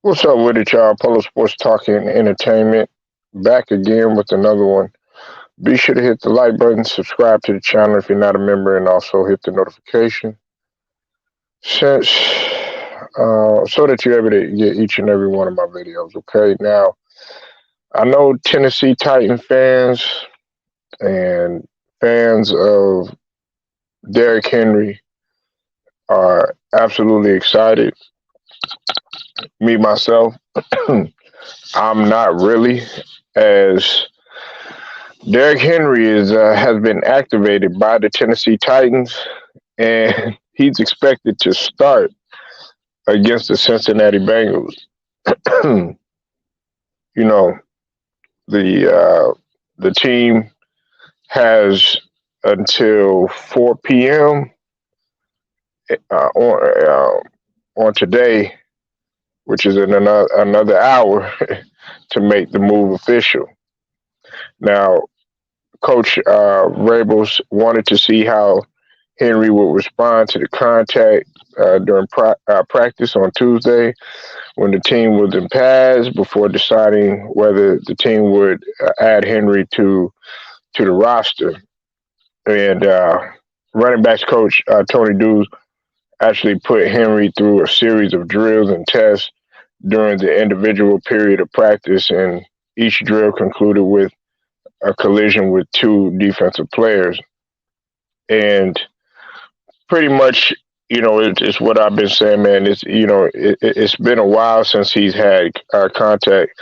What's up with it, y'all? Polo Sports Talking Entertainment. Back again with another one. Be sure to hit the like button, subscribe to the channel if you're not a member, and also hit the notification since so that you're able to get each and every one of my videos. Okay, now I know Tennessee Titan fans and fans of Derrick Henry are absolutely excited. Me myself, I'm not really, as Derrick Henry has been activated by the Tennessee Titans, and he's expected to start against the Cincinnati Bengals. you know, the team has until 4 p.m. On today, which is in another hour, to make the move official. Now, Coach Rabels wanted to see how Henry would respond to the contact during practice on Tuesday when the team was in pads before deciding whether the team would add Henry to the roster. And running backs coach Tony Dews actually put Henry through a series of drills and tests during the individual period of practice, and each drill concluded with a collision with two defensive players. And pretty much, it's what I've been saying, man. It's been a while since he's had contact,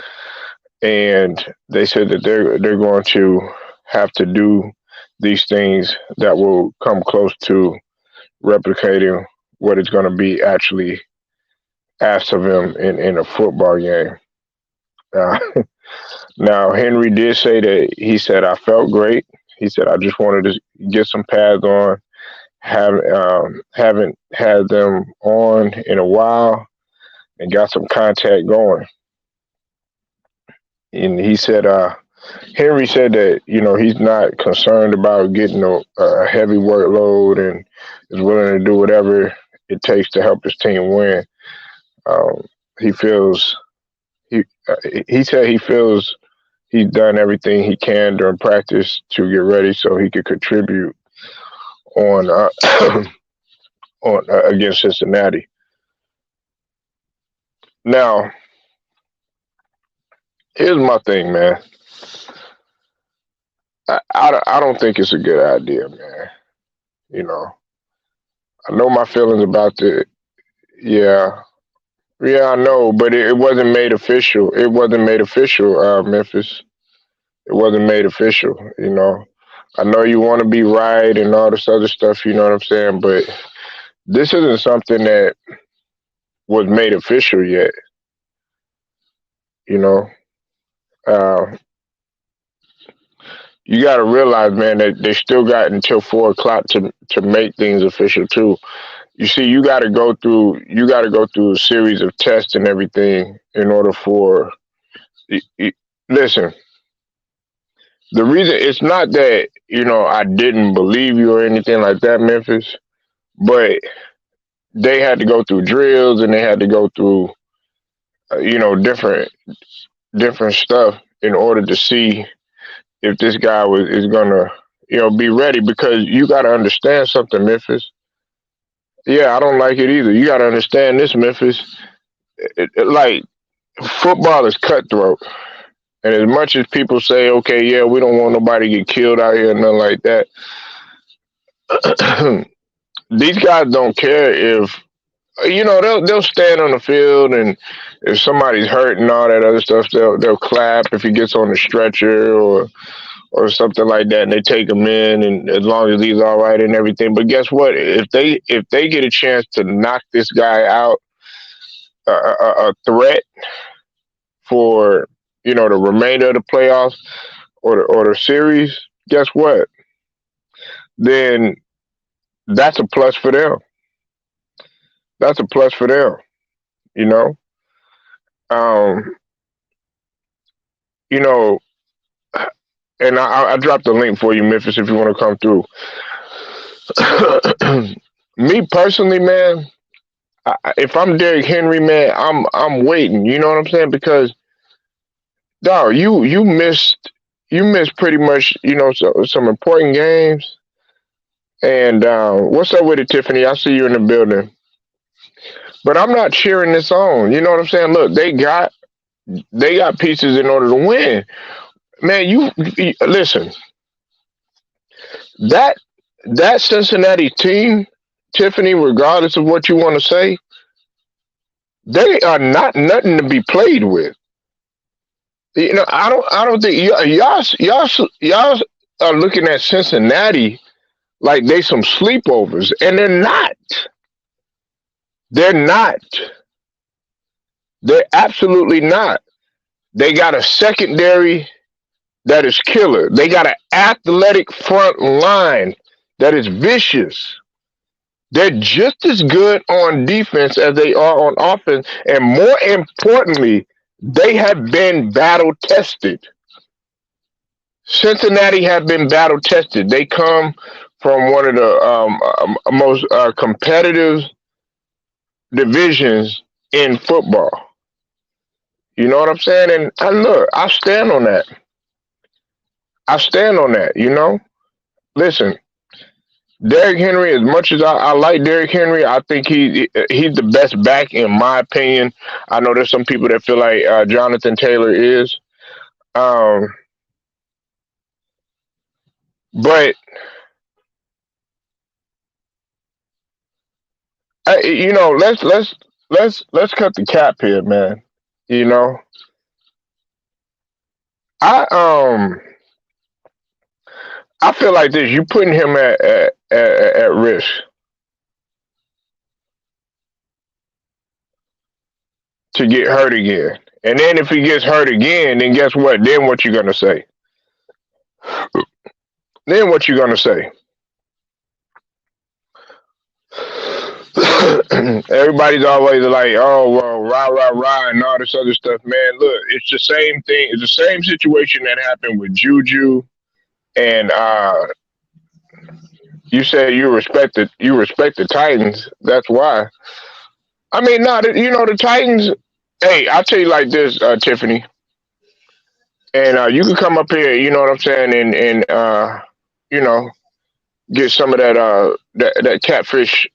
and they said that they're going to have to do these things that will come close to replicating what is going to be actually asked of him in a football game. Uh, Now, Henry did say that he said, I felt great. He said, I just wanted to get some pads on. Haven't had them on in a while and got some contact going. And he said, Henry said that, he's not concerned about getting a heavy workload and is willing to do whatever it takes to help his team win. Um, he feels, he, he said he feels he's done everything he can during practice to get ready so he could contribute on on against Cincinnati. Now, here's my thing, man. I don't think it's a good idea, man. You know, I know my feelings about the yeah. Yeah, I know, but it wasn't made official. It wasn't made official, Memphis. It wasn't made official, I know you want to be right and all this other stuff, you know what I'm saying? But this isn't something that was made official yet, you know. Uh, you got to realize, man, that they still got until 4 o'clock to make things official too. You see, you got to go through a series of tests and everything in order for. Listen, the reason it's not that I didn't believe you or anything like that, Memphis, but they had to go through drills and they had to go through different stuff in order to see if this guy is gonna be ready, because you got to understand something, Memphis. Yeah, I don't like it either. You got to understand this, Memphis. Like, football is cutthroat, and as much as people say, okay, yeah, we don't want nobody to get killed out here, nothing like that. These guys don't care if they'll stand on the field, and if somebody's hurt and all that other stuff, they'll clap if he gets on the stretcher or something like that, and they take him in, and as long as he's all right and everything. But guess what? If they get a chance to knock this guy out, a threat for the remainder of the playoffs or the series, guess what? Then that's a plus for them. That's a plus for them. You know, um, you know, and I dropped the link for you, Memphis, if you want to come through. Me personally, man, If I'm Derrick Henry, man, I'm waiting. You know what I'm saying? Because dog, you missed pretty much some important games. And what's up with it, Tiffany? I see you in the building, but I'm not cheering this on. You know what I'm saying? Look, they got pieces in order to win. Man, you listen. That that Cincinnati team, Tiffany, regardless of what you want to say, they are not nothing to be played with. I don't think y'all are looking at Cincinnati like they some sleepovers, and they're not. They're not. They're absolutely not. They got a secondary that is killer. They got an athletic front line that is vicious. They're just as good on defense as they are on offense, and more importantly, they have been battle tested. Cincinnati have been battle tested. They come from one of the most competitive divisions in football. You know what I'm saying? And look, I stand on that. I stand on that. Listen, Derrick Henry. As much as I like Derrick Henry, I think he's the best back in my opinion. I know there's some people that feel like Jonathan Taylor is, um, but let's cut the cap here, man. You know, I I feel like this. You putting him at risk to get hurt again, and then if he gets hurt again, then guess what? Then what you gonna say? Then what you gonna say? Everybody's always like, oh well, rah rah rah, and all this other stuff. Man, look, it's the same thing. It's the same situation that happened with Juju, and you said you respect the Titans. That's why. I mean, no, the Titans. Hey, I'll tell you like this, Tiffany, and you can come up here. You know what I'm saying, and you know, get some of that catfish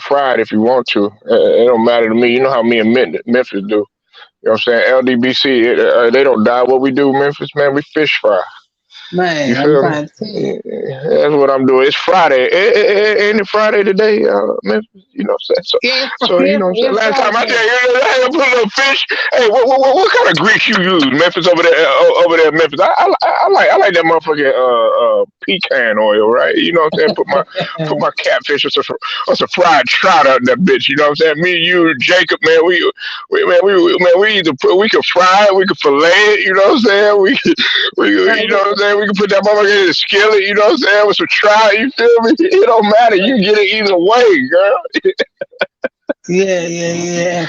fried if you want to. It don't matter to me. You know how me and Memphis do. You know what I'm saying? LDBC, they don't die. What we do, Memphis, man, we fish fry. You Man, I'm feel me? trying to tell you. That's what I'm doing. It's Friday. Ain't it Friday today, Memphis? You know what I'm saying? So, Yeah, so you know what I'm saying? it's Last time I Friday. tell you, I put a little fish. Hey, what kind of grease you use, Memphis, over there, Memphis? I like that motherfucking pecan oil, right? You know what I'm saying? Put my catfish or some fried trout out in that bitch. You know what I'm saying? Me, you, Jacob, man, we either we can fry it, we can fillet it. You know what I'm saying? You know what I'm saying? We can put that motherfucker in the skillet, you know what I'm saying, with some trout, you feel me? It don't matter. You get it either way, girl. Yeah, yeah, yeah.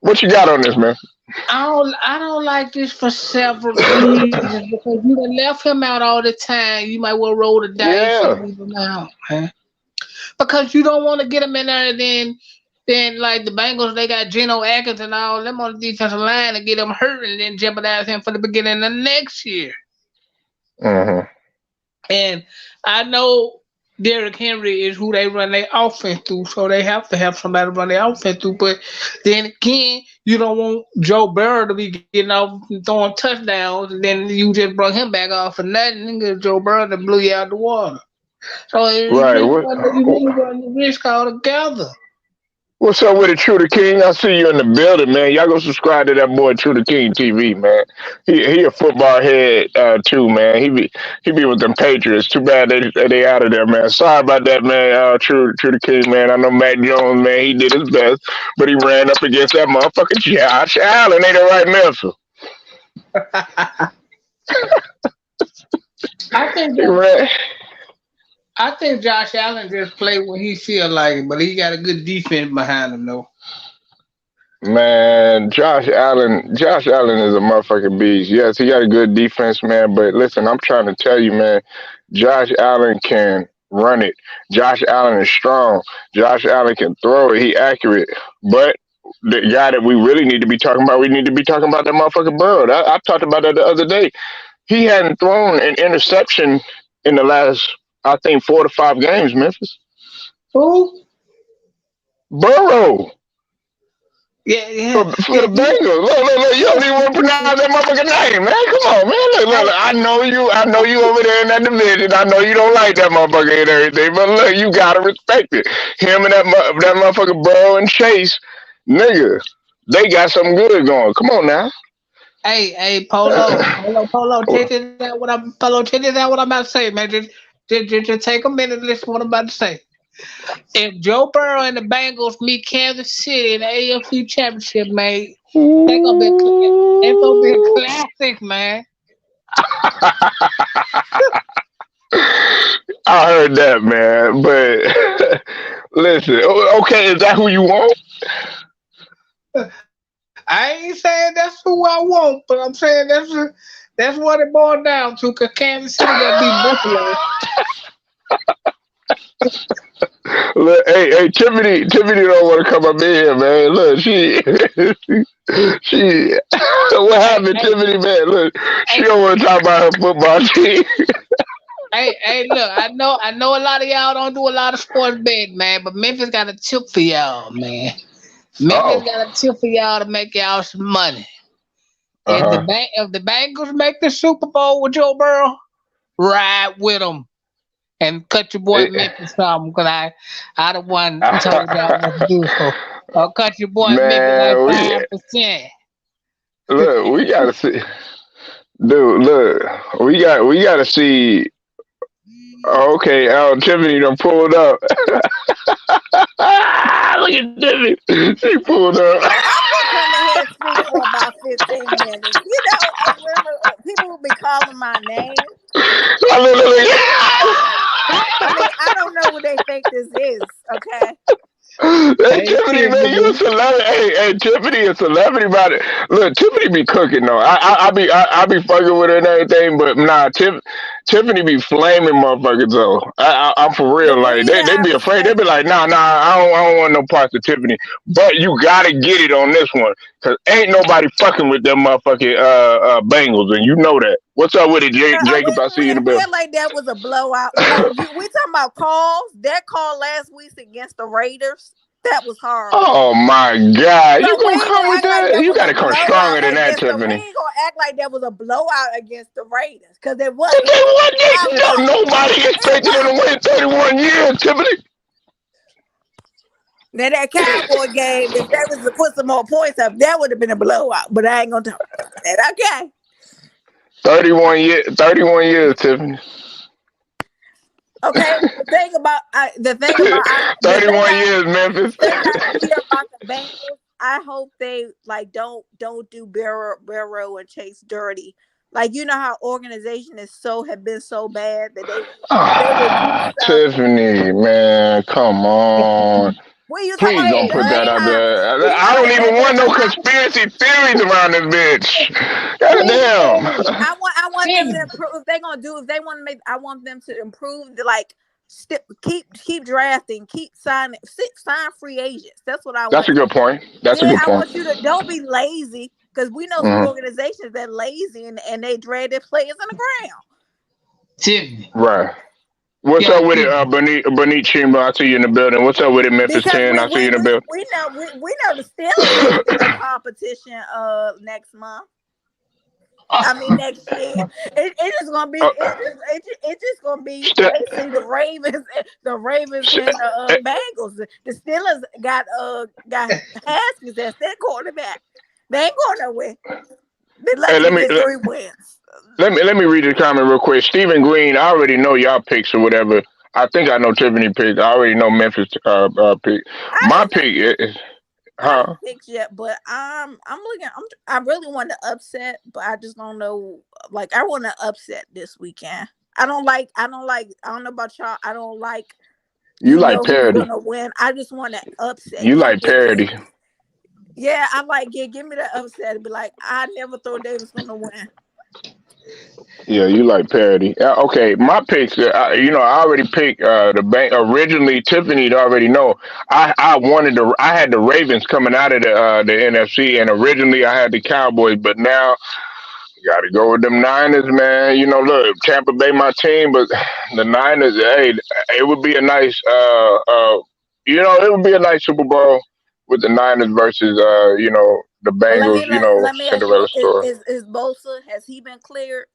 What you got on this, man? I don't like this for several reasons because you done left him out all the time. You might well roll the dice and Yeah. leave him out, man. Because you don't want to get him in there and then like the Bengals, they got Geno Atkins and all them on the defensive line to get him hurt and then jeopardize him for the beginning of next year. Mm-hmm. And I know Derrick Henry is who they run their offense through, so they have to have somebody run their offense through. But then again, you don't want Joe Burrow to be getting off and throwing touchdowns, and then you just brought him back off for nothing. Nigga, Joe Burrow that blew you out the water. So Right. you really run the risk altogether. What's up with it, True the King? I see you in the building, man. Y'all go subscribe to that boy True the King TV, man. He a football head too, man. He be with them Patriots. Too bad they out of there, man. Sorry about that, man. True the King, man. I know Mac Jones, man. He did his best, but he ran up against that motherfucking Josh Allen. Ain't it right, Memphis? I think He that ran. I think Josh Allen just play when he feel like it, but he got a good defense behind him though. Man, Josh Allen is a motherfucking beast. Yes, he got a good defense, man. But listen, I'm trying to tell you, man, Josh Allen can. run it. Josh Allen is strong. Josh Allen can throw it. He accurate. But the guy that we really need to be talking about, we need to be talking about that motherfucker Burrow. I talked about that the other day. He hadn't thrown an interception in the last, I think, 4 to 5 games. Memphis Who? Burrow Yeah, for yeah, for yeah. the Bengals. Look! You don't even want to pronounce that motherfucker name, man. Come on, man. Look! Hey, I know you. I know you over there in that division. I know you don't like that motherfucker and everything, but look, you gotta respect it. Him and that motherfucker Burrow and Chase, nigga, they got something good going. Come on now. hey, Polo. Check this out. What I'm about to say, man. Just take a minute. Listen to what I'm about to say. If Joe Burrow and the Bengals meet Kansas City in the AFC Championship, man, they gonna be they gonna be a Ooh. classic, man. I heard that, man. But listen, okay, is that who you want? I ain't saying that's who I want, but I'm saying that's what it boils down to. Cause Kansas City gonna beat Buffalo. Look, hey, Tiffany don't want to come up in here, man. Look, she, what Hey, happened, hey, Tiffany, man? Look, she hey, don't want to talk about her football team. hey, look, I know a lot of y'all don't do a lot of sports betting, man, but Memphis got a tip for y'all, man. Memphis Oh, got a tip for y'all to make y'all some money. uh huh. If the Bengals make the Super Bowl with Joe Burrow, ride with them and cut your boy Memphis some, cause I the one told y'all what to do. So I'll cut your boy Memphis like Man, 5%. we gotta see, dude. Look, we gotta see. Oh, okay, Tiffany done pulled up. Look at Tiffany, she pulled up. I'm gonna come in here and speak for about 15 minutes. You know, remember people will be calling my name. I mean, I don't know what they think this is. Okay, Hey Hey, Tiffany, man, you a Tiffany. celebrity. Hey, Tiffany, a celebrity about it. Look, Tiffany be cooking though. I be fucking with her and everything, but nah, Tiffany be flaming motherfuckers though. I'm for the real. Like reason they I be afraid. They respect be like, nah, I don't want no parts of Tiffany. But you gotta get it on this one, cause ain't nobody fucking with them motherfucking Bengals, and you know that. What's up with it, Jacob? I see you in the we bill. act like that was a blowout. No, we talking about calls. That call last week against the Raiders, that was horrible. Oh my God, you So we gonna ain't gonna come with act like that? that You was a gotta come blowout stronger than that, against the. We Tiffany. ain't gonna act like that was a blowout against the Raiders because it And wasn't. then what? I Don't promise you, nobody it expected him to wasn't. win 31 years, Tiffany. Now that Cowboy game, if they was to put some more points up, that would have been a blowout. But I ain't gonna talk about that. Okay. 31 years, Tiffany. Okay. The thing 31 years, Memphis. I fear about the Bengals, I hope they like don't do Barrow and Chase dirty. Like you know how organization is so have been so bad that they will do Ah, stuff. Tiffany, man, come on. What you talking Please about? It don't put does that out have. there. You I know don't that even want there's no a lot. conspiracy theories around this bitch. God damn. Tiffany. I want them to Tiffany. improve. If they're gonna do, if they want to make, I want them to improve. Like, keep drafting, keep signing, sign free agents. That's what I That's a want. good point. That's a Then good I point. want you to don't be lazy because we know some Hmm. organizations that lazy and they drag their players in the ground. Tiffany. Right. What's Yo, up with it, Tiffany. Benit Chima? I see you in the building. What's up with it, Memphis Because 10? I see you in the building. we know the Steelers ain't still competition next month. I mean next year. It's just gonna be Uh, it's just gonna be st- basically the Ravens and the eh, Bengals. The Steelers got Haskins as their quarterback. They ain't going nowhere. They're hey, lucky to get 3 wins. let me read the comment real quick. Stephen Green, I already know y'all picks or whatever. I think I know Tiffany pick. I already know Memphis pick. I My don't know. pick is I huh? don't pick yet, but I'm looking. I really want to upset, but I just don't know. Like I want to upset this weekend. I don't know about y'all. I don't like. You You like know who's parody. gonna win. I just want to upset. You like parody. Yeah, I like give me the upset and be like, I never thought they was gonna win. Yeah, you like parody. Okay, my picks. I already picked the bank originally. Tiffany already know. I had the Ravens coming out of the NFC, and originally I had the Cowboys, but now got to go with them Niners, man. Look, Tampa Bay my team, but the Niners. Hey, it would be a nice. It would be a nice Super Bowl with the Niners versus the Well, Bengals. let me ask you: Cinderella story. is Bosa, has he been cleared?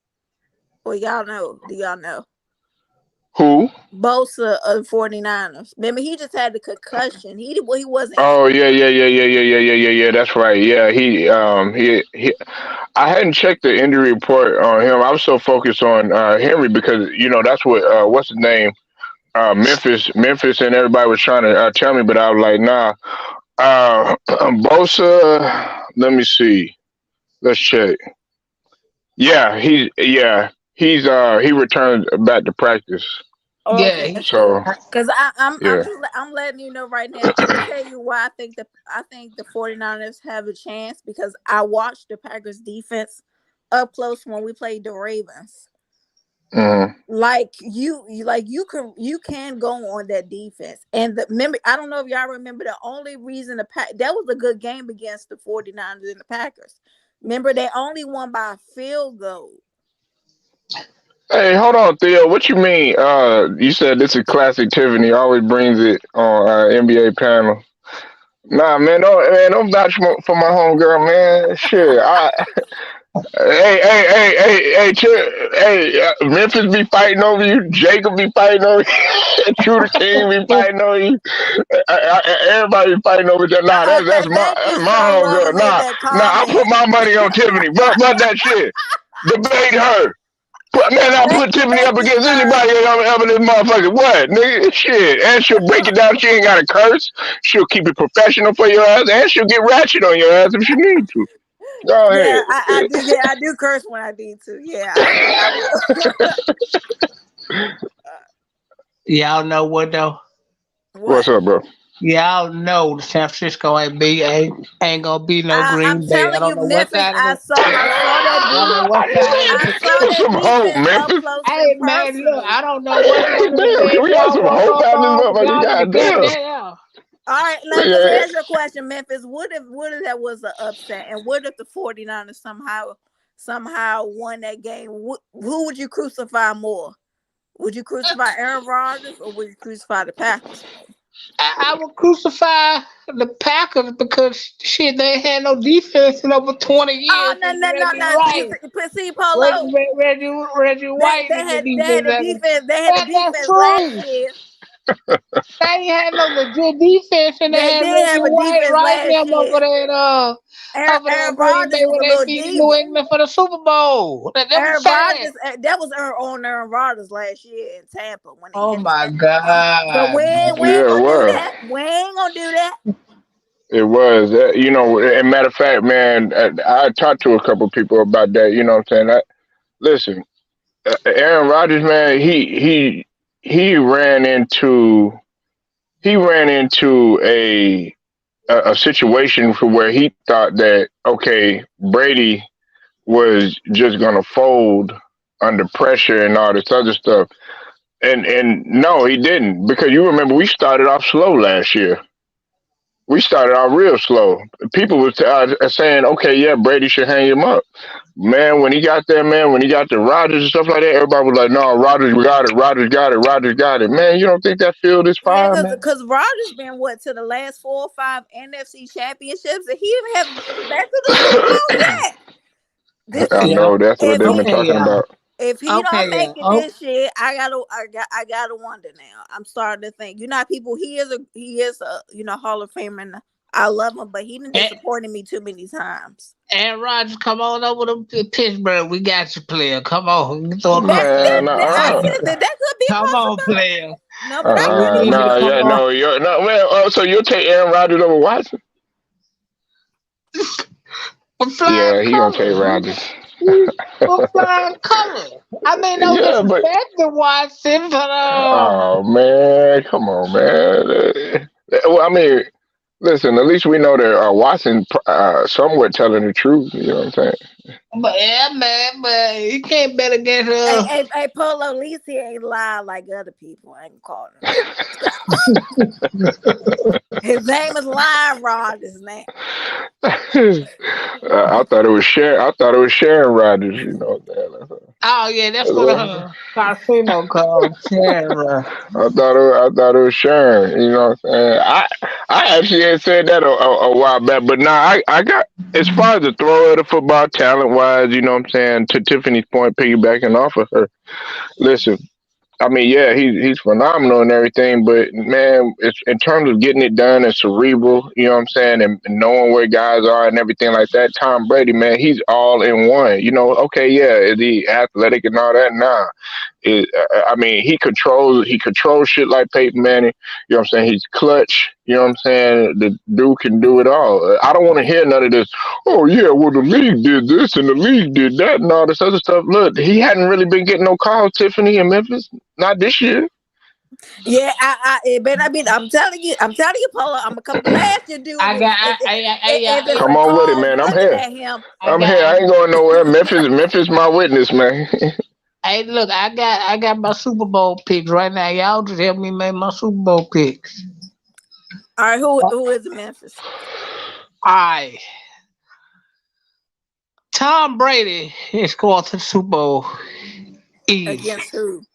Well, y'all know. Do y'all know Who? Bosa of the 49ers? Remember, he just had the concussion. He wasn't Oh yeah, injured. yeah, yeah, yeah, yeah, yeah, yeah, yeah, yeah. That's right. Yeah, he. I hadn't checked the injury report on him. I was so focused on Henry because that's what's his name, Memphis, and everybody was trying to tell me, but I was like, nah. Bosa. Let me see. Let's check. He returned back to practice. Yeah, Okay, he So because yeah. I'm letting you know right now. I'm gonna tell you why I think the 49ers have a chance because I watched the Packers defense up close when we played the Ravens. hmm Like you can go on that defense. And remember, I don't know if y'all remember, the only reason that was a good game against the 49ers and the Packers. Remember, they only won by a field goal. Hey, hold on, Theo. What you mean? You said this is classic Tiffany. Always brings it on NBA panel. Nah, man, don't vouch for my homegirl, man. Shit, Memphis be fighting over you. Jacob be fighting over you. True the King be fighting over you. Everybody be fighting over that. Nah, Thank that's you my so homegirl. lovely Nah, that nah, I put comment. my money on Tiffany. But that shit. Debate her. Man, I'll put Tiffany Thank up you, against sir. anybody ever this motherfucker. What, nigga? Shit. And she'll break it down. She ain't got to curse. She'll keep it professional for your ass. And she'll get ratchet on your ass if she need to. Go Yeah, ahead. I do. Yeah, I do curse when I need to. Yeah, I will. y'all know what though? What's What? up, bro? Y'all know the San Francisco ain't gonna be no I'm Green Bay. I telling don't you, know what Memphis. side of the I saw that I don't know what side of I the saw Give us that some hope, defense up Memphis. close Hey and man, look, personal. I don't know what side of the Damn, can bed we have y'all some woke hope up out this on, but motherfucker? y'all need to get Goddamn. down. All right, let me Yeah. ask you a question, Memphis. What if that was an upset, and what if the 49ers somehow won that game? Who would you crucify more? Would you crucify Aaron Rodgers or would you crucify the Packers more? I would crucify the Packers because shit, they ain't had no defense in over 20 Oh years no since no no Reggie no! White. See Polo. Reggie White in the They had defense. the defense. They had the That's defense last true. year. They ain't had no legit defense, and they They had did Reggie have a White defense riding last them year. over there in Aaron Green Rodgers Bay was when a they little beat New diva. England for the Super Bowl. That was Aaron sad. Rodgers, that was on Aaron Rodgers last year in Tampa when they Oh finished my that. So God, we man. ain't Yeah, it gonna do was. that. We ain't gonna do that. It was. And matter of fact, man, I talked to a couple people about that. You know what I'm saying? Listen, Aaron Rodgers, man, he ran into he ran into a situation for where he thought that okay, Brady was just gonna fold under pressure and all this other stuff. And no, he didn't because you remember we started off slow last year. We started out real slow. People was saying, okay, yeah, Brady should hang him up. Man, when he got there, man, when he got the Rodgers and stuff like that, everybody was like, no, Rodgers got it, Rodgers got it, Rodgers got it. Man, you don't think that field is Yeah, fire, man? because Rodgers been what to the last 4 or 5 NFC championships, and he didn't have made it back to the Super Bowl yet. This I is Yeah. know that's what if they've he been Okay, talking yeah. about. if he Okay, don't make yeah. it this year, I gotta wonder now. I'm starting to think. People. He is a Hall of Famer, and I love him, but he done And, disappointed me too many times. and Rodgers, come on over to Pittsburgh. We got you, player. Come on, you throw them. Man, I said that could be a Come on, possibility. player. No, but I We really need you to nah, come yeah, on. no, you're no, man. Oh, so you'll take Aaron Rodgers over Watson? For flying Yeah, he gonna take colors. Rodgers. For flying colors. I mean, no Yeah, but disrespect to Watson, but oh man, come on, man. Well, I mean, listen. At least we know that Watson somewhat telling the truth. You know what I'm saying? But yeah, man, but you can't bet against Hey, Polo, at least he ain't lying like other people. I ain't calling him that. His name is Live Rod. His name. I thought it was Sharon. I thought it was Sharon Rodgers. You know Oh yeah, that's what that. her casino called Sarah. I thought it was Sharon. You know what I'm saying? I actually had said that a while back, but now I got as far as the thrower, the football talent wise. You know what I'm saying? To Tiffany's point, piggybacking off of her. Listen, I mean, yeah, he's phenomenal and everything, but man, it's in terms of getting it done and cerebral, you know what I'm saying, and knowing where guys are and everything like that. Tom Brady, man, he's all in one. You know, okay, yeah, is he athletic and all that? Nah, I mean, he controls shit like Peyton Manning. You know what I'm saying? He's clutch. You know what I'm saying? The dude can do it all. I don't want to hear none of this. Oh yeah, well the league did this and the league did that and all this other stuff. Look, he hadn't really been getting no calls, Tiffany in Memphis. Not this year. Yeah, it better be. I'm telling you, Polo. I'm gonna come blast you, dude. I got If it's Come a on with it, call man. I'm looking here. at him, I I'm got here. I ain't going nowhere. Memphis, my witness, man. hey look, I got my Super Bowl picks right now. Y'all just help me make my Super Bowl picks. all right. Who is Memphis Alright. Tom Brady is going to the Super Bowl easy. against who?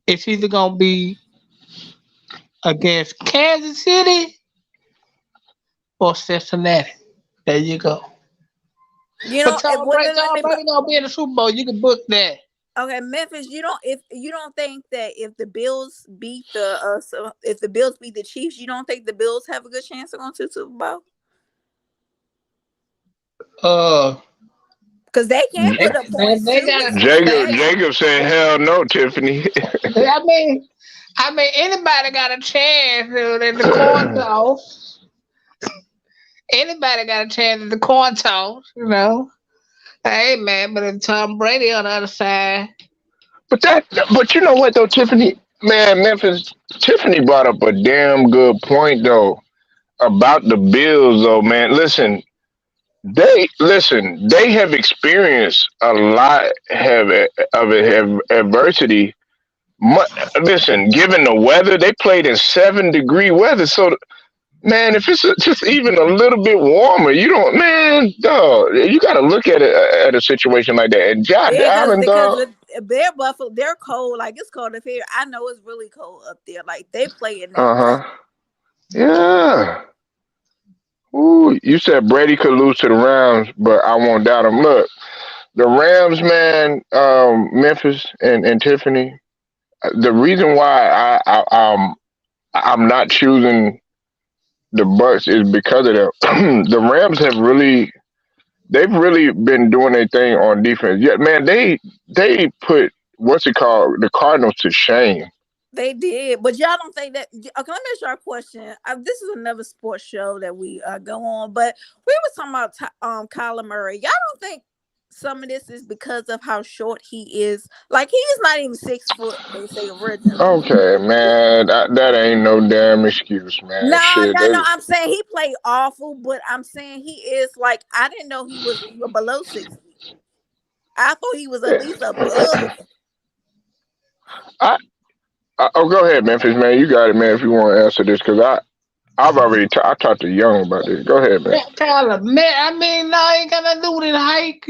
It's either gonna be against Kansas City or Cincinnati. There you go. You But know, if, Tom well, Brady, let Tom me. Brady gonna be in the Super Bowl. You can book that. Okay, Memphis. You don't think that if the Bills beat if the Bills beat the Chiefs, you don't think the Bills have a good chance of going to the Super Bowl? Uh, Because they can't they, put up points they too got with a Jacob, they, Cincinnati. Jacob said, "Hell no, Tiffany." I mean, anybody got a chance in the coin toss. Anybody got a chance in the coin toss, you know. Hey man, but if Tom Brady on the other side, but you know what though, Tiffany, man, Memphis, Tiffany brought up a damn good point though about the Bills though, man. They have experienced a lot of adversity. Listen, given the weather, they played in 7-degree weather, so man, if it's just even a little bit warmer, you don't, man, dog, you got to look at a situation like that. And Josh Yeah, Allen, because dog, they're Buffalo, they're cold. Like it's cold up here. I know it's really cold up there. Like they play in that uh weather. huh, yeah. Ooh, you said Brady could lose to the Rams, but I won't doubt him. Look, the Rams, man, Memphis and Tiffany. The reason why I'm not choosing the Bucks is because of them. The Rams they've really been doing their thing on defense. Yeah, man, they put what's it called, the Cardinals to shame. They did, but y'all don't think that? Okay, let me ask y'all a question. This is another sports show that we go on, but we were talking about Kyler Murray. Y'all don't think some of this is because of how short he is? Like he's not even 6 foot. They say originally. Okay, man, that ain't no damn excuse, man. No, Shit, no, no. I'm saying he played awful, but I'm saying he is like I didn't know he was below 6 feet. I thought he was at least above. I, oh, go ahead, Memphis, man. You got it, man. If you want to answer this, because I talked to Young about this. Go ahead, man. Tyler, man, no, ain't got nothing to do with his height.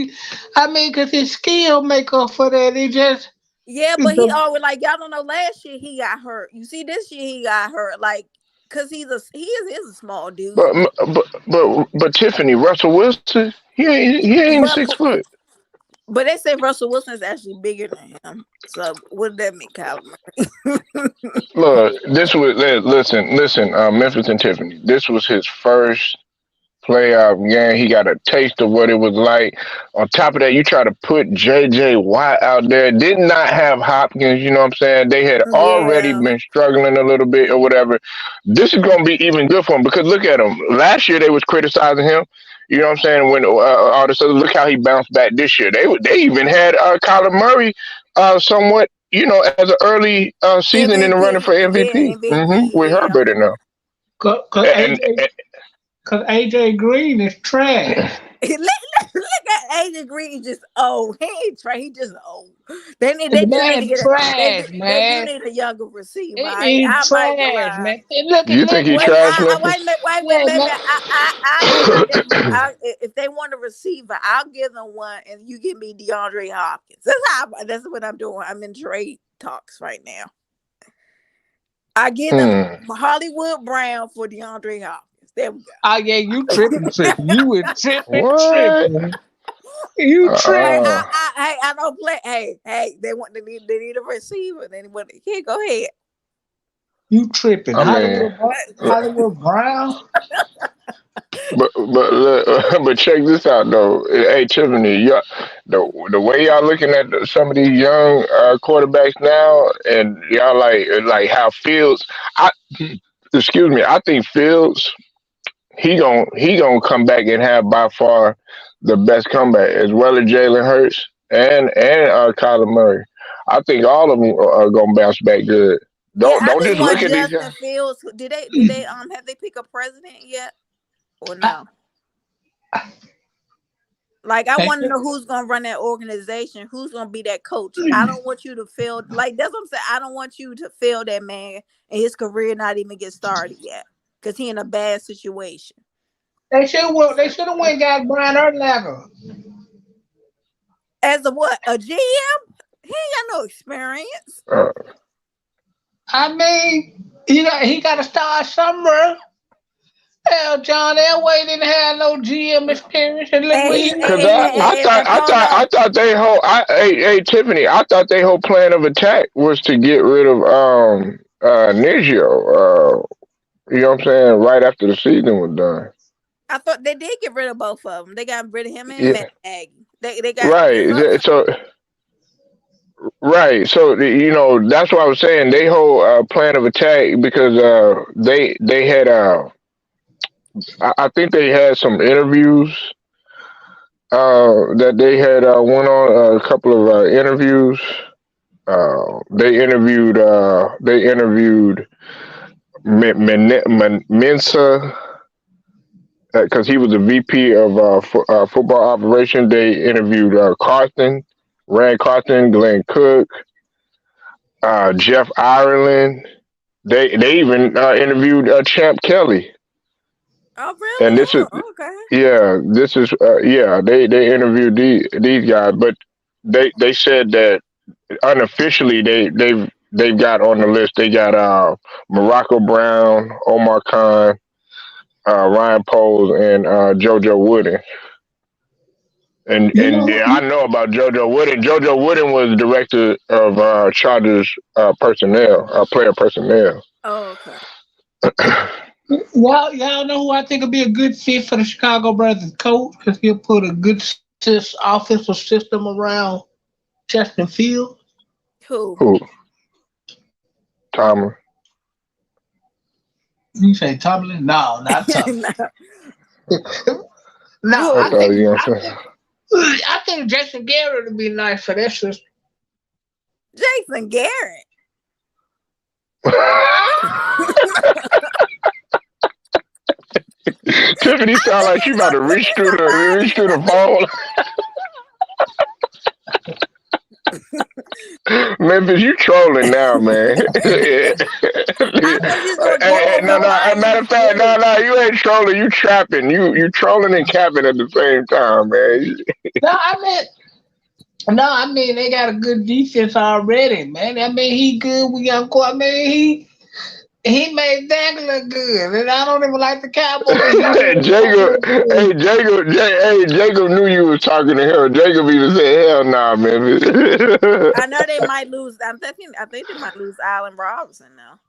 Cause his skill make up for that. He just Yeah, but he the always like y'all don't know. Last year he got hurt. You see, this year he got hurt. Like, cause he is a small dude. But Tiffany, Russell Wilson, he ain't six But foot. but they say Russell Wilson is actually bigger than him. So what does that mean, Kyler Murray? Look, listen, Memphis and Tiffany. This was his first playoff game. He got a taste of what it was like. On top of that, you try to put J.J. Watt out there. Did not have Hopkins. You know what I'm saying? They had already Yeah, been struggling a little bit or whatever. This is going to be even good for him because look at him. Last year they was criticizing him. You know what I'm saying? When all this other, look how he bounced back this year. They even had Kyler Murray somewhat, as an early season in the running for MVP. Yeah, MVP. With MVP. Yeah. Herbert in there. cause And AJ Green is trash. Agent Green just old. He ain't Trey. He just old. The They just need to man get a trash, they do man. need a younger receiver. He I might be trash, lying. man. And look at You think he look. Wait, trash, Memphis? wait a minute, Yeah, maybe man. I give them if they want a receiver, I'll give them one, and you give me DeAndre Hopkins. That's what I'm doing. I'm in trade talks right now. I give them Hmm. Hollywood Brown for DeAndre Hopkins. There we Oh yeah, you tripping. You was What? tripping. You Uh-uh. tripping. I don't play. They need a receiver. They want here. Go ahead. You tripping. I mean, Hollywood Brown. but check this out though. Hey Tiffany, the way y'all looking at some of these young quarterbacks now, and y'all like how Fields. I excuse me. I think Fields he gonna come back and have by far the best comeback, as well as Jalen Hurts and Kyler Murray. I think all of them are gonna bounce back good. Yeah, I Don't just just want look at these guys. Justin Fields. Did they have they pick a president yet or I, no? Like I they want to should, know who's gonna run that organization, who's gonna be that coach. I don't want you to fail. Like that's what I'm saying. I don't want you to fail that man and his career not even get started yet because he in a bad situation. they should have went and got Brian Urlacher. As a what a GM, he ain't got no experience. Uh, I mean, he got to start somewhere. Hell, John Elway didn't have no GM experience, and look where he Cause landed. I thought they whole hey Tiffany, I thought they whole plan of attack was to get rid of Nigio. You know what I'm saying? Right after the season was done. I thought they did get rid of both of them. They got rid of him and Matt Yeah, Nagy. They got right. So right. So that's what I was saying. They whole plan of attack because they had I think they had some interviews that they had went on a couple of interviews. They interviewed Mensa because he was a VP of football operations. They interviewed Rand Carson, Glenn Cook, Jeff Ireland. They even interviewed Champ Kelly. oh And really? this is Oh, okay. yeah, this is yeah. They interviewed these guys, but they said that unofficially they've got on the list. They got Morocco Brown, Omar Khan, Ryan Poles, and JoJo Wooden. You And know, yeah, I know about JoJo Wooden. JoJo Wooden was director of Chargers personnel, player personnel. Oh, okay. y'all know who I think would be a good fit for the Chicago Brothers coach because he'll put a good offensive system around Justin Fields. Who? Who? Tomlin. You say Tomlin? No, not Tomlin. No. No, That's Who? all you gonna say. I think Jason Garrett would be nice for that system. Jason Garrett. Tiffany sound like she about to reach through the phone. Memphis, you trolling now, man. Hey, I thought you was gonna hey, Google no, no. As a somebody matter who's of fact, no, good. no. You ain't trolling. You trapping. You trolling and capping at the same time, man. No, I mean they got a good defense already, man. I mean he good. We got. I mean he made Dak look good, and I don't even like the Cowboys. He made Dak Jacob, look good. hey Jacob knew you was talking to him. Jacob even said, "Hell nah, Memphis." I know they might lose. I think they might lose Allen Robinson now.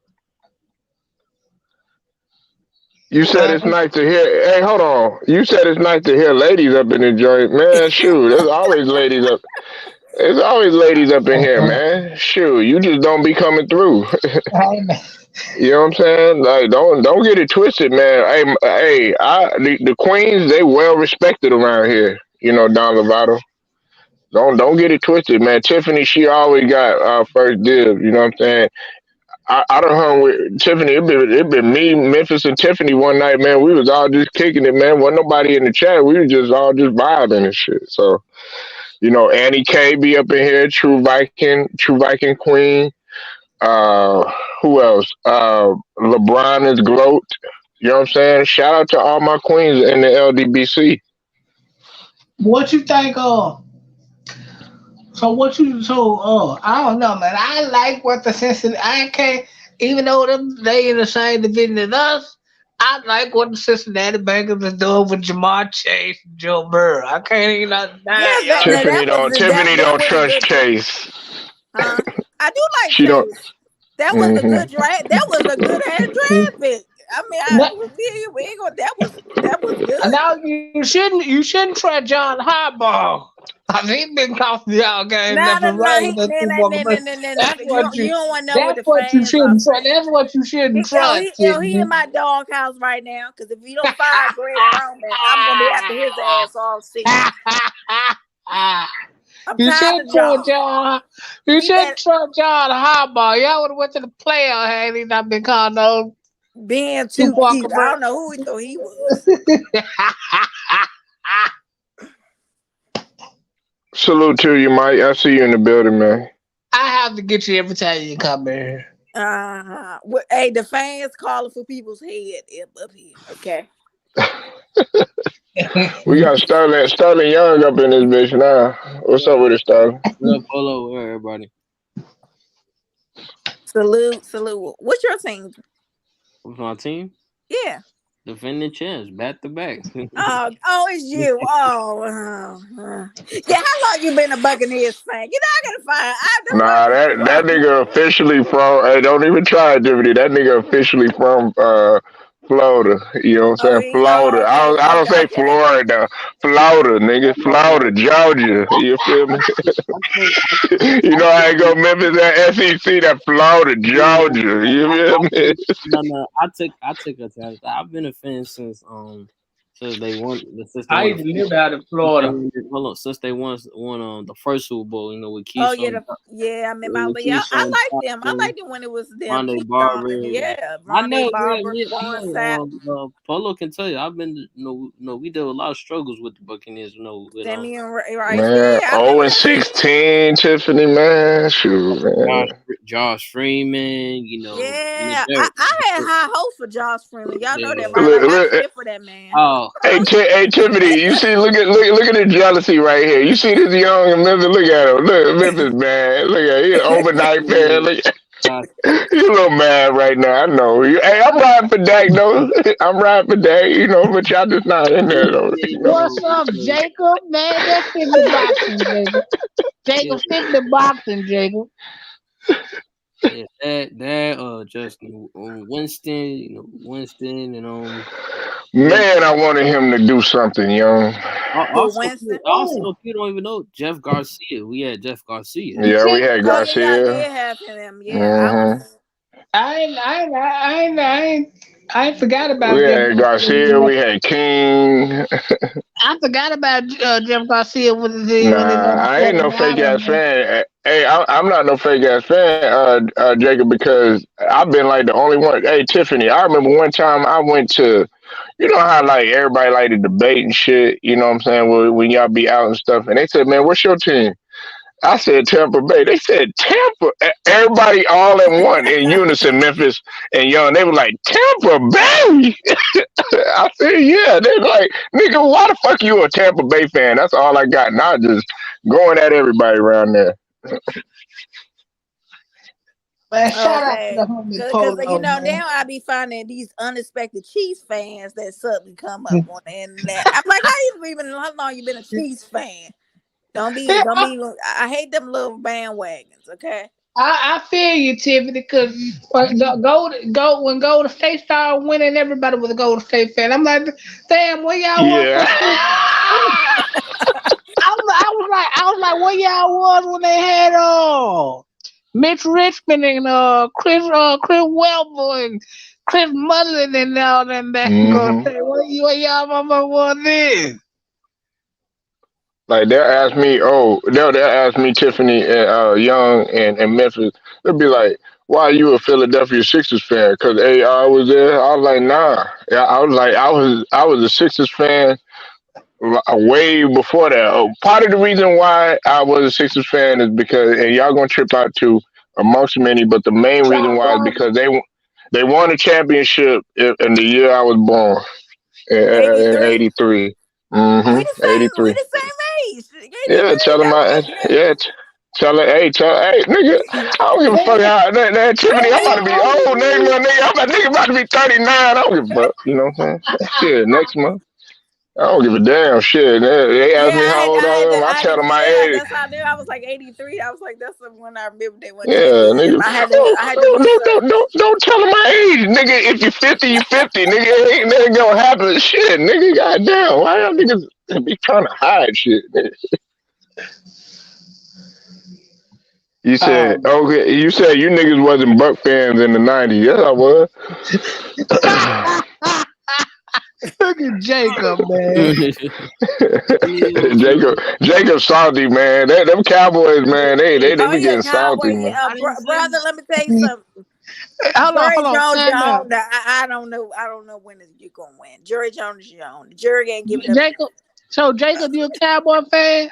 You said Uh, it's nice to hear. Hey, hold on. You said it's nice to hear ladies up in the joint, man. Shoot, there's always ladies up. There's always ladies up in here, man. Shoot, you just don't be coming through. hey, man. You know what I'm saying? Like, don't get it twisted, man. The queens, they well respected around here. Don Lovato. Don't get it twisted, man. Tiffany, she always got first dibs. You know what I'm saying? I done hung with Tiffany. It been me, Memphis, and Tiffany one night, man. We was all just kicking it, man. Wasn't nobody in the chat. We was just all just vibing and shit. So Annie K be up in here, True Viking Queen. Who else? LeBron is gloat. You know what I'm saying? Shout out to all my queens in the LDBC. What you think of? So what you I don't know, man. I like what the Cincinnati. I can't even though they in the same division as us. I like what the Cincinnati Bengals is doing with Jamar Chase and Joe Burrow. I can't even Yeah, deny that, y'all. now Tiffany that was don't that Tiffany that don't was a trust good trade, Chase. huh? I do like She don't. Chase. That was a Hmm. good draft. That was a good ass draft pick. I mean, No, we ain't gonna. That was good. now you shouldn't try John Harbaugh. 'Cause he been costing y'all games Nah, left nah, and nah, right with he, that nah, two nah, Walker nah, nah, Bucks. nah, nah, nah. That's You what you you. don't want to know what That's the what you fans are shouldn't try. saying. That's what you shouldn't trust, He in Tiffany. my doghouse right now. Because if you don't fire Greg Roman, I'm gonna be after his ass all season. I'm You tired should of try John. John. You He should better try John Harbaugh. Y'all would have went to the playoff had he not been called no being two too Walker cute. I Bucks. don't know who he thought he was. Salute to you, Mike. I see you in the building, man. I have to get you every time you come in Hey, the fans calling for people's head up here. Okay. We here. got Sterling Young up in this bitch now. What's What up up? with it, Sterling? What up, Polo? What up, everybody? Salute, salute. What's your team? What's my team? Yeah. Defending champs, back to back. Oh, it's you. Oh, yeah. How long you been a Buccaneers fan? I gotta find. That's what I Nah, need to that follow. nigga officially from. Hey, don't even try it, Tiffany. That nigga officially from Florida. You know what I'm Oh, saying? Florida. I okay, don't I don't okay, say okay. Florida. Florida, nigga. No, no. Florida, Georgia. You feel me? You know I how I took, go Memphis at SEC, that Florida, yeah, Georgia. You feel me? no. I took a test. I've been a fan since they won I used to live out in Florida. hold on, since they won the first Super Bowl. With Oh yeah, Keyshawn, yeah. I remember. with Yeah, I Keyshawn like them. I Johnson, liked them when it was them. Rondé Keyshawn and Barber. yeah, I Rondé know, yeah, Barber, Warren Sapp, Polo can tell you. I've been, we did a lot of struggles with the Buccaneers. With Damian Rice. Man, Yeah, I 0 remember and that. 16, Tiffany, man. Shoot, man. Josh Freeman. Yeah, Derrick. I had high hopes for Josh Freeman. Y'all know that, Yeah. right? Like Look, I look, cheer for that man. Oh, hey, Tiffany, you see, look at the jealousy right here. You see this young and Memphis, look at him. Look, Memphis, man. Look at him. He an overnight fan. Look, Josh. you a little mad right now. I know. Hey, I'm riding for Dak, though. I'm riding for Dak, but y'all just not in there, though. What's up, Jacob? Man, that's in the boxing, Jacob. Yeah, Jacob, stick to boxing, Jacob. yeah, Justin Winston, Winston, and yeah. Man, I wanted him to do something, young. Who Also, Winston? Oh, if you don't even know Jeff Garcia. We had Jeff Garcia. you Yeah, we see, had Oh yeah, y'all Garcia. did have him. Yeah, I Hmm. was. I ain't forgot We about Jeff had Garcia. Garcia. We had King. I forgot about Jeff Garcia when he Nah, I ain't no fake ass Adam. fan. Hey, I'm not no fake ass fan, Jacob, because I've been like the only one. Hey, Tiffany, I remember one time I went to, how like everybody like to debate and shit. You know what I'm saying? When y'all be out and stuff, and they said, "Man, what's your team?" I said Tampa Bay. They said Tampa. Everybody all in one in unison, Memphis and Young. They were like Tampa Bay. I said, yeah. They're like, nigga, why the fuck you a Tampa Bay fan? That's all I got. And I just going at everybody around there. Man, shout out to Okay, the homie because Polo, man. now I be finding these unexpected Chiefs fans that suddenly come up on the internet. I'm like, how long you been a Chiefs fan? Don't be. I hate them little bandwagons. Okay. I feel you, Tiffany, because when Golden State started winning, everybody was a Golden State fan. I'm like, damn, where y'all was Yeah. when I was like, where y'all was when they had Mitch Richmond and Chris Webber and Chris Mullin and all them back in Golden Hmm. State. Where y'all mama was then? Like they'll ask me, Tiffany and Young and Memphis. They'll be like, why you a Philadelphia Sixers fan? Because AR was there. I was like, nah. Yeah, I was a Sixers fan way before that. Part of the reason why I was a Sixers fan is because, and y'all gonna trip out too, amongst many, but the main reason why is because they won a championship in the year I was born in 83. '83. We the same. We 83. the same age. Yeah, 83. tell him That was I, yeah, hey, nigga, I don't give a fuck how that Tiffany. I'm about to be old, nigga. I'm about, nigga about to be 39. I don't give a fuck. You know what I'm saying? Shit, next month. I don't give a damn shit. They Yeah, ask me how old I am. I I had tell to them look my it up. age. That's how I knew. I was like 83. I was like, that's the one I remember they won Yeah, championship. nigga. I had to research. Don't tell them my age, nigga. If you 50, you 50, nigga. It ain't nothing gonna happen. Shit, nigga. Goddamn. Why y'all niggas be trying to hide shit? Nigga? You said Um, okay. You said you niggas wasn't Buck fans in the '90s. Yes, I was. Look at Jacob, man. Jacob salty, man. Them Cowboys, man. They Oh be yeah, getting salty, Cowboy. man. Yeah, I didn't say brother, let me tell you something. Hold Jerry on, Jones, time out. I don't know. I don't know when you're gonna win. Jerry Jones is your own. Jerry ain't giving up. Jacob. So Jacob, you a Cowboy fan?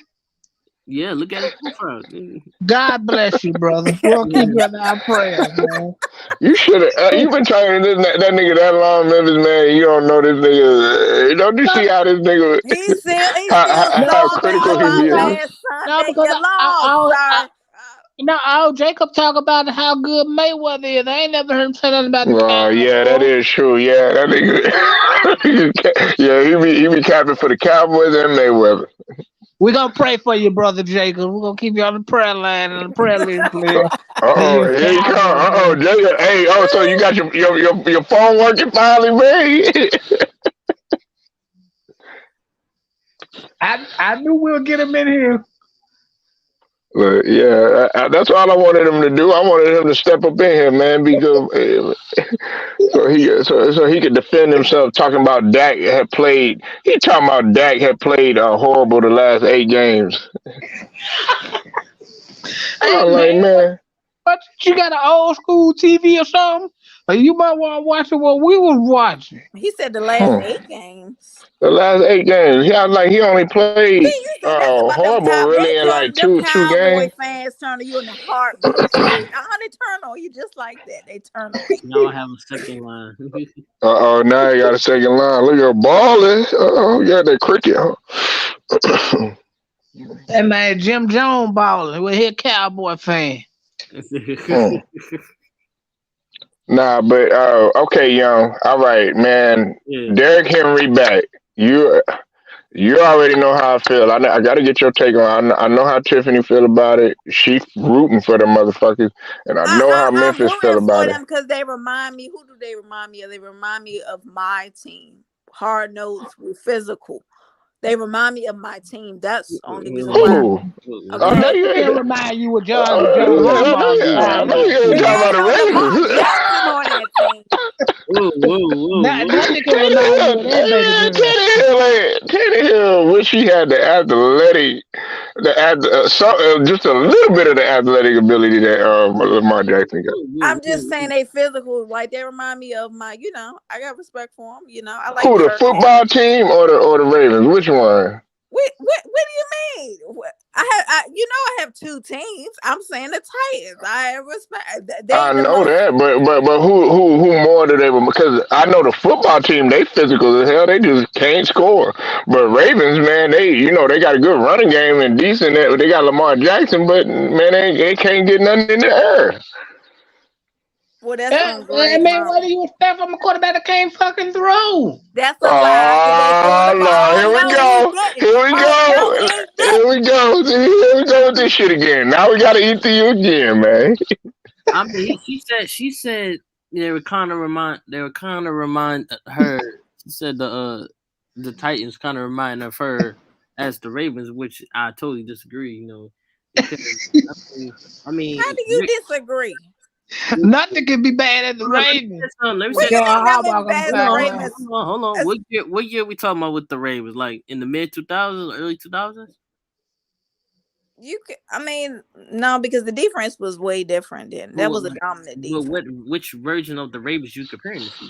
yeah, look at his profile. Nigga. God bless you, brother. We'll keep you in our prayers, man. You should have. You been talking to that nigga that long, Memphis man. You don't know this nigga. Don't you see how this nigga He's still how No, salty critical he about be? no, last no, Sunday. because You lost, sir. Jacob talk about how good Mayweather is. I ain't never heard him say nothing about the Yeah, that Cowboys. is true. Yeah, that nigga. Yeah, he be capping for the Cowboys and Mayweather. We're gonna pray for you, brother Jacob. We're gonna keep you on the prayer line and the prayer list, Uh player. Cause oh, you're a here he come. Cowboy fan. Jacob. Hey, so you got your phone working finally, man? I knew we'll get him in here. Look, yeah, that's all I wanted him to do. I wanted him to step up in here, man, because so he could defend himself. Talking about Dak had played. He talking about Dak had played horrible the last 8 games. Hey I'm like, man, man, but you got an old school TV or something? Or you might want to watch what we was watching. He said the last hmm. 8 games. The last 8 games, he only played See, you said that's about them horrible cow. really They in turn like them two Cowboy games. fans turn on you in a heartbeat. See, they turn on you just like that. They turn on you. Now I have a second line. Now he got a second line. Look at balling. Yeah, that cricket. Huh? That man Jim Jones balling. We're here Cowboy fan. Hmm. Nah, but okay, young. All right, man. yeah. Derrick Henry back. You you already know how I feel. I got to get your take on. I know how Tiffany feel about it. She rooting for the motherfuckers, and I know how I'm Memphis feel rooting for about it. them because they remind me. Who do they remind me of? They remind me of my team. Hard notes, we're physical. They remind me of my team. That's the only reason why. Who? I know Okay. you He'll ain't. remind you of John Harbaugh I remind know you of you ain't We talking too. about had the no Lamar Ravens. Jackson on that team. Whoa, whoa, whoa, whoa. Nothing can remind you of that baby girl. Tannehill wish he had the athletic, just a little bit of the athletic ability that Lamar Jackson got. Whoa, whoa, I'm just saying whoa. they physical. Like they remind me of my. I got respect for them. I like Who, the Derrick football Henry. team or the Ravens? Which one? What do you mean? I have two teams. I'm saying the Titans. I have respect. They I the know most. that, but who more do they? Because I know the football team, they physical as hell. They just can't score. But Ravens, man, they got a good running game and decent. They got Lamar Jackson, but man, they can't get nothing in the air. Well, that's Yeah, on I Greg mean, what do Roman. you expect from a quarterback that can't fucking throw? That's a lie because they throwing Oh the ball. no! Oh Here we no, he go! didn't. Here we Oh no, go! he Here we didn't. go! Here we go with this shit again. Now we gotta eat to you again, man. I mean, she said they were kind of remind her. She said the Titans kind of remind of her as the Ravens, which I totally disagree. Because I How mean, do you disagree? Nothing can be bad at the hold on, let me Ravens. say something. Let me What say do you John mean something. nothing Harbaugh gonna bad as Hold the find on, out. Ravens? hold on. As, What year we talking about with the Ravens? Like in the mid 2000s, early 2000s? You could, I mean, no, because the defense was way different then. That was a dominant defense. Which version of the Ravens you comparing it to?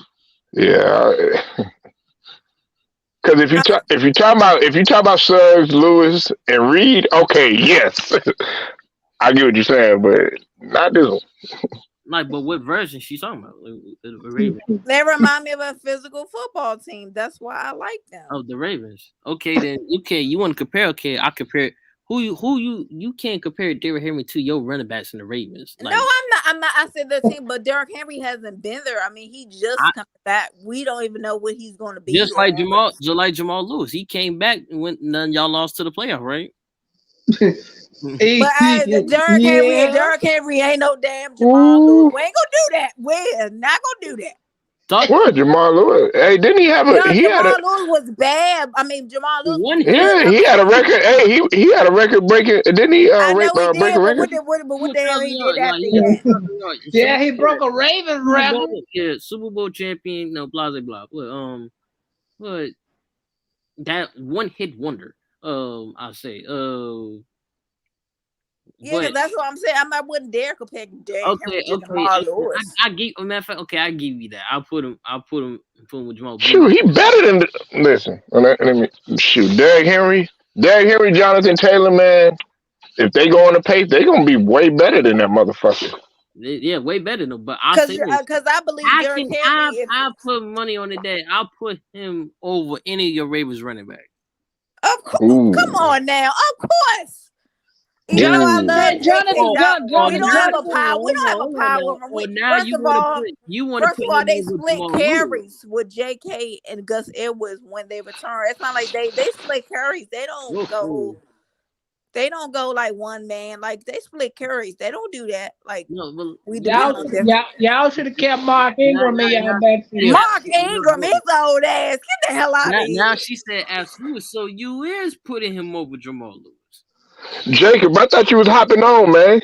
Yeah, because if you talk about Suggs, Lewis, and Reed, okay, yes, I get what you're saying, but not this one. Like, but what version she's talking about? Like, the Ravens. They remind me of a physical football team. That's why I like them. Oh, the Ravens. Okay, then okay, you want to compare? Okay, I compare. You can't compare Derrick Henry to your running backs in the Ravens. Like, no, I'm not. I said the team, but Derrick Henry hasn't been there. I mean, he just come back. We don't even know what he's going to be. Just like Jamal Lewis, he came back when none y'all lost to the playoff, right? But Derrick Henry ain't no damn Jamal Lewis. We ain't gonna do that. We're not gonna do that. What Jamal Lewis? Hey, didn't he have a? Jamal Lewis was bad. I mean, Jamal Lewis. Yeah, he had a record. Hey, he had a record breaking. Didn't he? Break a record. But what the hell he did after that? Yeah, he broke a Ravens record. Yeah, Super Bowl champion. No, blah blah blah. But that one hit wonder. I'll say. Yeah, because that's what I'm saying. I wouldn't dare compare Derrick Henry to Okay. Jamal Lewis. I give. Matter of fact, okay, I give you that. I'll put him with Jamal. Shoot, he better than. Listen, let me shoot. Derrick Henry, Jonathan Taylor, man. If they go on the pace, they're gonna be way better than that motherfucker. Yeah, way better though. But because I believe Derrick Henry. I put money on the day. I'll put him over any of your Ravens running back. Of course, come on now. Of course. You know I love Jonathan. We don't have a power. We don't have a power. First of all, they split carries with J.K. and Gus Edwards when they return. It's not like they split carries. They don't go. They don't go like one man. Like they split carries. They don't do that. Like we do. Y'all should have kept Mark Ingram in y'all backfield. Mark Ingram, his old ass. Get the hell out of here. Now she said, "Absolutely." So you is putting him over Jamal Lewis. Jacob, I thought you was hopping on, man.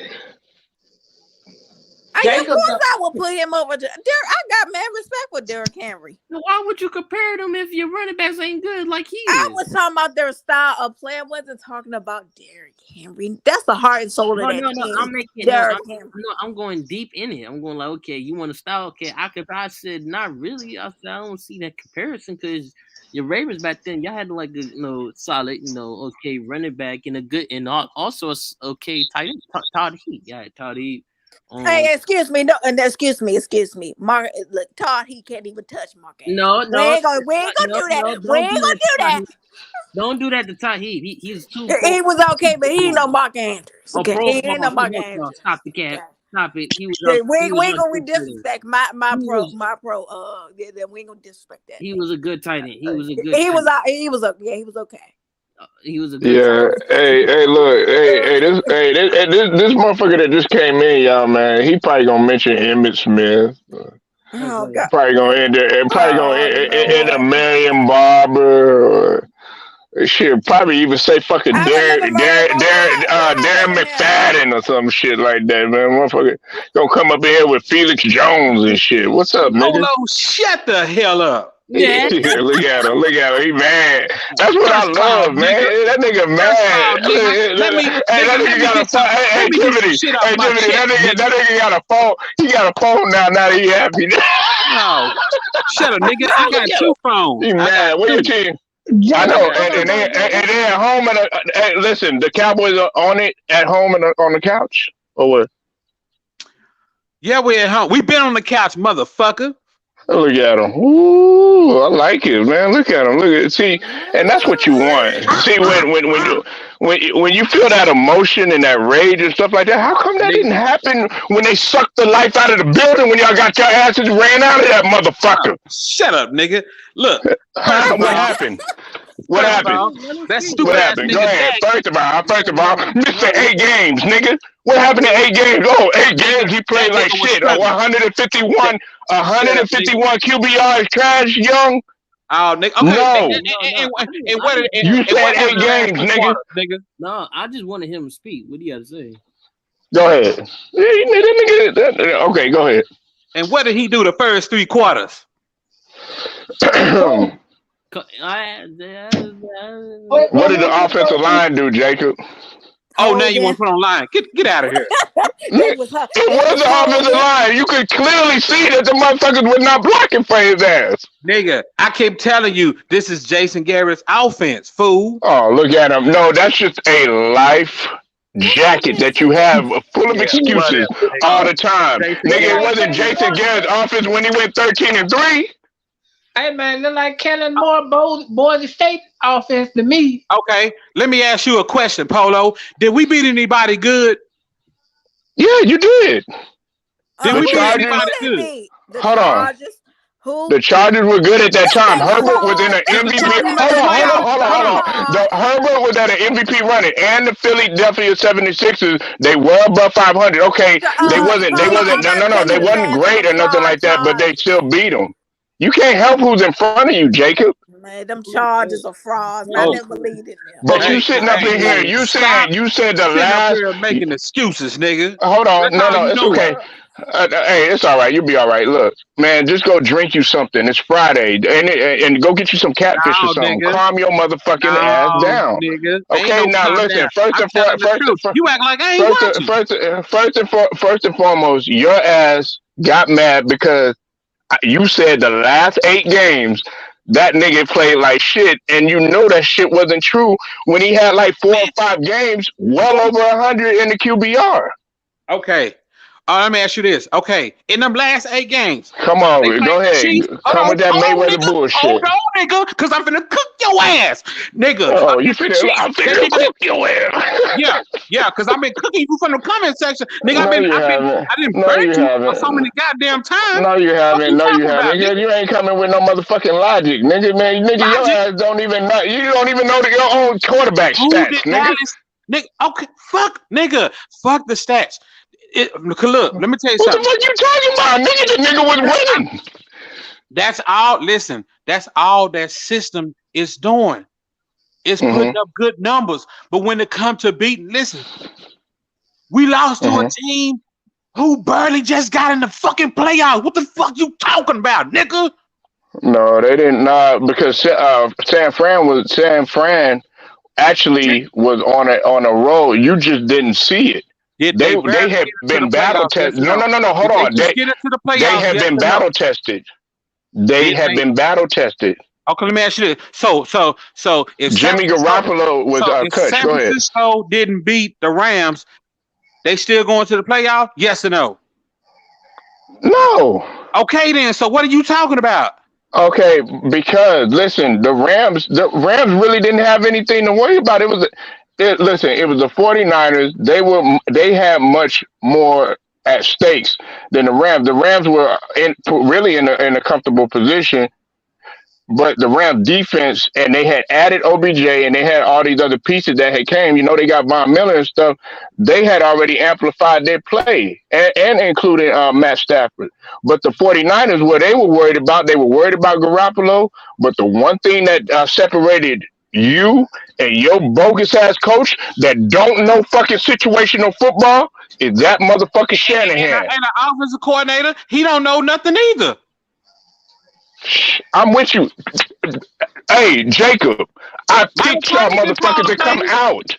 Of course, I would put him over. I got mad respect for Derrick Henry. So why would you compare them if your running backs ain't good like he is? I was talking about their style of play. I wasn't talking about Derrick Henry. That's the heart and soul of that team. I'm going deep in it. I'm going like, okay, you want a style? Okay, I said not really. I said I don't see that comparison because your Ravens back then, y'all had like a solid, okay running back and a good and also a okay tight end, Todd Heat. Yeah, Todd Heat. Hey, excuse me, excuse me. Mark, look, Todd, he can't even touch Mark Andrews. No, we ain't gonna do that. We ain't gonna do that. Don't do that to Todd Heat. He's too. He was okay, but he ain't no Mark Andrews. Okay, he ain't no Mark Andrews. Stop the cat. Stop it. He was. We ain't gonna disrespect my pro. We ain't gonna disrespect that. He was a good tight end. He was a good. He was okay. He was a good. Yeah. Hey, look. This motherfucker that just came in, y'all, man. He probably gonna mention Emmitt Smith. Oh God. Probably gonna end a Marion Barber. Or, shit, probably even say fucking Darren McFadden or some shit like that, man. Motherfucker gonna come up here with Felix Jones and shit. What's up, nigga? Oh no, shut the hell up. Yeah. Look at him. He mad. That's what I love, man. That nigga mad. That nigga got a phone. Hey, Tiffany. That nigga got a phone. He got a phone now. Now he happy. No. Shut up, nigga. I got two phones. He mad. What you team? I know. And they at home. Hey, listen, the Cowboys are on it at home and on the couch? Or what? Yeah, we're at home. We been on the couch, motherfucker. Look at him. Ooh, I like it, man. Look at him. See, and that's what you want. See, when you feel that emotion and that rage and stuff like that, how come that didn't happen when they sucked the life out of the building when y'all got your asses ran out of that motherfucker? Shut up, nigga. Look. What happened? What happened? That stupid what ass happened? nigga. Go ahead. First of all, Mr. 8 games, nigga. What happened to 8 games? Oh, 8 games. He played like shit. 151 QBR is trash, young. Oh, nigga. Okay. No. And what? You said 8 games, nigga. No, I just wanted him to speak. What do you got to say? Go ahead. Okay, go ahead. And what did he do the first 3 quarters? What did the offensive line do, Jacob? Oh, now you Hogan. want to put on line? Get out of here, They was It they was was the offensive Hogan. line. You could clearly see that the motherfuckers were not blocking for his ass. nigga. I keep telling you, this is Jason Garrett's offense, fool. Oh, look at him. No, that's just a life jacket that you have full of Yeah, excuses whatever, all nigga. the time. Jason Look Nigga, it Garrett. like wasn't Kellen Jason Moore. Garrett's offense when he went 13-3. Hey man, look like Kellen Moore, Boise State offense to me. Okay, let me ask you a question, Polo. Did we beat anybody good? Yeah, you did. Did The we Who beat they Chargers, anybody good? beat? The hold on. Chargers. Who? The Chargers were good at that Yes, time. they Herbert was in was. an The The MVP. Chargers Chargers made the was playoffs. Hold Hold on. on. The Herbert was at an MVP running, and the Philadelphia 76ers, they were above 500. Okay, they Polo, wasn't, I'm no, not no, no, they taking wasn't advantage of great them or nothing like that, but they Chargers. still beat them. You can't help who's in front of you, Jacob. Man, them Chargers are frauds. Man, I Oh, never believed in them. But hey, you sitting up hey, in here, hey, stop you said the sitting up last. here making excuses, nigga. Hold on, That's no, all no, you it's doing. okay. Hey, it's all right. You'll be all right. Look, man, just go drink you something. It's Friday, and go get you some catfish or No, something. nigga. Calm your motherfucking ass No, down. nigga. Ain't Okay, no now calm listen. down. I'm telling the truth. You act like I ain't watching. First and foremost, your ass got mad because you said the last 8 games that nigga played like shit, and you know that shit wasn't true when he had like 4 or 5 games, well over 100 in the QBR. Okay. Let me ask you this. Okay. In them last 8 games, Come they on, played go the ahead. Chiefs. Come with that Hold on, Mayweather nigga. Hold bullshit. on, nigga. Because I'm finna cook your ass. Nigga, Oh, you against the finna, Chiefs. I'm They finna did cook your ass. yeah, yeah, because I've been cooking you from the comment section. Nigga, No, you haven't. I didn't No, burn you you so haven't. many goddamn times. No, you What you haven't. No, you talking about, haven't. nigga? Nigga, you ain't coming with no motherfucking logic, nigga. Man, nigga, your Logic. ass don't even know. You don't even know your own quarterback Who stats, did nigga. Dallas? Nigga, okay, fuck, nigga. Fuck the stats. Look, let me tell you What the something. fuck you talking about, nigga? The nigga was winning. That's all. Listen, that's all that system is doing. It's putting Mm-hmm. up good numbers. But when it comes to beating, listen, we lost to a Mm-hmm. team who barely just got in the fucking playoffs. What the fuck you talking about, nigga? No, they didn't. Because San Fran actually was on a roll. You just didn't see it. Did they They barely had get into the been battle playoffs? Yes tested. or No, no? no, no, no. Hold Did they on. just get into the They playoffs? had Yes been or no? battle tested. They Did had they? been battle tested. Okay, let me ask you this. So Jimmy Garoppolo was If cut. San Go ahead. Francisco didn't beat the Rams, they still going to the playoff? Yes or no? No. Okay, then. So what are you talking about? Okay, because listen, the Rams really didn't have anything to worry about. Listen, it was the 49ers. They had much more at stakes than the Rams. The Rams were really in a comfortable position, but the Rams defense, and they had added OBJ, and they had all these other pieces that had came. You know, they got Von Miller and stuff. They had already amplified their play, and including Matt Stafford. But the 49ers, what they were worried about Garoppolo. But the one thing that separated you and your bogus ass coach that don't know fucking situational football is that motherfucker Shanahan. And the offensive coordinator, he don't know nothing either. I'm with you. Hey, Jacob, I Michael picked y'all Thomas called motherfuckers the to come play. out.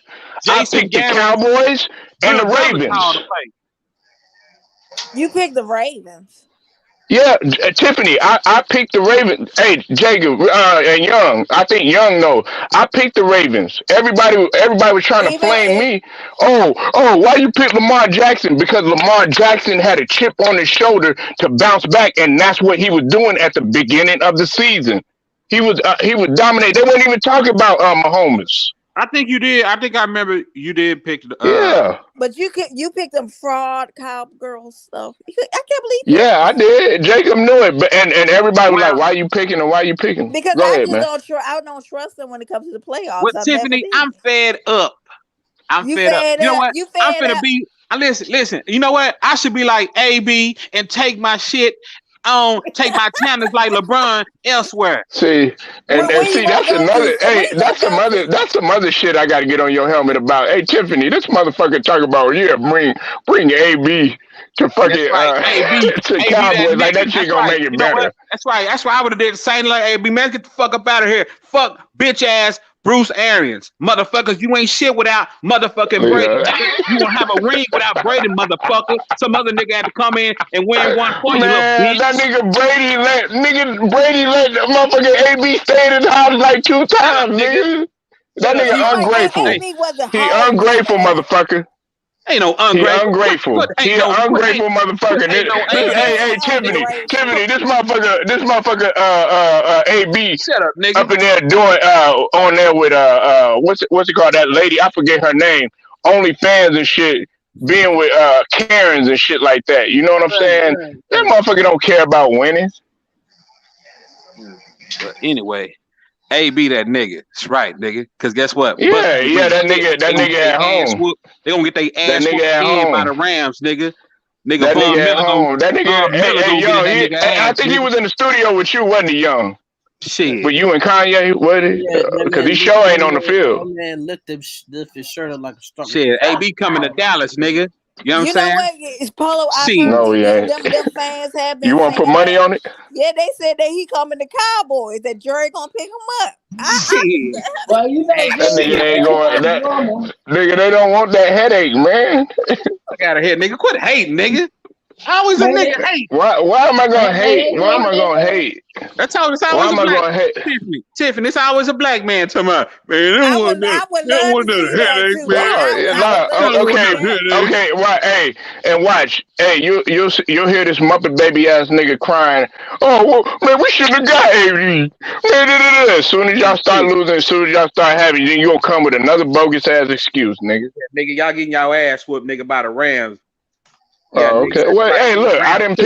I Jason picked the Garrett's Cowboys and the little brother called the Ravens. play. You picked the Ravens. Yeah, Tiffany, I picked the Ravens. Hey, Jacob and Young, I think Young no. I picked the Ravens. Everybody was trying to Even flame if me. Oh, why you pick Lamar Jackson? Because Lamar Jackson had a chip on his shoulder to bounce back, and that's what he was doing at the beginning of the season. He would dominate. They weren't even talking about Mahomes. I think you did. I think I remember you did pick the. Yeah. but you picked them fraud cowgirl stuff. I can't believe you Yeah, picked I that. did. Jacob knew it, but and everybody was like, Well, "Why you picking and why you picking?" Because Go I ahead, just man. I don't trust them when it comes to the playoffs. with I never Tiffany, did. I'm fed up. I'm You fed up. fed You know up. what? You I'm fed finna up. be. Listen. You know what? I should be like AB and take my shit on, take my talents like LeBron elsewhere. See, and When you see, gonna that's go to? another. When Hey, you gonna go to? that's some other shit I got to get on your helmet about. Hey, Tiffany, this motherfucker talk about bring AB to That's fucking right. to AB that Cowboys like nigga. that shit That's gonna right. make it You know what? better. That's right. That's why I would have did the same like AB. Man, get the fuck up out of here. Fuck bitch ass Bruce Arians, motherfuckers, you ain't shit without motherfucking Brady. Nigga. You won't have a ring without Brady, motherfucker. Some other nigga had to come in and win one for you, little Man, bitch. that Brady let the motherfucking AB stay in his house like 2 times, nigga. That nigga ungrateful. AB wasn't He home ungrateful, like that. motherfucker. Ain't no He ungrateful. ungrateful. He an ungrateful motherfucker. Hey, Tiffany, this motherfucker, AB Shut up, nigga. up in there doing on there with what's it called, that lady, I forget her name, OnlyFans and shit, being with Karens and shit like that. You know what I'm saying? That motherfucker don't care about winning. But anyway, AB that nigga. That's right, nigga. Cause guess what? Yeah, that nigga at home. They gonna get their ass whooped again by the Rams, nigga. That nigga at home. That nigga, hey, Young, I think he was in the studio with you, wasn't he, Young? Shit. With you and Kanye, what? Because he sure ain't on the field. That man lift his shirt up like a stomach. Shit, AB coming to Dallas, nigga. You know what I'm saying? What? It's Polo. No, he ain't. Them fans have been. You want to put money on it? Yeah, they said that he coming to Cowboys. That Jerry gonna pick him up. Well, you know, that nigga ain't going. Nigga, they don't want that headache, man. I got a head, nigga. Quit hating, nigga. I always a nigga hate. Why am I gonna hate? Why am I gonna hate? That's how it's always a black man. Tiffany, it's always a black man to my man. I would love to see that too. Okay. Why? Hey, and watch. Hey, you'll hear this Muppet baby ass nigga crying. Oh, well, man, we shouldn't have got AD. As soon as y'all start losing, as soon as y'all start having, then you'll come with another bogus ass excuse, nigga. Yeah, nigga, y'all getting y'all ass whooped, nigga, by the Rams. Yeah, okay. Well, hey, look, I didn't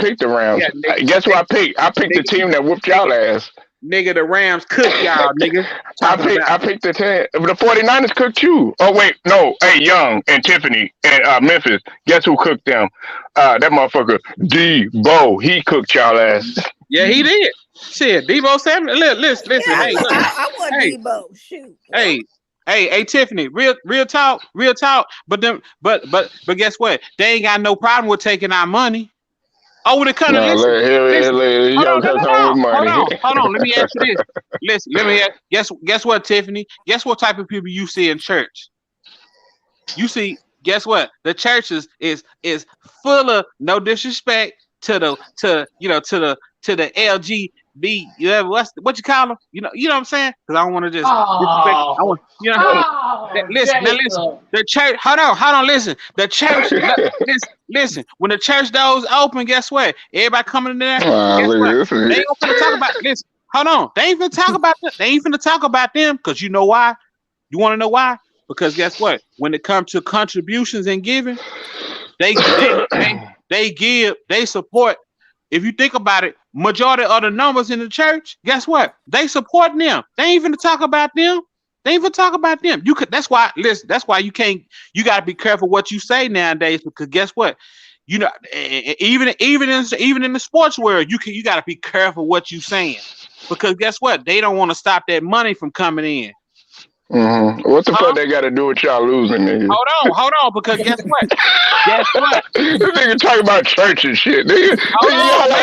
pick the Rams. Yeah, guess who I picked? I picked the team that whooped y'all ass. Nigga, the Rams cooked y'all, nigga. I picked the team. The 49ers cooked you. Oh, wait, no. Hey, Young and Tiffany and Memphis, guess who cooked them? That motherfucker, Debo. He cooked y'all ass. Yeah, he did. Shit, Debo Samuel. Listen. Yeah, hey, look. I want Debo. Shoot. Hey, Tiffany, real talk. But guess what? They ain't got no problem with taking our money. Oh, when it comes to hold on. Let me ask you this. Listen, let me ask. Guess what, Tiffany? Guess what type of people you see in church? You see, guess what? The church is full of, no disrespect to the LGB. What you call them? You know what I'm saying? Because I don't want to just listen. The church. Hold on. Listen. The church. listen. When the church doors open, guess what? Everybody coming in there. Guess what? They ain't gonna talk about. Listen. Hold on. They ain't finna talk about them. They ain't finna talk about them because you know why? You want to know why? Because guess what? When it comes to contributions and giving, they give. They support. If you think about it, majority of the numbers in the church, guess what? They support them. They ain't even talk about them. You could. That's why. Listen. That's why you can't. You got to be careful what you say nowadays because guess what? You know, even in the sports world, you got to be careful what you saying because guess what? They don't want to stop that money from coming in. Mm-hmm. What the fuck they got to do with y'all losing, nigga? Hold on, because guess what? This nigga talking about church and shit. Nigga,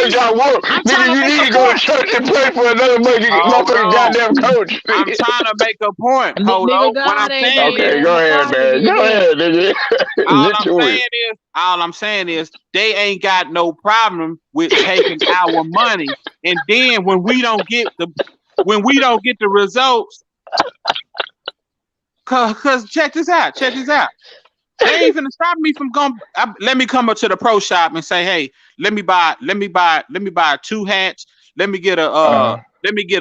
y'all work. Nigga, you need to go to church and play for another motherfucking goddamn coach. I'm trying to make a point. Hold on. What I'm saying is, go ahead, man. Go ahead, nigga. All I'm saying is, they ain't got no problem with taking our money, and then when we don't get the results. Cause check this out. They ain't finna stop me from going. Let me come up to the pro shop and say, hey, let me buy 2 hats. Let me get a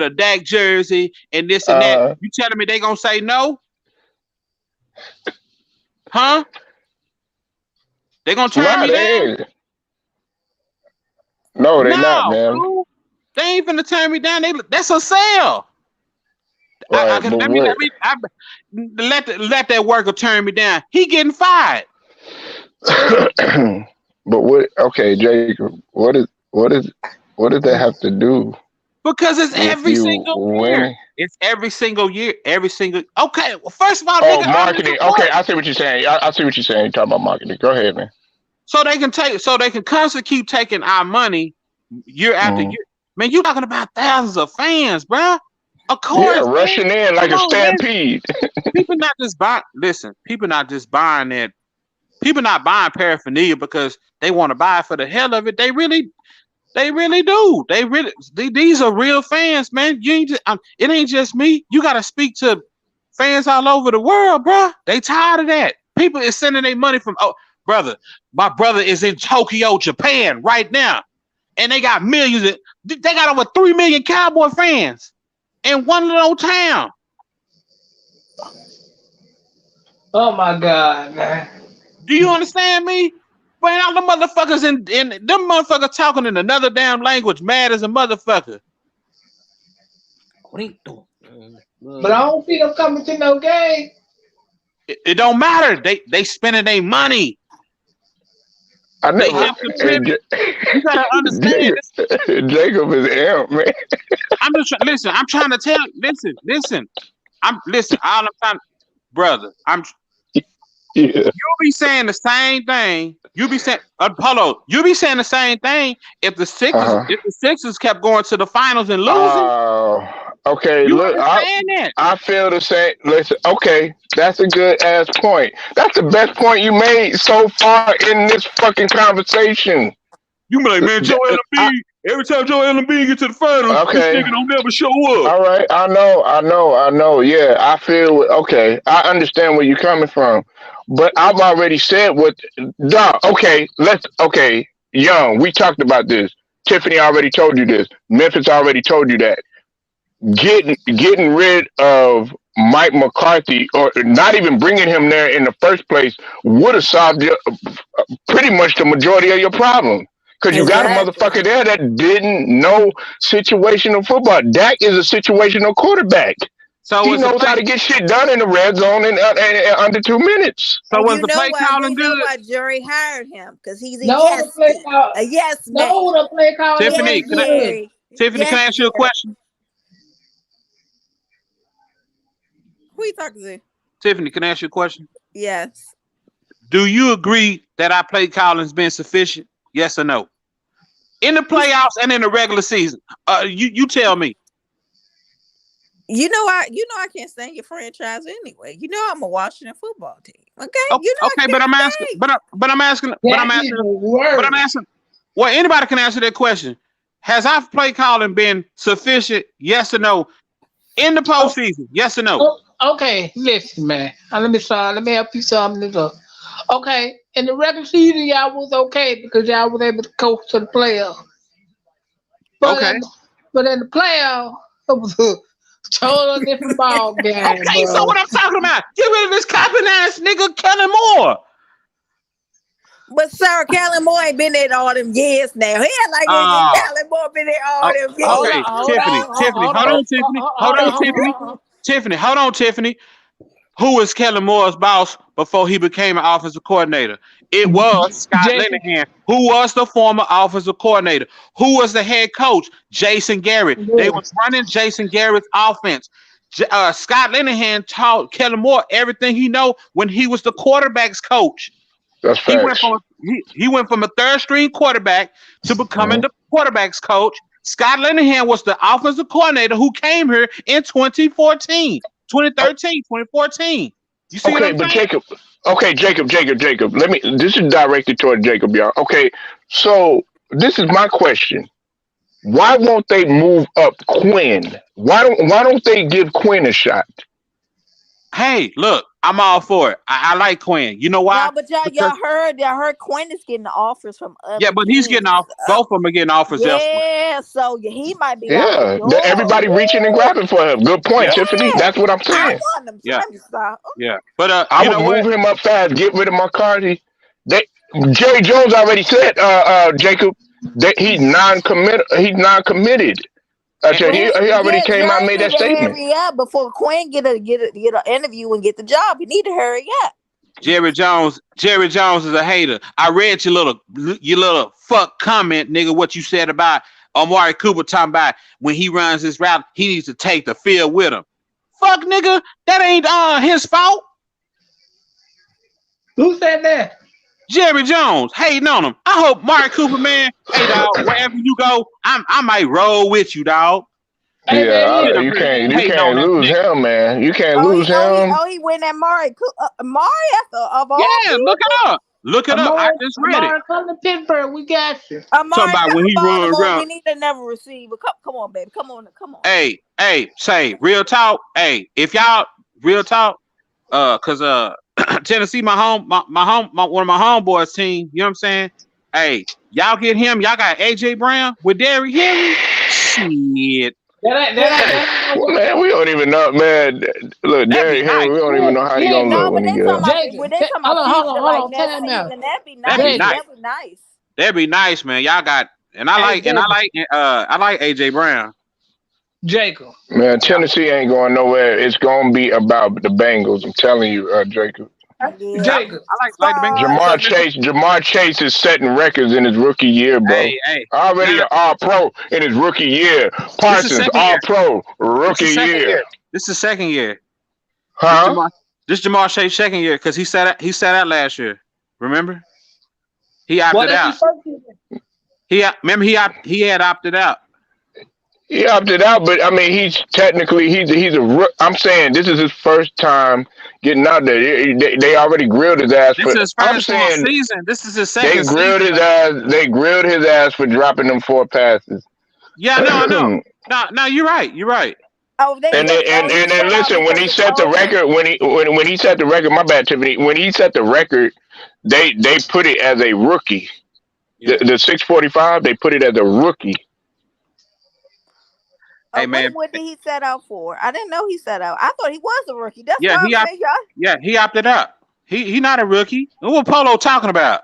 Dak jersey and this and that. You telling me they gonna say no? Huh? They gonna turn me down? No, they're not, man. Bro. They ain't finna turn me down. That's a sale. Right, let that worker turn me down. He getting fired. But what? Okay, Jacob. What does that have to do? Because it's every single year. It's every single year. Okay. Well, first of all, marketing. Okay, I see what you're saying. I see what you're saying. You're talking about marketing. Go ahead, man. So they can constantly keep taking our money year after year. Man, you talking about thousands of fans, bro. Of Yeah, course, man. rushing in like Come a on, man. stampede. People not just buy. Listen, people not just buying that. People not buying paraphernalia because they want to buy it for the hell of it. They really do. These are real fans, man. You ain't just, it ain't just me. You got to speak to fans all over the world, bro. They tired of that. People is sending their money from. Oh, brother, my brother is in Tokyo, Japan right now, and they got millions. They got over 3 million Cowboy fans in one little town. Oh my God, man. Do you understand me? Man, all the motherfuckers in them motherfuckers talking in another damn language, mad as a motherfucker. But I don't see them coming to no game. It don't matter. They spending their money. I They never. have contributed. You gotta understand this. Jacob is amp, man. I'm just listen. I'm trying to tell. Listen. All I'm trying, brother. Yeah. You'll be saying the same thing. You be saying, Apollo. You be saying the same thing if the Sixers kept going to the finals and losing. Okay. You Look, understand that? I feel the same. Listen, okay, that's a good ass point. That's the best point you made so far in this fucking conversation. You be like, man, Joel Embiid. Every time Joel Embiid get to the finals, this nigga don't never show up. All right, I know. Yeah, I feel okay. I understand where you're coming from, but I've already said what. Young. We talked about this. Tiffany already told you this. Memphis already told you that. Getting rid of Mike McCarthy, or not even bringing him there in the first place, would have solved pretty much the majority of your problem. Because you got a motherfucker there that didn't know situational football. Dak is a situational quarterback. So he knows how to get shit done in the red zone in under 2 minutes. So was the play calling good? You know why Jerry hired him? Because he's a yes man. No, the play calling. Tiffany, can I ask you a question? Who you talking to? Tiffany, can I ask you a question? Yes. Do you agree that our play calling's been sufficient? Yes or no? In the playoffs and in the regular season. You tell me. You know I can't stand your franchise anyway. You know I'm a Washington football team. Okay. But I'm asking. Well, anybody can answer that question. Has our play calling been sufficient? Yes or no? In the postseason, yes or no? Okay, listen, man. Let me help you sum this up. Okay, in the regular season, y'all was okay because y'all was able to coach to the playoffs. But in the playoffs, it was a total different ball game. Okay, so what I'm talking about? Get rid of this copping ass nigga, Kellen Moore. But Sir Kellen Moore ain't been there all them years now. He had like Kellen Moore been there all them years. Okay, Tiffany, hold on, Tiffany. Who was Kellen Moore's boss before he became an offensive coordinator? It was Scott Linehan, who was the former offensive coordinator. Who was the head coach? Jason Garrett. Yeah. They was running Jason Garrett's offense. Scott Linehan taught Kellen Moore everything he know when he was the quarterback's coach. That's facts. He went from a third string quarterback to becoming the quarterback's coach. Scott Linehan was the offensive coordinator who came here in 2013. You see what I'm saying? Jacob. Okay, Jacob. This is directed toward Jacob, y'all. Okay, so this is my question. Why won't they move up Quinn? Why don't they give Quinn a shot? Hey, look, I'm all for it. I like Quinn. You know why? No, but y'all heard Quinn is getting offers from other but he's getting off. Both of them are getting offers elsewhere. Yeah, so he might be. Yeah, everybody reaching and grabbing for him. Good point, Tiffany. That's what I'm saying. Yeah. But I would move him up fast. Get rid of McCarthy. Jerry Jones already said, Jacob, that he's non-committed. He already came out and made that statement. Hurry up before Quinn get an interview and get the job. You need to hurry up. Jerry Jones is a hater. I read your little fuck comment, nigga. What you said about Amari Cooper talking about when he runs his route, he needs to take the field with him. Fuck, nigga, that ain't his fault. Who said that? Jerry Jones hating on him. I hope Amari Cooper, man. Hey, dog, wherever you go, I might roll with you, dog. Hey man, Yeah, look. Sitting up you here can't hating on that lose nigga. him, man. You can't Oh, lose him. he went at Mari. Mari after of all Yeah, look people. it up. Look it up. I Amari, just read it. Amari, come to Pittsburgh. We got you. Talking Amari, about come when to he run Baltimore. around. We need another receiver. Come on, baby. Come on. Hey, say real talk. Hey, if y'all real talk, cause Tennessee, my one of my homeboys team. You know what I'm saying? Hey, y'all get him. Y'all got AJ Brown with Derrick Henry. Shit, Man, we don't even know, man. Look, that'd be Derrick nice. Henry, we don't even know how he Yeah, gonna No, look look. but when he they get talking out. about Jacob, when they talking about future hold like on, next time out. season. That'd be That'd be nice. nice. Jacob, That'd be nice. That'd be nice, man. Y'all got and I hey like and Jacob, I like AJ Brown. Jacob. Man, Yeah, Tennessee ain't going nowhere. It's gonna be about the Bengals. I'm telling you, Jacob. Yeah. Jacob. I like the Bengals too. Fraud. Cause listen, Jamar Chase is setting records in his rookie year, bro. hey, Already now an All Pro in his rookie year. this is Parsons, second All year. Pro This rookie is second year. year. This is second year. Huh? This Jamar Chase second year because he sat out last year. Remember? He What opted is out. his first year? He had opted out. He opted out, but I mean, he's technically he's a. I'm saying this is his first time getting out there. They already grilled his ass This for. is his I'm first full saying season. This is his they second grilled season. his ass. They grilled his ass for dropping them 4 passes. Yeah, no, I know. No, you're right. You're right. Oh, they And And said. then, Oh, he then sat out listen, when because he of set the COVID. record, when he set the record, my bad, Tiffany. When he set the record, they put it as a rookie. Yeah. The 645, they put it as a rookie. Hey man. What did he set out for? I didn't know he set out. I thought he was a rookie. That's Yeah, why I'm saying, y'all. he opted out. He not a rookie. What Polo talking about?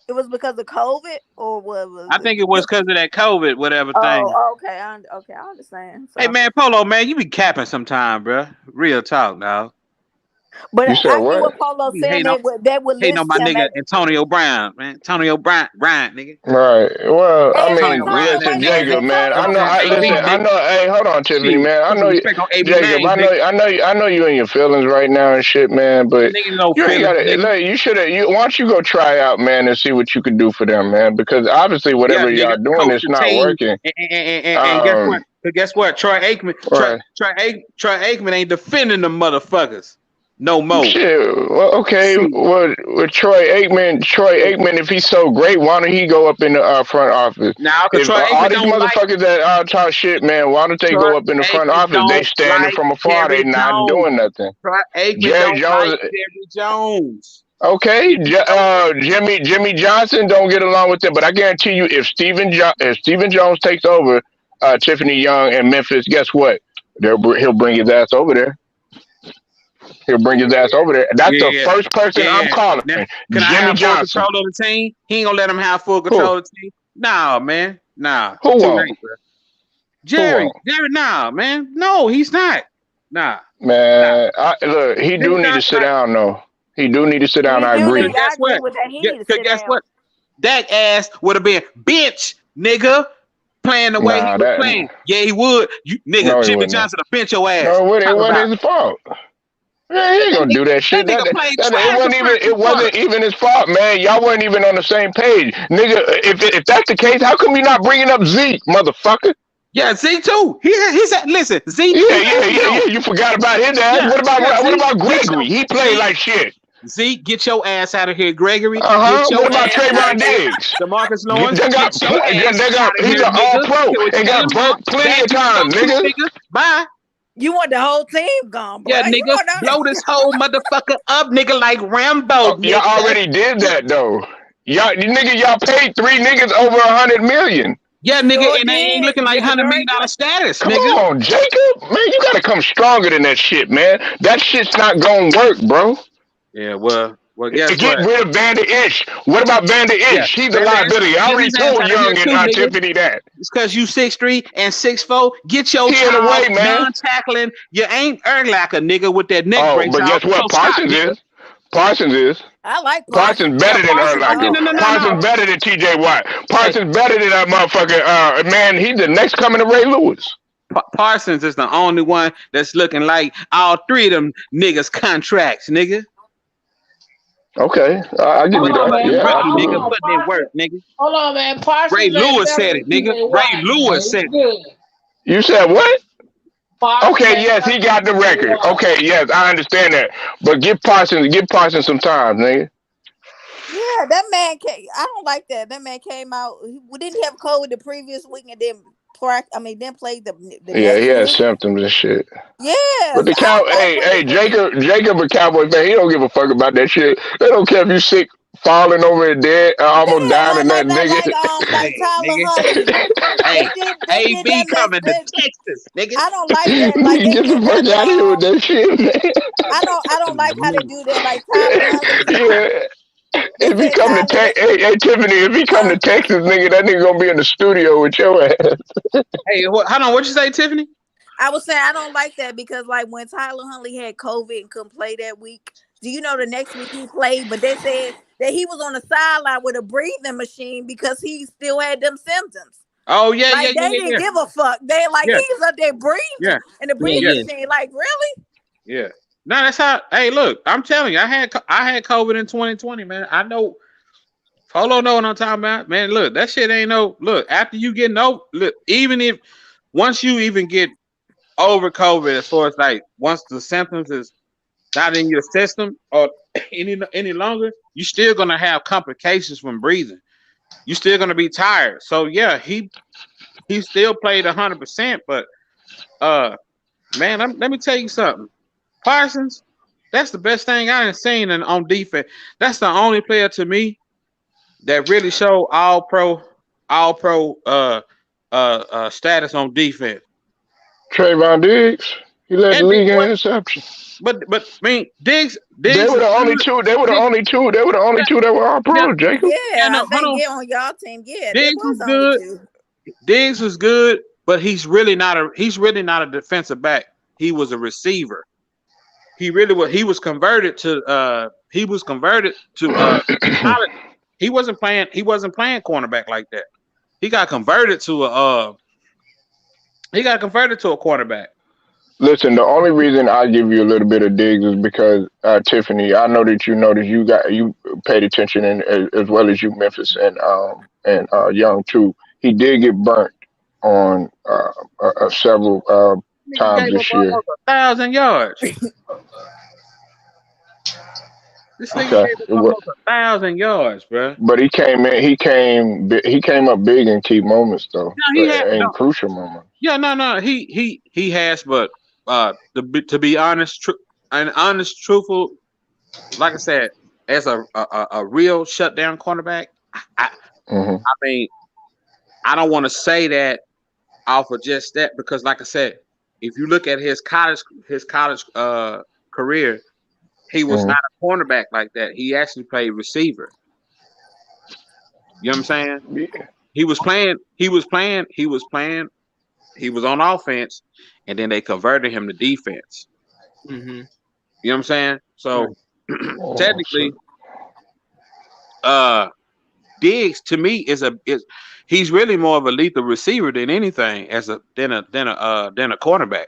It was because of COVID, or what was I it? think it was because of that COVID, whatever thing. Oh, okay. I understand. Hey So, man, Polo man, you be capping sometime, bro. Real talk, now. but You said I get what? what Polo You be saying. They would hating on list my him nigga as. Antonio Brown, man. Antonio Bryant, nigga. Right. Well, I Hey, mean, Antonio Brown, Antonio, listen, wait, nigga. is Jacob, man. You know I what know. Antonio I'm a I saying? free listen. AB, I nigga. agent? know. Hey, hold on, Tiffany, Shit. man. Put some respect on AB Jacob. name, nigga. I know you in your feelings right now and shit, man. But Nigga, no you ain't feelings, gotta. nigga. Like, you should have. Why don't you go try out, man, and see what you can do for them, man? Because obviously, Yeah, whatever nigga, y'all doing coach is the not team. working. And guess what? Um. But guess what? Troy Right. Aikman ain't defending them motherfuckers no more. Shit. Well, okay. See. Well, with Troy Aikman, if he's so great, why don't he go up in the front office? Now, cause If Troy all Aikman these don't like motherfuckers that talk shit, man, why don't they Troy go up in the front Aikman office? They don't standing like from afar. They Jerry not Jones. doing nothing. Troy Aikman Jerry don't like Jones. Jerry Jones. Okay, He don't. Jimmy Johnson don't get along with them, but I guarantee you, if Stephen Jones takes over Tiffany Young in Memphis, guess what? He'll bring his ass over there. He'll bring his ass over there. That's the Yeah, first person I'm yeah. calling, Now, can I Jimmy have full Johnson. control of the team? He ain't gonna let him have full Who? control of the team. Nah, man. Nah. Who Too won't? late, bro. Who won't? Jerry, nah, man. No, he's not. Nah. Man, look, he Nigga, do need to sit down, though. He do need to sit down. He I do agree. need. Cause guess I agree what? with that. He need to sit Guess down. what? That ass would have been bench, nigga, playing the way he Nah, was playing. Yeah, he would. You nigga, no, he Jimmy wouldn't. Johnson will bench your ass. No, it Talk wasn't about his fault. Man, he ain't gonna do that shit. that nigga played trash the first 2 It quarters. wasn't even his fault, man. Y'all weren't even on the same page, nigga. If that's the case, how come you not bringing up Zeke, motherfucker? Yeah, Z too. He said, listen, Z. Yeah. You forgot about his ass. Yeah, What Z, about Gregory? He played Z, like shit. Z, get your ass out of here, Gregory. Get What your about ass out Trayvon of here. Diggs? DeMarcus They Lawrence, got, get your ass out of he's here, an all nigga. pro and Tell got him burnt plenty that of you go times, too, nigga. nigga. Bye. You want the whole team gone, bro? Yeah, You nigga, want blow this whole motherfucker up, nigga, like Rambo, Y'all nigga. already did that though. Y'all paid 3 niggas over 100 million. Yeah, You nigga, sure and they ain't did. looking like $100 million Very status, Come nigga. on, Jacob. Man, you gotta come stronger than that shit, man. That shit's not gonna work, bro. Yeah, well, guess Get what? rid of Vander Ish. What about Vander Yeah, Ish? He's a Van Der Esch, liability. I get already his ass told out of here Young and too, nigga. Tiffany that. It's because you 6'3" and 6'4". Get your He in the tall, way, man. non-tackling. You ain't Erlacher, nigga, with that neck Oh, brace but out. guess what? So stop, Parsons nigga. is. Parsons is. I like Parsons Parsons. Yeah, better than Parsons. Okay, Urlacher. no. Parsons better than TJ Watt. Hey, Parsons better than that motherfucker. Man, he's the next coming to Ray Lewis. Parsons is the only one that's looking like all 3 of them niggas contracts, nigga. Okay, I'll give Hold you on, that. man. Yeah, Rookie, nigga, absolutely. putting in work, nigga. Hold on, man. Ray Parsons ain't Lewis better said than it, nigga. TJ Ray Watt, man. Lewis said He's it. good. You said what? Okay, yes, he got the record. Okay, yes, I understand that. But give Parsons some time, nigga. Yeah, that man came. I don't like that. That man came out. We didn't have COVID the previous week, and then then play the Yeah, he next has week. symptoms and shit. Yeah, But so the I cow, don't like hey, when hey, people. Jacob, a Cowboy fan. He don't give a fuck about that shit. They don't care if you sick, falling over and dead, almost Yeah, dying, and that nigga. like Hey, Tyler nigga. Huntley. Hey, They did AB that mess. coming to Texas, nigga. I don't like that. Like Nigga, they get the did fuck that. out of here with that shit, man. I don't like how they do that. Like Tyler Huntley. Yeah. They If he said come to Tyler. hey Tiffany, if he come Huh? to Texas, nigga, that nigga gonna be in the studio with your ass. Hey, hold on. What you say, Tiffany? I was saying I don't like that because like when Tyler Huntley had COVID and couldn't play that week, do you know the next week he played? But they said that he was on the sideline with a breathing machine because he still had them symptoms. Oh yeah, yeah, Like yeah, they yeah, didn't yeah, give a fuck. They like yeah, he's up there yeah, breathing in the Yeah, breathing yeah, yeah. machine. Like really? yeah. No, that's how. Hey, look, I'm telling you, I had COVID in 2020, man. I know. Polo know what I'm talking about, man. Look, that shit ain't no. Look, after you get no, look, even if once you even get over COVID, as far as like once the symptoms is not in your system or any longer, you still gonna have complications from breathing. You still gonna be tired. So yeah, he still played 100%. But uh, man, let me tell you something. Parsons, that's the best thing I done seen on defense. That's the only player to me that really showed all pro status on defense. Trayvon Diggs, he led the And league in what? interception. But I mean, They Diggs were is the only good. two. They were the Diggs, only two. They were the only yeah, two that were all yeah, pros, Jacob. yeah. Yeah, I No, hold think on. yeah on y'all team. Yeah, there Diggs was was only good. two. Diggs was good, but he's really not a defensive back. He was a receiver. He really was. He was converted to college. He wasn't playing cornerback like that. He got converted to a cornerback. Listen, the only reason I give you a little bit of digs is because Tiffany, I know that you noticed you paid attention and as well as you Memphis and Young too. He did get burnt on several Nigga times gave up this year. almost 1,000 yards. This nigga Okay, gave up almost 1,000 yards, bro. but he came up big in key moments though, No, he had in no. crucial moments. Yeah, no. He has, but to be honest, truthful, like I said, as a real shutdown cornerback, I Hmm. I mean, I don't want to say that off of just that because, like I said, if you look at his college career, he was Hmm. not a cornerback like that. He actually played receiver. You know what I'm saying? Yeah. He was playing. He was playing. He was playing. He was on offense, and then they converted him to defense. Mm-hmm. You know what I'm saying? Right. So Oh, so, technically, uh, Diggs to me is he's really more of a lethal receiver than anything as a than a cornerback.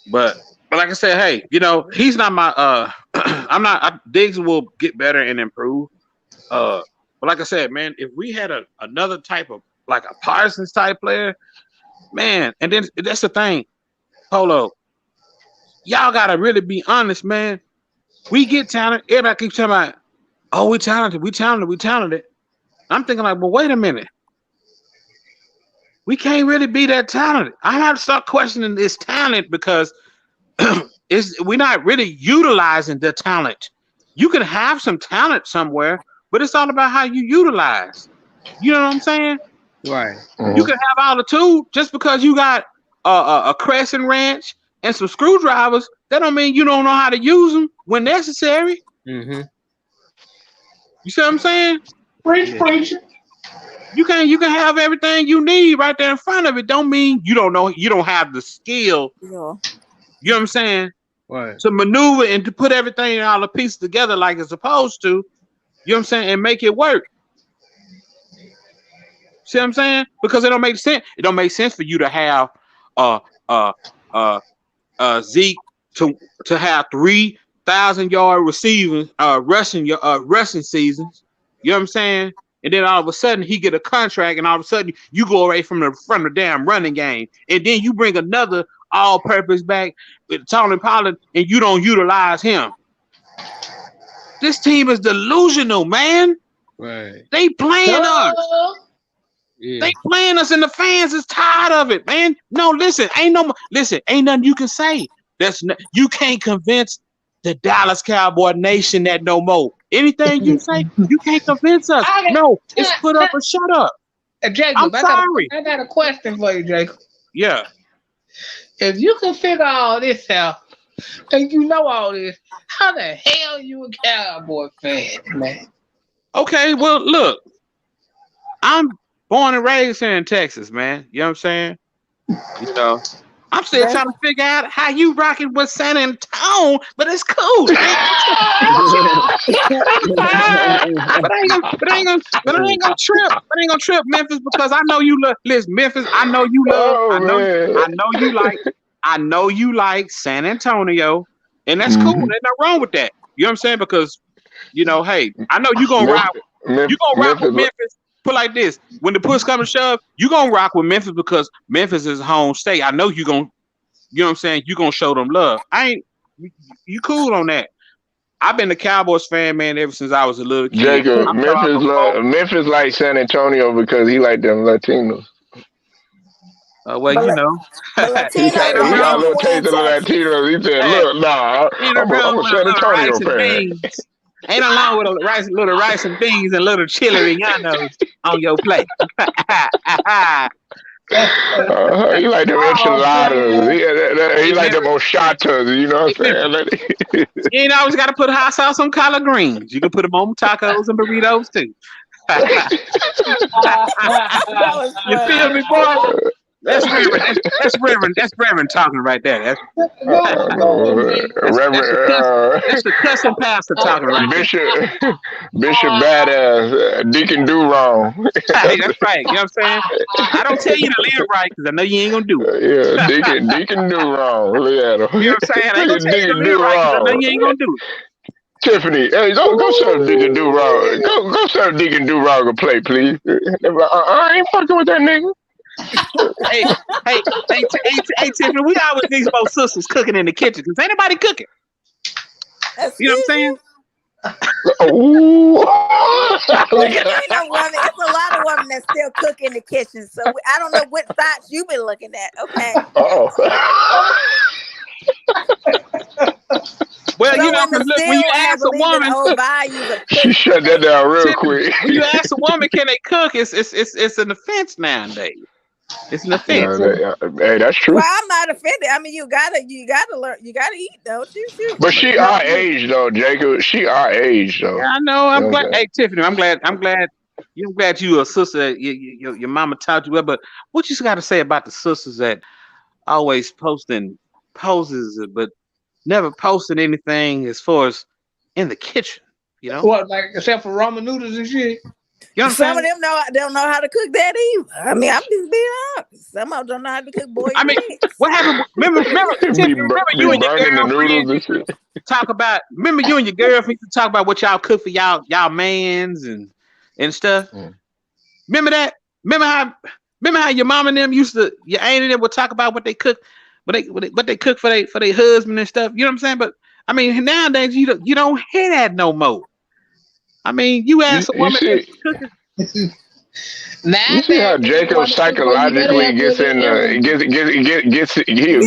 But like I said, hey, he's not my I'm not Diggs will get better and improve. Uh, but like I said, man, if we had another type of like a Parsons type player, man, and then that's the thing, Polo, y'all gotta really be honest, man. We get talent. Everybody keeps talking about, oh, we talented, we talented, we talented. I'm thinking like, well, wait a minute. We can't really be that talented. I have to start questioning this talent because we're not really utilizing the talent. You can have some talent somewhere, but it's all about how you utilize. You know what I'm saying? Right. You mhm. can have all the tools just because you got a crescent wrench and some screwdrivers. That don't mean you don't know how to use them when necessary. Mm-hmm. You see what I'm saying? Preach, Yeah. preach. You can have everything you need right there in front of it. Don't mean you don't know you don't have the skill. Yeah. You know what I'm saying? Right. To maneuver and to put everything all the pieces together like it's supposed to. You know what I'm saying? And make it work. See what I'm saying? Because it don't make sense. It don't make sense for you to have uh uh uh Zeke to have 3,000 yard receiving rushing seasons. You know what I'm saying? and then all of a sudden he get a contract, and all of a sudden you go away from the damn running game, and then you bring another all-purpose back with Tony Pollard, and you don't utilize him. This team is delusional, man. Right. They playing us. Yeah. They playing us, and the fans is tired of it, man. No, listen, ain't nothing you can say. You can't convince the Dallas Cowboy Nation that no more. Anything you say, you can't convince us. No, it's put up or shut up. Jacob, I'm sorry. I got a question for you, Jacob. Yeah. If you can figure all this out, and you know all this, how the hell you a Cowboy fan, man? Okay, well, look, I'm born and raised here in Texas, man. You know what I'm saying? You know, I'm still trying to figure out how you rocking with San Antonio, but it's cool. but I ain't gonna trip. But I ain't gonna trip Memphis because I know you love. Listen, Memphis, I know you love. I know you like San Antonio, and that's cool. There's nothing wrong with that. You know what I'm saying? Because you know, hey, I know you gonna rock. You gonna rock with Memphis. Put like this: when the push comes to shove, you gonna rock with Memphis because Memphis is home state. I know you gonna, you know what I'm saying? You gonna show them love. You cool on that. I've been a Cowboys fan, man, ever since I was a little kid. Jacob, Memphis like San Antonio because he like them Latinos. Well, you know, he got a little taste of the Latinos. He said, "Look, nah, I'm a San Antonio fan." Ain't along with little rice and beans and little chili rellenos on your plate. He like them enchiladas. He like them horchatas. You know what I'm saying? You ain't always got to put hot sauce on collard greens. You can put them on tacos and burritos too. You feel me, boy? That's Reverend talking right there. That's the cussing pastor talking right there. Bishop Badass, Deacon Do Wrong. Hey, that's right. You know what I'm saying? I don't tell you to live right because I know you ain't gonna do it. Yeah, Deacon Do Wrong. Look at him. You know what I'm saying? I ain't gonna tell you to live right because I know you ain't gonna do it. Tiffany, hey, go serve Deacon Do Wrong. Go serve Deacon Do Wrong a plate, please. I ain't fucking with that nigga. hey, Tiffany, we always need some more sisters cooking in the kitchen because ain't nobody cooking. You know what I'm saying? Ooh. Ain't no woman. It's a lot of women that still cook in the kitchen. So I don't know what thoughts you've been looking at. Okay. Well, you know, look, when you ask a woman, she shut that down real quick. When you ask a woman, can they cook? It's an offense nowadays. It's an offense. Hey, that's true. Well, I'm not offended. I mean, you gotta learn. You gotta eat, don't you? But she our age though, Jacob. She our age though. Yeah, I know. I'm glad. Hey, Tiffany, I'm glad you a sister. Your mama taught you well. But what you got to say about the sisters that always posting poses, but never posting anything as far as in the kitchen? You know what? Like except for ramen noodles and shit. You know some of them don't know how to cook that either. I mean, I'm just being honest. Some of them don't know how to cook boiled eggs. What happened? Remember you and your girlfriend talk about. Remember you and your girlfriend to talk about what y'all cook for y'all mans and stuff. Remember that? Remember how your mom and them used to, your aunt and them would talk about what they cook, what they cook for their husband and stuff. You know what I'm saying? But I mean, nowadays you don't hear that no more. I mean, you ask a woman if she's cooking. You see how Jacob psychologically gets in he'll get you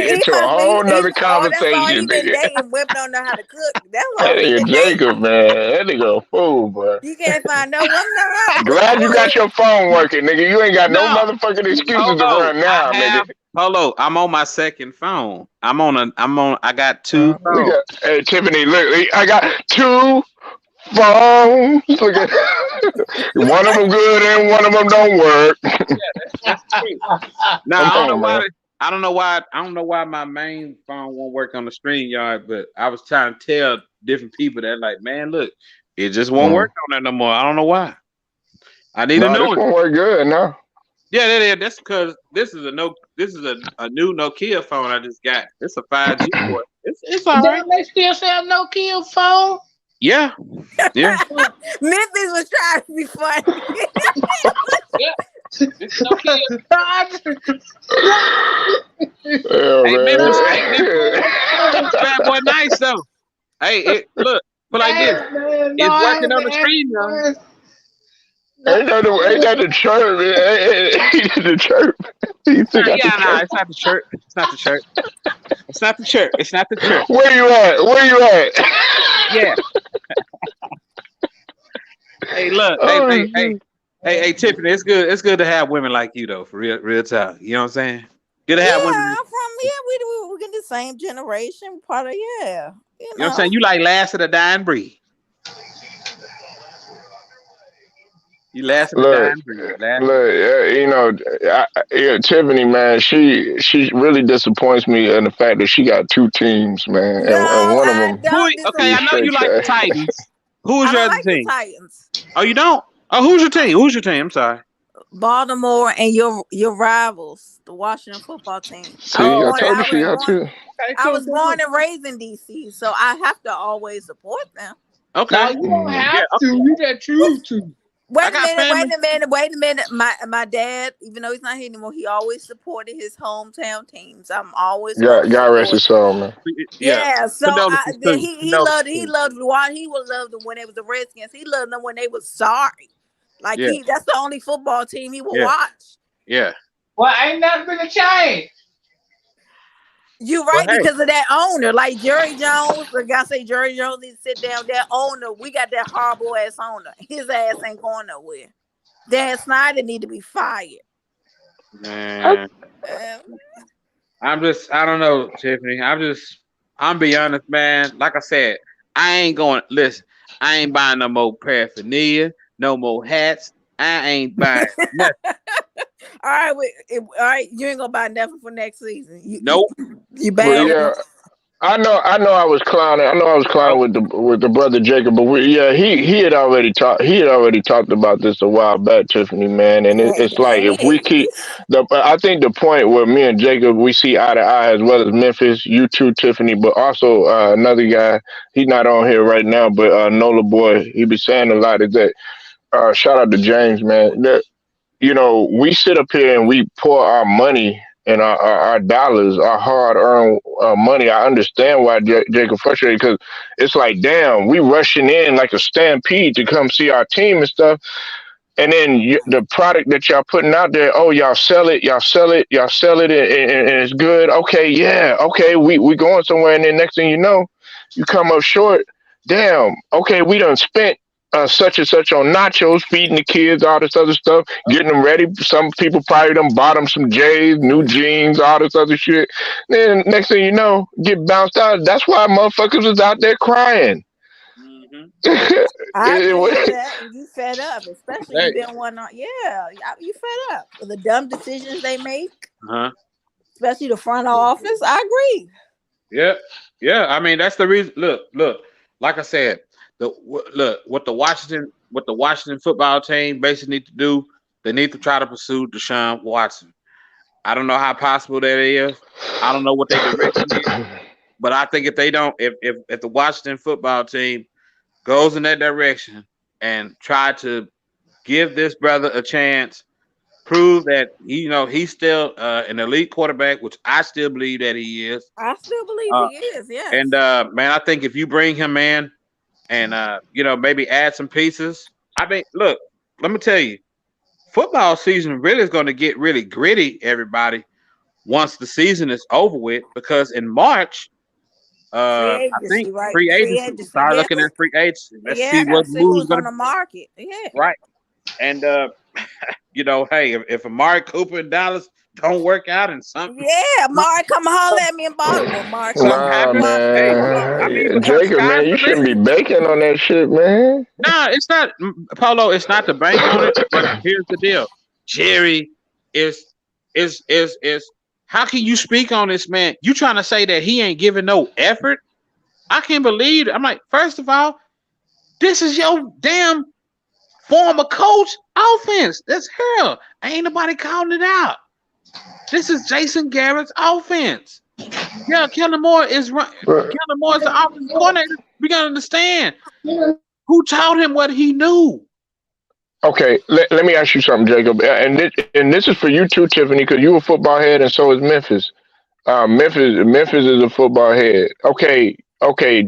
into a whole nother conversation. Women don't know how to cook. That's that nigga Jacob, man. That nigga a fool, bro. You can't find no woman. Glad you got your phone working, nigga. You ain't got no motherfucking excuses to run now, nigga. Hello, I'm on my second phone. I got two phones. Hey, Tiffany, look, I got two phones. Look at one of them good and one of them don't work. That's true. Now I don't know why my main phone won't work on the StreamYard, but I was trying to tell different people that like, man, look, it just won't work on that no more. I don't know why. I need to know it. This won't work good now. Yeah, that's because this is a new Nokia phone I just got. It's a 5G boy. It's all right. They still sell Nokia phone? Yeah. Yeah. Memphis was trying to be funny. It's no kid. Yeah, Hey, man. Memphis. Hey, Memphis bad boy nice though. Hey, look, put like this. Man, no, It's I working ain't on the been stream now. Ain't that the chirp, man? Ain't the chirp. You still got the Nah, chirp. it's not the chirp. It's not the chirp. It's not the chirp. It's not the chirp. Where you at? Where you at? Yeah. Hey, look. Oh, shit. Hey, Tiffany. It's good. It's good to have women like you though, for real talk. You know what I'm saying? Good to have Yeah, women. I'm from we get the same generation, part of You know what I'm saying? You like last of the dying breed. You last of the Look, dying breed. Last. look, Tiffany, man, she really disappoints me in the fact that she got two teams, man, No, and one of I them don't Okay, be I know disappoint straight you me. like the trash. Titans. Who's I your don't other like the team? Titans. Oh, you don't? Oh, who's your team? Who's your team? I'm sorry. Baltimore and your rivals, the Washington football team. See, I told you I she was got born two. Okay, I cool, was cool, cool. born and raised in DC, so I have to always support them. No, Okay. you don't Mm. Yeah, have okay. to. You just choose to. I got family. Wait a minute. My dad, even though he's not here anymore, he always supported his hometown teams. I'm always going to God rest support his them. soul, man. Yeah. Yeah, so Condolences then too. Condolences he too. loved why he would love them when they was the Redskins. He loved them when they was sorry. Like Yeah. that's the only football team he would Yeah. watch. Yeah. Well, ain't nothing been a change. You're Well, right hey. because of that owner, like Jerry Jones. The guy say Jerry Jones needs to sit down. That owner, we got that horrible ass owner. His ass ain't going nowhere. Dan Snyder need to be fired. Man. Uh, I don't know, Tiffany. I'm be honest, man. Like I said, listen, I ain't buying no more paraphernalia, no more hats. I ain't buying nothing. all right, all right. You ain't gonna buy nothing for next season. Nope. You Well, bad. Nope. yeah, I know I was clowning. I know I was clowning Nope. with the brother Jacob, but he had already talked about this a while back, Tiffany, man. And it's like if we keep I think the point where me and Jacob we see eye to eye as well as Memphis, you too, Tiffany, but also another guy. He's not on here right now, but Nola boy, he be saying a lot. Is that shout out to James, man. We sit up here and we pour our money and our dollars, our hard earned money. I understand why Jacob frustrated because it's like, damn, we rushing in like a stampede to come see our team and stuff. And then the product that y'all putting out there, oh, y'all sell it, and it's good. Okay, yeah, okay, we going somewhere, and then next thing you know, you come up short. Damn, okay, we done spent such and such on nachos, feeding the kids, all this other stuff, getting them ready. Some people probably done bought them some J's, new jeans, all this other shit. Then next thing you know, get bounced out. That's why motherfuckers was out there crying. Mm-hmm. I agree with that. You fed up, especially you Hey. been one on. Yeah, you fed up with the dumb decisions they make, Uh-huh. especially the front office. I agree. Yeah. Yeah. I mean, that's the reason. Look. Like I said, what the Washington football team basically need to do. They need to try to pursue Deshaun Watson. I don't know how possible that is. I don't know what their direction is. But I think if they don't, if the Washington football team goes in that direction and try to give this brother a chance, prove that he's still an elite quarterback, which I still believe that he is. I still believe Uh, he is. Yes. and man, I think if you bring him in and maybe add some pieces, I mean, look, let me tell you, football season really is going to get really gritty, everybody, once the season is over with, because in March. Free I think agency, right? free Free agency. agency. Start Yeah. looking at free agency. Let's Yeah, see I gotta what see moves who's going on to the market. Yeah. right. And hey, if Amari Cooper in Dallas don't work out and something, Yeah, Mark, come holler at me in Baltimore, Mark. something Nah, happens, hey, I mean, man. because Jacob, sky's man, you the shouldn't be limit. banking on that shit, man. No, it's not, Polo. It's not to bank on it. But here's the deal: Jerry is. How can you speak on this man? You trying to say that he ain't giving no effort? I can't believe it. I'm like, first of all, this is your damn former coach offense. That's hell. Ain't nobody calling it out. This is Jason Garrett's offense. Yeah, Kellen Moore is But Kellen Moore is the offensive coordinator We gotta understand who taught him what he knew. Okay, let me ask you something, Jacob, and this is for you too, Tiffany, because you a football head, and so is Memphis. Memphis is a football head. Okay,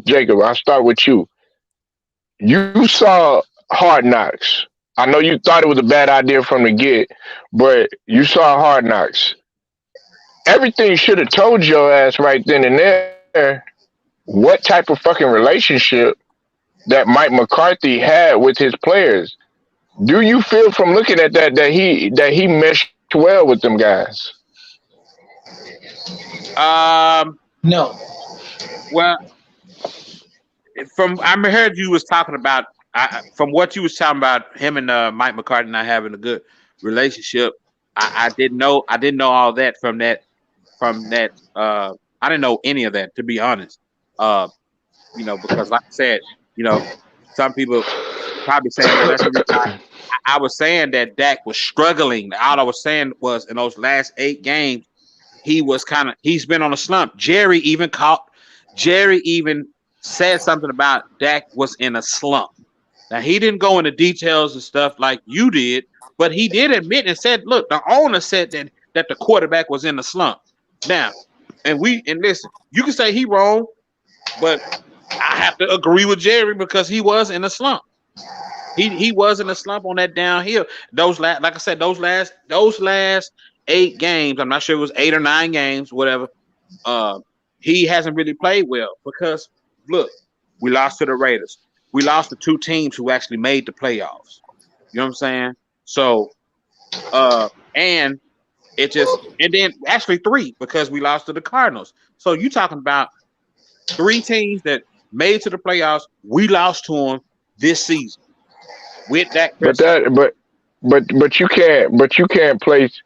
Jacob, I'll start with you. You saw Hard Knocks. I know you thought it was a bad idea from the get, but you saw Hard Knocks. Everything should have told your ass right then and there what type of fucking relationship that Mike McCarthy had with his players. Do you feel from looking at that he meshed well with them guys? No. Well, from I heard you was talking about from what you was talking about him and Mike McCarthy not having a good relationship. I didn't know all that from that I didn't know any of that, to be honest. Because like I said, some people probably saying, well, that's the reason I was saying that Dak was struggling. All I was saying was in those last 8 games, he's been on a slump. Jerry even said something about Dak was in a slump. Now he didn't go into details and stuff like you did, but he did admit and said, look, the owner said that the quarterback was in a slump. Now, and listen, you can say he wrong, but I have to agree with Jerry because he was in a slump. He was in a slump on that downhill. Like I said, those last 8 games, I'm not sure it was 8 or 9 games, whatever. He hasn't really played well because look, we lost to the Raiders. We lost to 2 teams who actually made the playoffs. You know what I'm saying? So, and then actually 3 because we lost to the Cardinals. So you talking about 3 teams that made to the playoffs. We lost to them this season with that. But you can't place.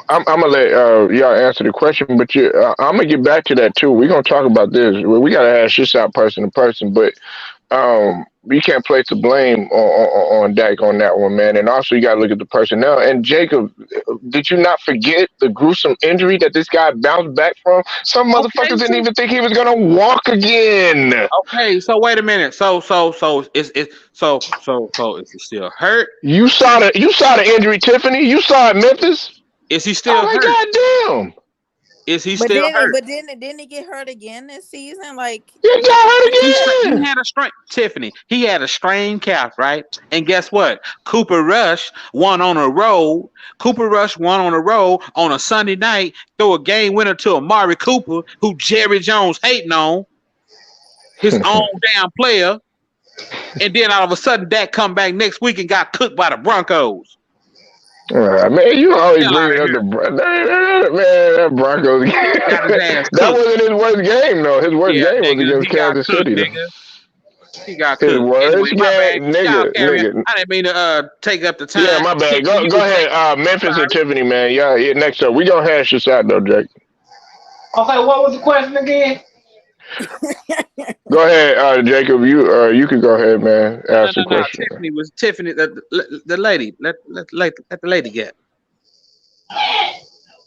I'm gonna let y'all answer the question, but I'm gonna get back to that too. We're gonna talk about this. We gotta hash this out person to person, but you can't place the blame on Dak on that one, man. And also, you got to look at the personnel. And Jacob, did you not forget the gruesome injury that this guy bounced back from? Some motherfuckers didn't even think he was gonna walk again. Okay, so wait a minute. So is it still hurt? You saw the injury, Tiffany. You saw it, Memphis. Is he still hurt? Goddamn. Is he still hurt? But didn't he get hurt again this season? Like he got hurt again. He had a strain, Tiffany. He had a strained calf, right? And guess what? Cooper Rush won on a road. On a Sunday night, throw a game winner to Amari Cooper, who Jerry Jones hating on, his own damn player. And then all of a sudden, Dak come back next week and got cooked by the Broncos. Man, you always bring up that Broncos game. That wasn't his worst game, though. His worst game was against Kansas City. He got cooked. His worst game, nigga. I didn't mean to take up the time. Yeah, my bad. Go ahead. Memphis and Tiffany, man. Yeah, next up. We gonna hash this out, though, Jake. Okay, what was the question again? Go ahead, Jacob. You can go ahead, man. Ask the question. Tiffany, the lady. Let the lady get.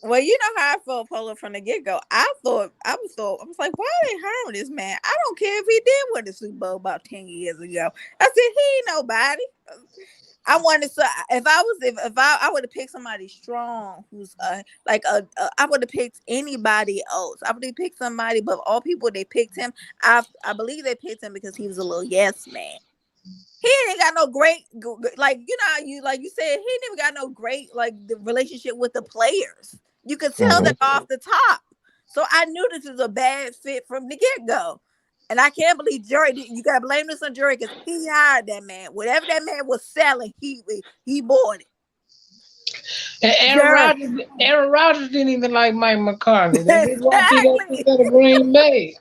Well, you know how I felt Polo from the get go. I was like, why are they hiring this man? I don't care if he did win the Super Bowl about 10 years ago. I said he ain't nobody. I wanted to. If I would have picked somebody strong who's I would have picked anybody else. I would have picked somebody, but all people they picked him. I believe they picked him because he was a little yes man. He ain't got no great you said he ain't even got no great the relationship with the players. You could tell that off the top. So I knew this was a bad fit from the get go. And I can't believe Jerry. You gotta blame this on Jerry because he hired that man. Whatever that man was selling, he bought it. And Aaron Rodgers didn't even like Mike McCarthy. They didn't want to go to Green Bay.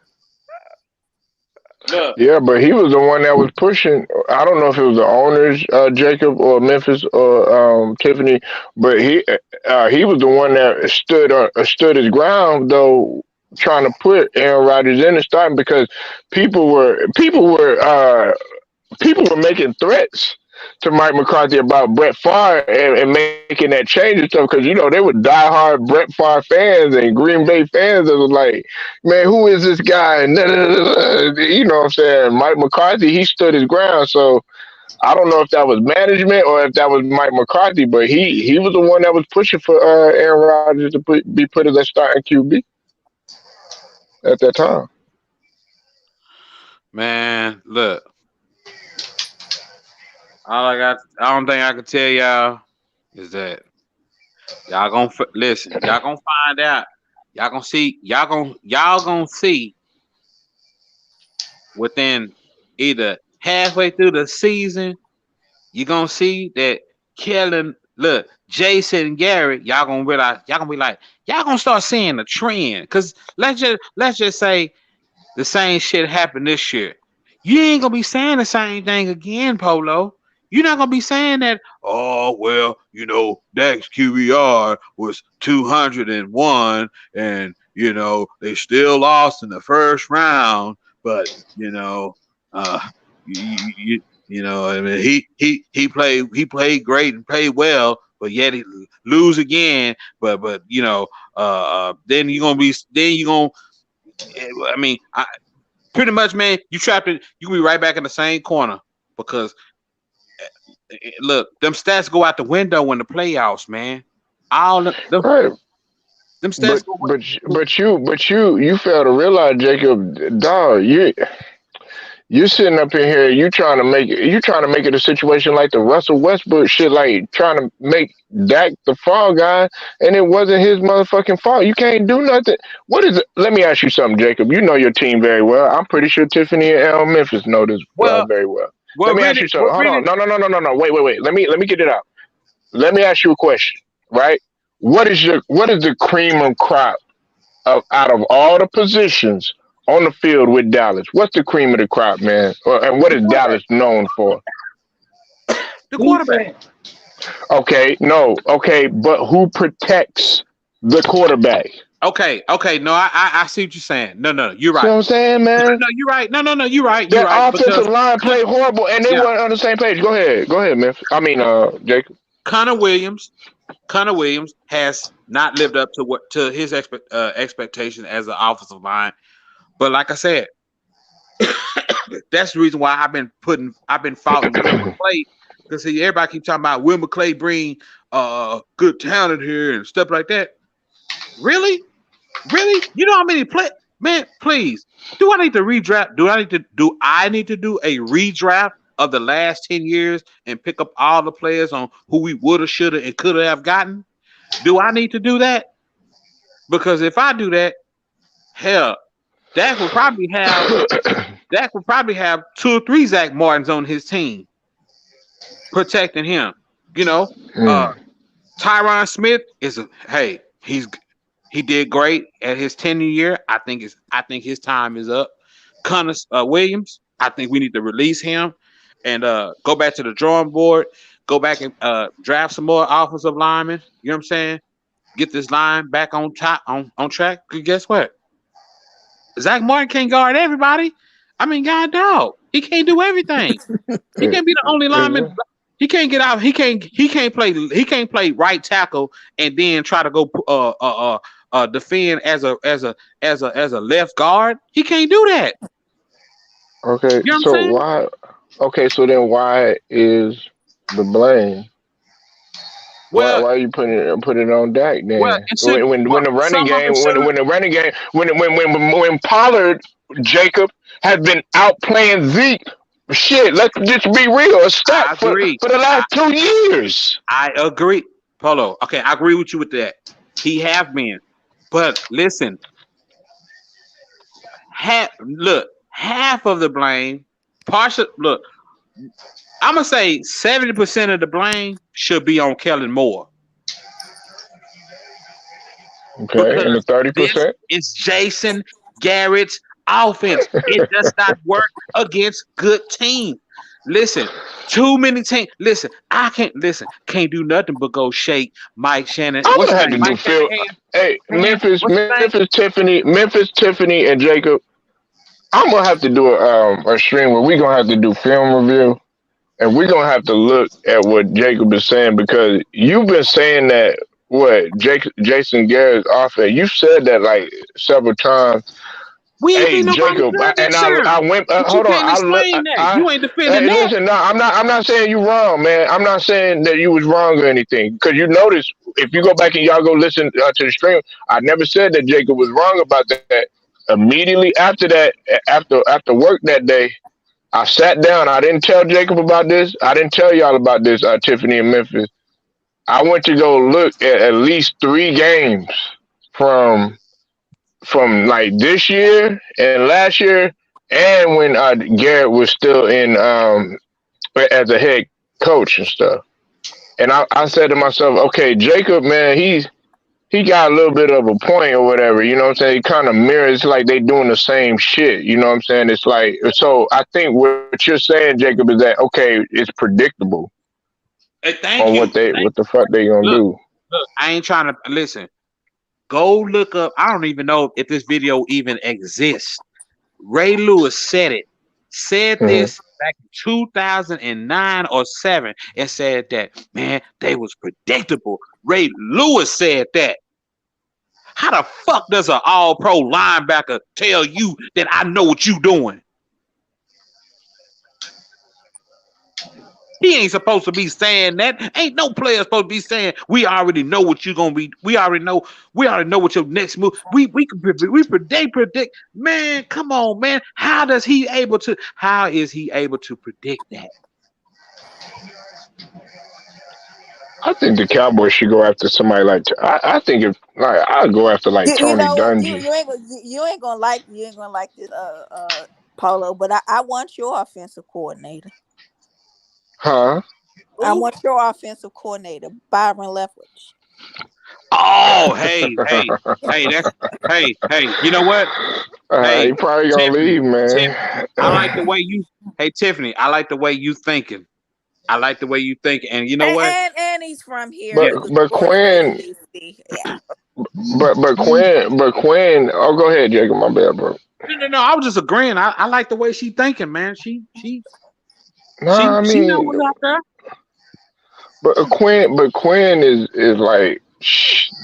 Yeah, but he was the one that was pushing. I don't know if it was the owners, Jacob or Memphis or Tiffany, but he was the one that stood his ground though, trying to put Aaron Rodgers in the starting because people were making threats to Mike McCarthy about Brett Favre and making that change and stuff because they were diehard Brett Favre fans and Green Bay fans that was like, man, who is this guy? And you know what I'm saying? Mike McCarthy, he stood his ground. So I don't know if that was management or if that was Mike McCarthy, but he was the one that was pushing for Aaron Rodgers to be put as a starting QB at that time. Man, look, I don't think I can tell y'all is that y'all gonna listen. Y'all gonna find out. Y'all gonna see. Y'all gonna see within either halfway through the season. You gonna see that Kellen, look, Jason Garrett. Y'all gonna realize. Y'all gonna be like. Y'all gonna start seeing the trend. Cause let's just say the same shit happened this year. You ain't gonna be saying the same thing again, Polo. You're not gonna be saying that. Oh well, Dak's QBR was 201, and they still lost in the first round. But I mean, he played great and played well, but yet he lose again. But then you're gonna. I mean, pretty much, man, you trapped it. You can be right back in the same corner because look, them stats go out the window in the playoffs, man. All them Right. stats But you fail to realize, Jacob, dog, you sitting up in here, you trying to make it a situation like the Russell Westbrook shit, like trying to make Dak the fall guy, and it wasn't his motherfucking fault. You can't do nothing. What is it? Let me ask you something, Jacob. You know your team very well. I'm pretty sure Tiffany and Al Memphis know this well, very well. well, Let me ask really, you something. Hold on. No. Wait. Let me get it out. Let me ask you a question. Right? What is the cream of crop out of all the positions on the field with Dallas? What's the cream of the crop, man? And what the is quarterback. Dallas known for? The quarterback. Okay, no, okay, but who protects the quarterback? Okay. No, I see what you're saying. No, you're See right. what I'm saying, man? No, you're right. No, you're right. You're That right because offensive line played horrible, and they yeah, weren't on the same page. Go ahead, Memphis. I mean, Jacob. Connor Williams. Connor Williams has not lived up to his expectation as an offensive line. But like I said, that's the reason why I've been following Will McClay because everybody keeps talking about Will McClay bring good talent here and stuff like that. Really? You know how many man, please. Do I need to redraft? Do I need to do a redraft of the last 10 years and pick up all the players on who we would have, should have, and could have gotten? Do I need to do that? Because if I do that, hell, Dak will probably have 2 or 3 Zach Martins on his team protecting him. Mm. Tyron Smith he did great at his tenure year. I think his time is up. Connor Williams, I think we need to release him and go back to the drawing board. Go back and draft some more offensive linemen. You know what I'm saying? Get this line back on track. Because guess what? Zach Martin can't guard everybody. I mean, God dog, he can't do everything. He can't be the only lineman. He can't get out. He can't play right tackle and then try to go defend as a left guard. He can't do that. Okay, You know what I'm so saying? why? Okay, so then why is the blame? Why Well, are you putting it on Dak then? it should. When Well, the running some of it game should. when the running game when Pollard, Jacob, has been outplaying Zeke. Shit, let's just be real. A stat I for agree. the last 2 years. I agree, Polo. Okay, I agree with you with that. He have been, but listen, half of the blame, partial. Look, I'm gonna say 70% of the blame should be on Kellen Moore Okay, and the because thirty this percent. is Jason Garrett's offense. It does not work against good teams. Listen, too many teams. Listen, can't do nothing but go shake Mike Shannon. I'm What's gonna his have name? to do Mike Phil. Shanahan. Hey, Memphis, What's his name? Tiffany, and Jacob. I'm gonna have to do a stream where we gonna have to do film review and we're gonna have to look at what Jacob is saying because you've been saying that what Jason Garrett's offense. You said that like several times. We ain't Hey seen nobody Jacob, good this year. I went. But you Hold on, can't explain that. You ain't defending hey, that. listen. No, I'm not saying you wrong, man. I'm not saying that you was wrong or anything. Because you notice if you go back and y'all go listen to the stream, I never said that Jacob was wrong about that. Immediately after that, after work that day, I sat down. I didn't tell Jacob about this. I didn't tell y'all about this. Tiffany in Memphis. I went to go look at least 3 games from like this year and last year, and when Garrett was still in as a head coach and stuff. And I said to myself, okay, Jacob, man, he got a little bit of a point or whatever. You know what I'm saying? He kind of mirrors like they doing the same shit. You know what I'm saying? It's like so. I think what you're saying, Jacob, is that okay? It's predictable Hey, on thank you. what the fuck they gonna Look, do. look, I ain't trying to listen. Go look up. I don't even know if this video even exists. Ray Lewis said it. Said Hmm. this back in 2009 or 7 and said that, man, they was predictable. Ray Lewis said that. How the fuck does an all-pro linebacker tell you that I know what you doing? He ain't supposed to be saying that. Ain't no player supposed to be saying we already know what you're gonna be. We already know what your next move. We can predict. Man, come on, man. How is he able to predict that? I think the Cowboys should go after somebody like. I think if like I'd go after like You Tony know what? Dungy. You ain't gonna like this Polo, but I want your offensive coordinator. Huh? I Ooh. want your offensive coordinator, Byron Leftwich. Oh, hey, that's hey. You know what? He Hey, probably gonna Tiffany, leave, Tiffany. man. I like the way you. Hey, Tiffany. I like the way you thinking. I like the way you think, and you know what? And he's from here. Yeah. He was but born and raised Quinn, in DC. Yeah. but Quinn. Oh, go ahead, Jacob. My bad, bro. No. I was just agreeing. I like the way she thinking, man. Nah, I She know mean, what's out there. Quinn is like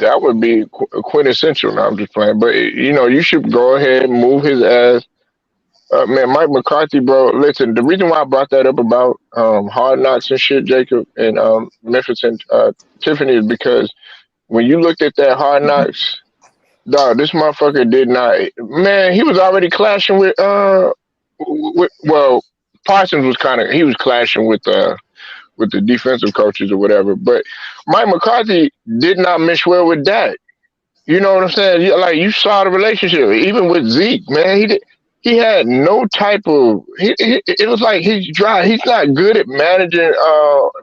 that would be quintessential. Now I'm just playing, but you know, you should go ahead and move his ass. Man, Mike McCarthy, bro. Listen, the reason why I brought that up about Hard Knocks and shit, Jacob and Memphis and Tiffany, is because when you looked at that Hard Knocks, dog, this motherfucker did not. Man, he was already clashing well, Parsons was he was clashing with the defensive coaches or whatever. But Mike McCarthy did not mesh well with Dak. You know what I'm saying? Like you saw the relationship, even with Zeke, man. He had no type of. It was like he's dry. He's not good at managing.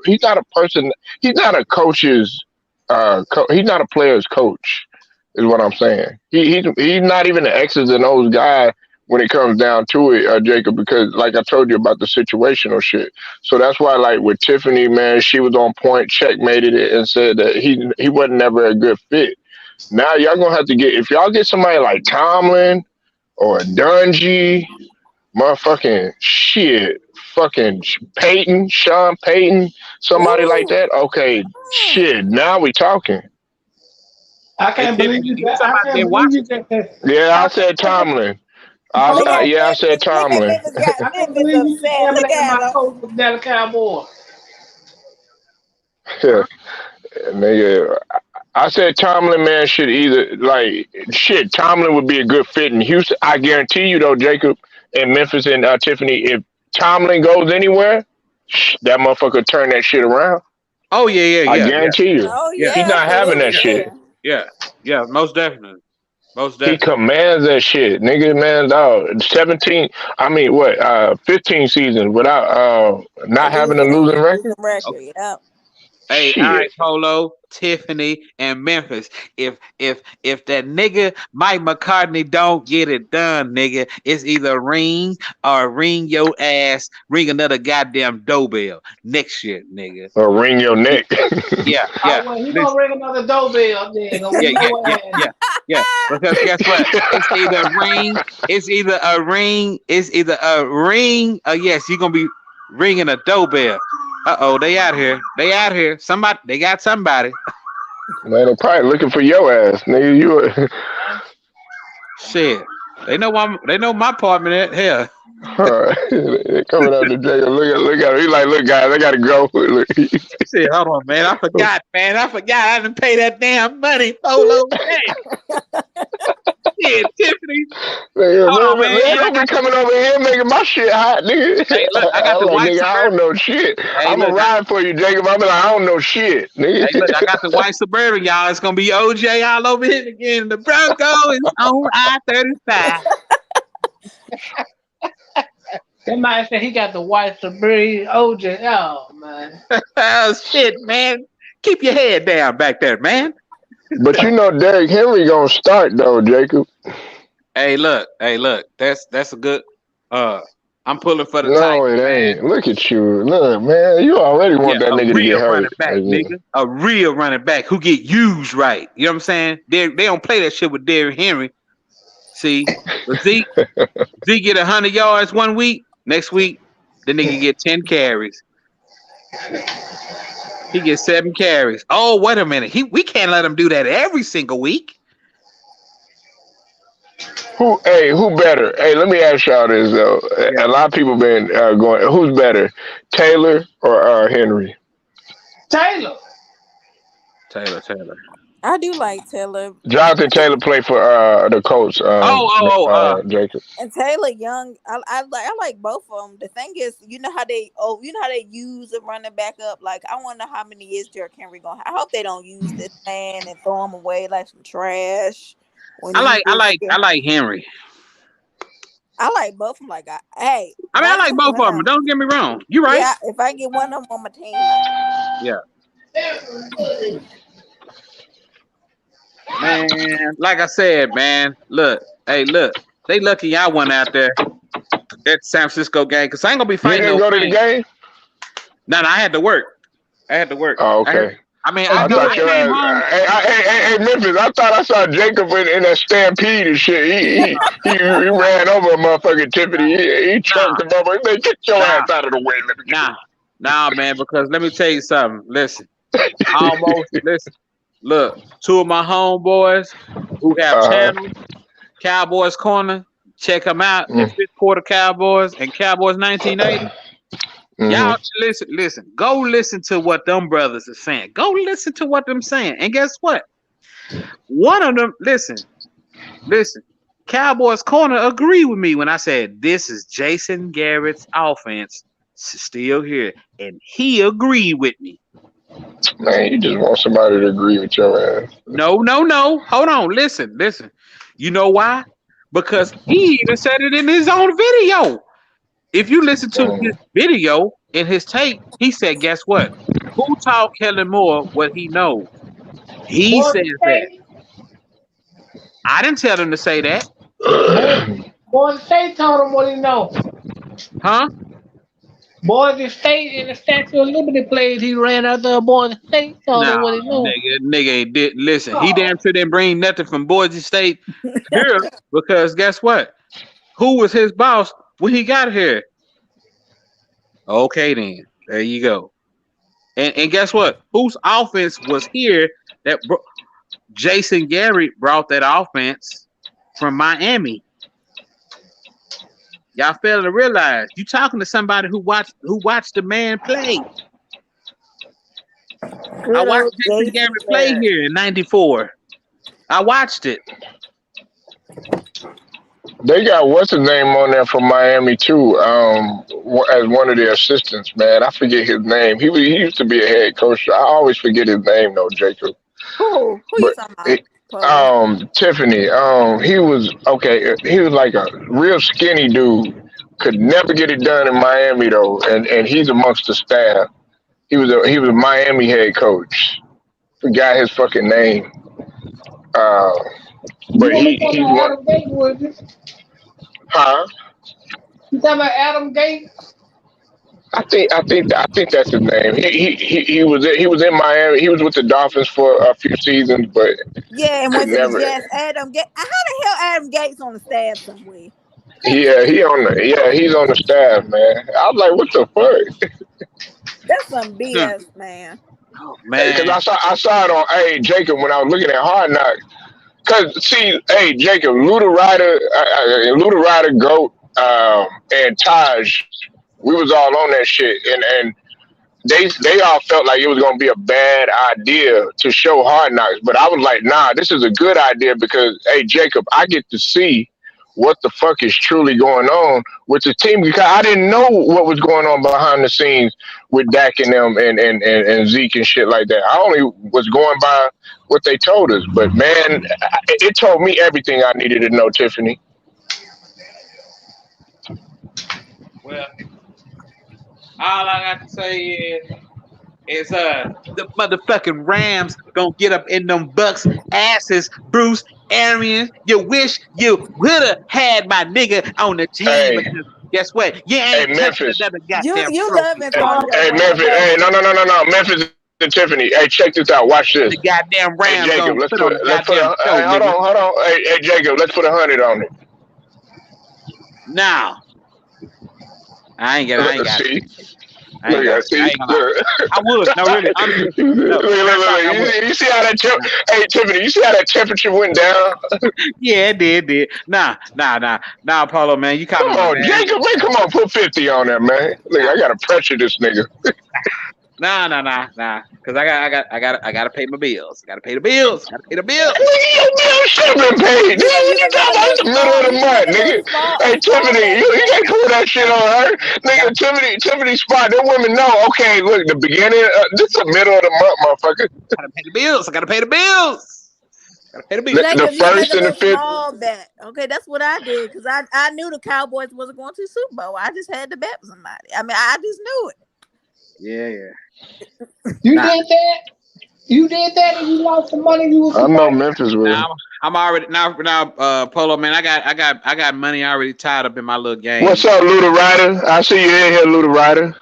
He's not a person. He's not a coach's. He's not a player's coach. Is what I'm saying. He's not even an X's and O's guy when it comes down to it, Jacob. Because like I told you about the situational shit. So that's why, like with Tiffany, man, she was on point, checkmated it, and said that he wasn't never a good fit. Now y'all gonna have to get if y'all get somebody like Tomlin or Dungy, motherfucking shit, fucking Sean Payton, somebody like Ooh. that. Okay, shit. Now we talking. I Hey, can't believe Tiffany, you. you talking I about can't that believe you. Washington? Yeah, I I said can't, Tomlin. Look hold on. at Yeah, I said Memphis. Look at Tomlin. Memphis. Got I can't Memphis believe you upset. Look contaminated at my him. coach with Dallas Cowboy. Yeah, nigga. I said Tomlin, man, should either like shit. Tomlin would be a good fit in Houston. I guarantee you, though, Jacob and Memphis and Tiffany, if Tomlin goes anywhere, that motherfucker turn that shit around. Oh yeah. I guarantee you, Oh Yeah. he's yeah, not having that absolutely. Yeah. shit. Yeah. Yeah. Most definitely. Most He definitely. commands that shit, nigga. Man, dog. 17. I mean, what? 15 seasons without A not having a losing losing record. losing record. Yeah. Hey, all right, Shit. Polo, Tiffany, and Memphis. If that nigga Mike McCartney don't get it done, nigga, it's either ring or ring your ass, ring another goddamn doorbell next year, nigga. Or wring your Yeah, neck. yeah. Well, he gonna Listen, ring another doorbell then. Gonna yeah, whoop yeah, your yeah, ass. yeah, yeah. Because guess what? It's either a ring. It's either a ring. Yes, you're gonna be ringing a doorbell. They out here. They out here. Somebody. They got somebody. Man, they probably looking for your ass, nigga. Shit. They know they know my apartment at hell. They coming out the jail. Look at him. He like, look, guys, I gotta go. Look. Shit, hold on, man. I forgot, man. I didn't pay that damn money. Polo. Shit, Tiffany. Man, don't be coming over here making my shit hot, nigga. Hey, look, I got the like, white nigga, I don't know shit. Hey, I'm gonna ride for you, Jacob. I'm like, I don't know shit, nigga. Hey, look, I got the white Suburban, y'all. It's gonna be OJ all over here again. The Bronco is on I-35. Somebody said he got the white Suburban OJ. Oh man. Oh shit, man. Keep your head down back there, man. But you know Derrick Henry gonna start though, Jacob. Hey, look. That's a good I'm pulling for the No, Tigers, it ain't. man. Look at you. Look, man, you already want that nigga to get hurt. Running back, nigga. A real running back who get used right. You know what I'm saying? They don't play that shit with Derrick Henry. See, but Zeke get 100 yards one week. Next week, the nigga get 10 carries. He gets 7 carries. Oh, wait a minute. We can't let him do that every single week. Who better? Hey, let me ask y'all this though. Yeah. A lot of people been going. Who's better, Taylor or Henry? Taylor. I do like Taylor. Jonathan Taylor played for the Colts. Jacob. And Taylor Young, I like both of them. The thing is, you know how they use a running back up. Like, I wonder how many years Derrick Henry gonna. I hope they don't use this man and throw him away like some trash. I like Henry. I like both of them. Like, I like both of them. Don't get me wrong. You're right. Yeah, if I get one of them on my team. Yeah. Man, like I said, man, look, they lucky y'all went out there at San Francisco game because I ain't gonna be fighting. You didn't go to the game? No, I had to work. Oh, okay. I came home. Hey, Memphis, I thought I saw Jacob in that stampede and shit. He ran over a motherfucking Tiffany. He choked him over. He said, get your ass out of the way. Nah, man, because let me tell you something. Listen. Look, 2 of my homeboys who have channels, Cowboys Corner, check them out. The Fifth Quarter Cowboys and Cowboys 1980. Y'all listen. Go listen to what them brothers are saying. Go listen to what them saying. And guess what? One of them, listen. Cowboys Corner agree with me when I said this is Jason Garrett's offense still here, and he agreed with me. Man, you just want somebody to agree with your ass. No. Hold on. Listen. You know why? Because he even said it in his own video. If you listen to his video in his tape, he said, guess what? Who taught Kellen Moore what he knows? He says that. I didn't tell him to say that. Boise State told him what he knows. Huh? Boise State in the Statue of Liberty played. He ran out there. Boise State told him what he knew. Nigga did. Listen, he damn sure didn't bring nothing from Boise State here because guess what? Who was his boss when he got here? Okay, then there you go. And guess what? Whose offense was here? Jason Garrett brought that offense from Miami. Y'all fail to realize you talking to somebody who watched the man play. I watched Jason Garrett play here in '94. I watched it. They got what's his name on there from Miami too, as one of their assistants. Man, I forget his name. He used to be a head coach. I always forget his name though, Jacob. Who you talking about? Tiffany. He was okay. He was like a real skinny dude. Could never get it done in Miami though, and he's amongst the staff. He was a Miami head coach. Forgot his fucking name. But he's one. Huh? You talking about Adam Gates? I think that's his name. He was in Miami. He was with the Dolphins for a few seasons, but and Adam Gates. How the hell Adam Gates on the staff somewhere? he's on the staff, man. I was like, what the fuck? That's some Hmm. BS, man. Oh Because man. I saw it on Jacob when I was looking at Hard Knocks. Cause see, Jacob, Luda Ryder, Goat, and Taj, we was all on that shit, and they all felt like it was gonna be a bad idea to show Hard Knocks, but I was like, nah, this is a good idea because, hey, Jacob, I get to see what the fuck is truly going on with the team because I didn't know what was going on behind the scenes with Dak and them and Zeke and shit like that. I only was going by what they told us, but man, it told me everything I needed to know, Tiffany. Well, all I got to say is the motherfucking Rams gonna get up in them Bucks asses, Bruce Arians. You wish you would have had my nigga on the team Hey, because guess what? You ain't touching Memphis. another You goddamn you trophy. loving talking Hey, about Rams, Memphis. don't Hey, you? no. Memphis and Tiffany. Hey, check this out. Watch this. The goddamn Hey, Rams Jacob. gonna put on the Let's put goddamn a. show, Hey, hold nigga. on, hold on. Hey, Jacob. Let's put 100 on it. Now, I ain't got it. See, I ain't look got at it. I see. ain't gonna lie. Look. I would. No, really. Honestly. No. Real talk, I would. You see how that hey Tiffany, you see how that temperature went down? Yeah, it did. Nah, Paulo, man. You Come complimented, on, man. Jacob, man, come on, put 50 on there, man. Look, Nah, I gotta pressure this nigga. nah. Cause I gotta pay my bills. Gotta pay the bills. Gotta pay the bills. Nigga, your bill should have been paid. Nigga, Yeah, what you you can make talking a about? It's little the middle of small. the You can make month, a little nigga. small Hey, a small Tiffany, back you can't payment. pull that shit on her. Nigga, Gotta Tiffany spot, them women know, okay, look, the beginning, this is the middle of the month, motherfucker. pay the bills. I gotta pay the bills. Gotta pay the bills. The Jacob, you can make first a and the little fifth. small bet. Okay, that's what I did because I knew the Cowboys wasn't going to the Super Bowl. I just had to bet somebody. I mean, I just knew it. Yeah. You Nah, did that? You did that and you lost the money you was I know supposed Memphis will. I'm already now. Polo, man. I got money already tied up in my little What's game. up, Luda Ryder? I see you in here, Luda Ryder.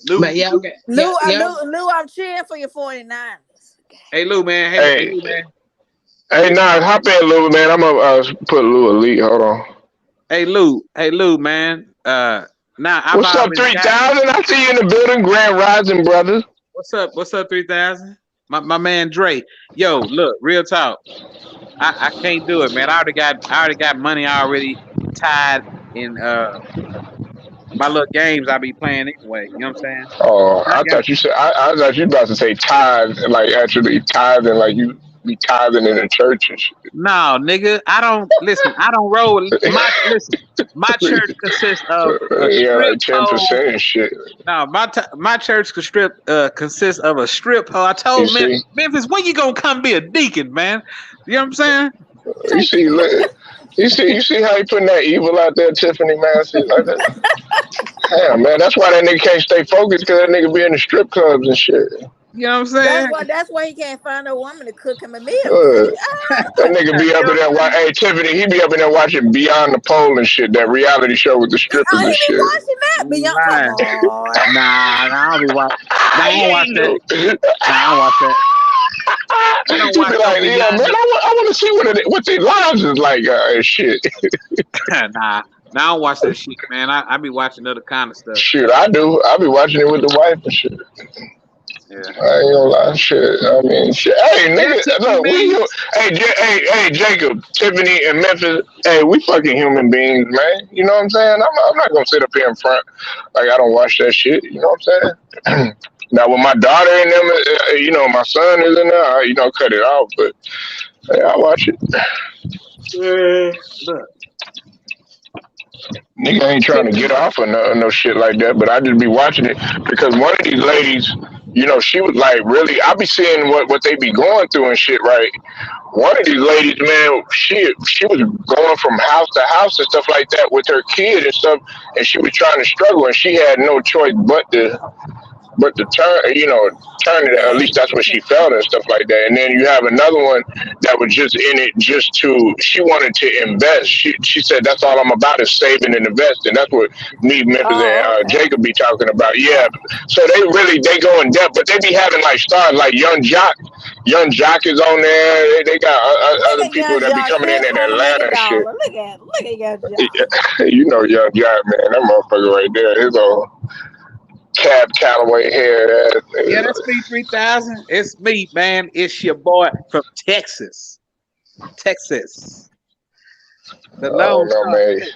Lou, But yeah, okay. Lou, Yeah. Lou, I'm cheering for your 49ers. hey Lou, man. Hey Hey, Lou, man. hey, nah, hop in, Luda, man. I'm gonna put Lou elite. Hold on. Hey Lou, man. Now I've What's up, already got. 3000? I see you in the building, Grand Rising, brother. What's up, 3000? My man Dre. Yo, look, real talk. I can't do it, man. I already got money already tied in my little games I be playing anyway. You know what I'm saying? Oh, I I got thought you said I thought you about to say tithe, like actually tithing, like you be tithing in the church and shit. no, nigga. I don't listen. I don't roll. My church consists of a Yeah, strip like pole. 10% and shit. No, my church consists of a strip pole. I You told see, Memphis, when you gonna come be a deacon, man? You know what I'm saying? you see, you see how he putting that evil out there, Tiffany, man. See, like that. Damn, man, that's why that nigga can't stay focused because that nigga be in the strip clubs and shit. You know what I'm saying? That's why he can't find a woman to cook him a meal. Uh, See, that nigga be You up know in there. what I'm saying? Hey, Tiffany, he be up in there watching Beyond the Pole and shit. That reality show with the strippers oh, he and be shit. watching that. But young, come Man. on. Nah, I don't be watching. Nah, I don't Yeah, watch you that. do. Nah, I don't watch that. I don't She watch be no like, yeah, man, beyond I want to see what the lives is like and shit. nah, I don't watch that shit, man. I be watching other kind of stuff. Shit, I do. I be watching it with the wife and shit. Yeah. I ain't gonna lie, shit. I mean, shit. Hey, Hey, nigga, Tiffany, look, we man. hey, Jacob, Tiffany, and Memphis. Hey, we fucking human beings, man. You know what I'm saying? I'm not gonna sit up here in front like I don't watch that shit. You know what I'm saying? Now, with my daughter and them, you know, my son is in there. You know, cut it off, but hey, I watch it. Look, Nigga ain't trying to get Tiffany. off or no shit like that, but I just be watching it because one of these ladies, you know, she was like really. I be seeing what they be going through and shit, right? One of these ladies, man, she was going from house to house and stuff like that with her kid and stuff, and she was trying to struggle, and she had no choice but the turn it, at least that's what she felt and stuff like that. And then you have another one that was just in it just to, she wanted to invest. She said, that's all I'm about is saving and investing. That's what me, Memphis, and Oh, okay. Jacob be talking about. Yeah. So they go in depth, but they be having like stars like Young Jock. Young Jock is on there. They got Look other at people Young that be Jock coming in still trying to make Atlanta a and shit. dollar. Look at Young Jock. You know Young Jock, man. That motherfucker right there. His old Cab Calloway hair. Yeah, that's me 3000. It's me, man. It's your boy from Texas. Texas. The Oh Lone no, Star man. State.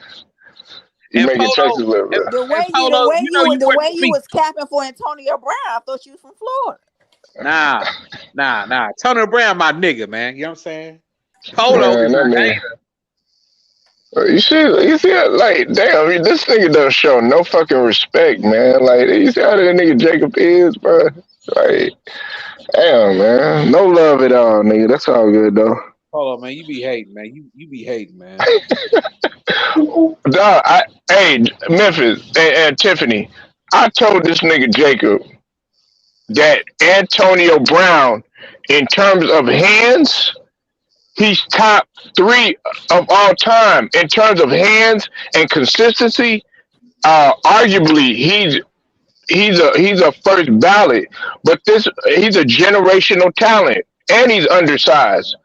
You And making Polo, Texas look and, good. and Polo, you know you The work way for you me. was capping for Antonio Brown, I thought you was from Florida. Nah. Tony Brown, my nigga, man. You know what I'm saying? Polo Man, is that a nigga. hater. You see, like, damn, this nigga don't show no fucking respect, man. Like, you see how that nigga Jacob is, bro? Like, damn, man, no love at all, nigga. That's all good though. Polo, man, you be hating, man. You be hating, man. Dog, hey, Memphis and Tiffany, I told this nigga Jacob that Antonio Brown, in terms of hands, he's top three of all time in terms of hands and consistency. Arguably, he's a first ballot, but he's a generational talent, and he's undersized.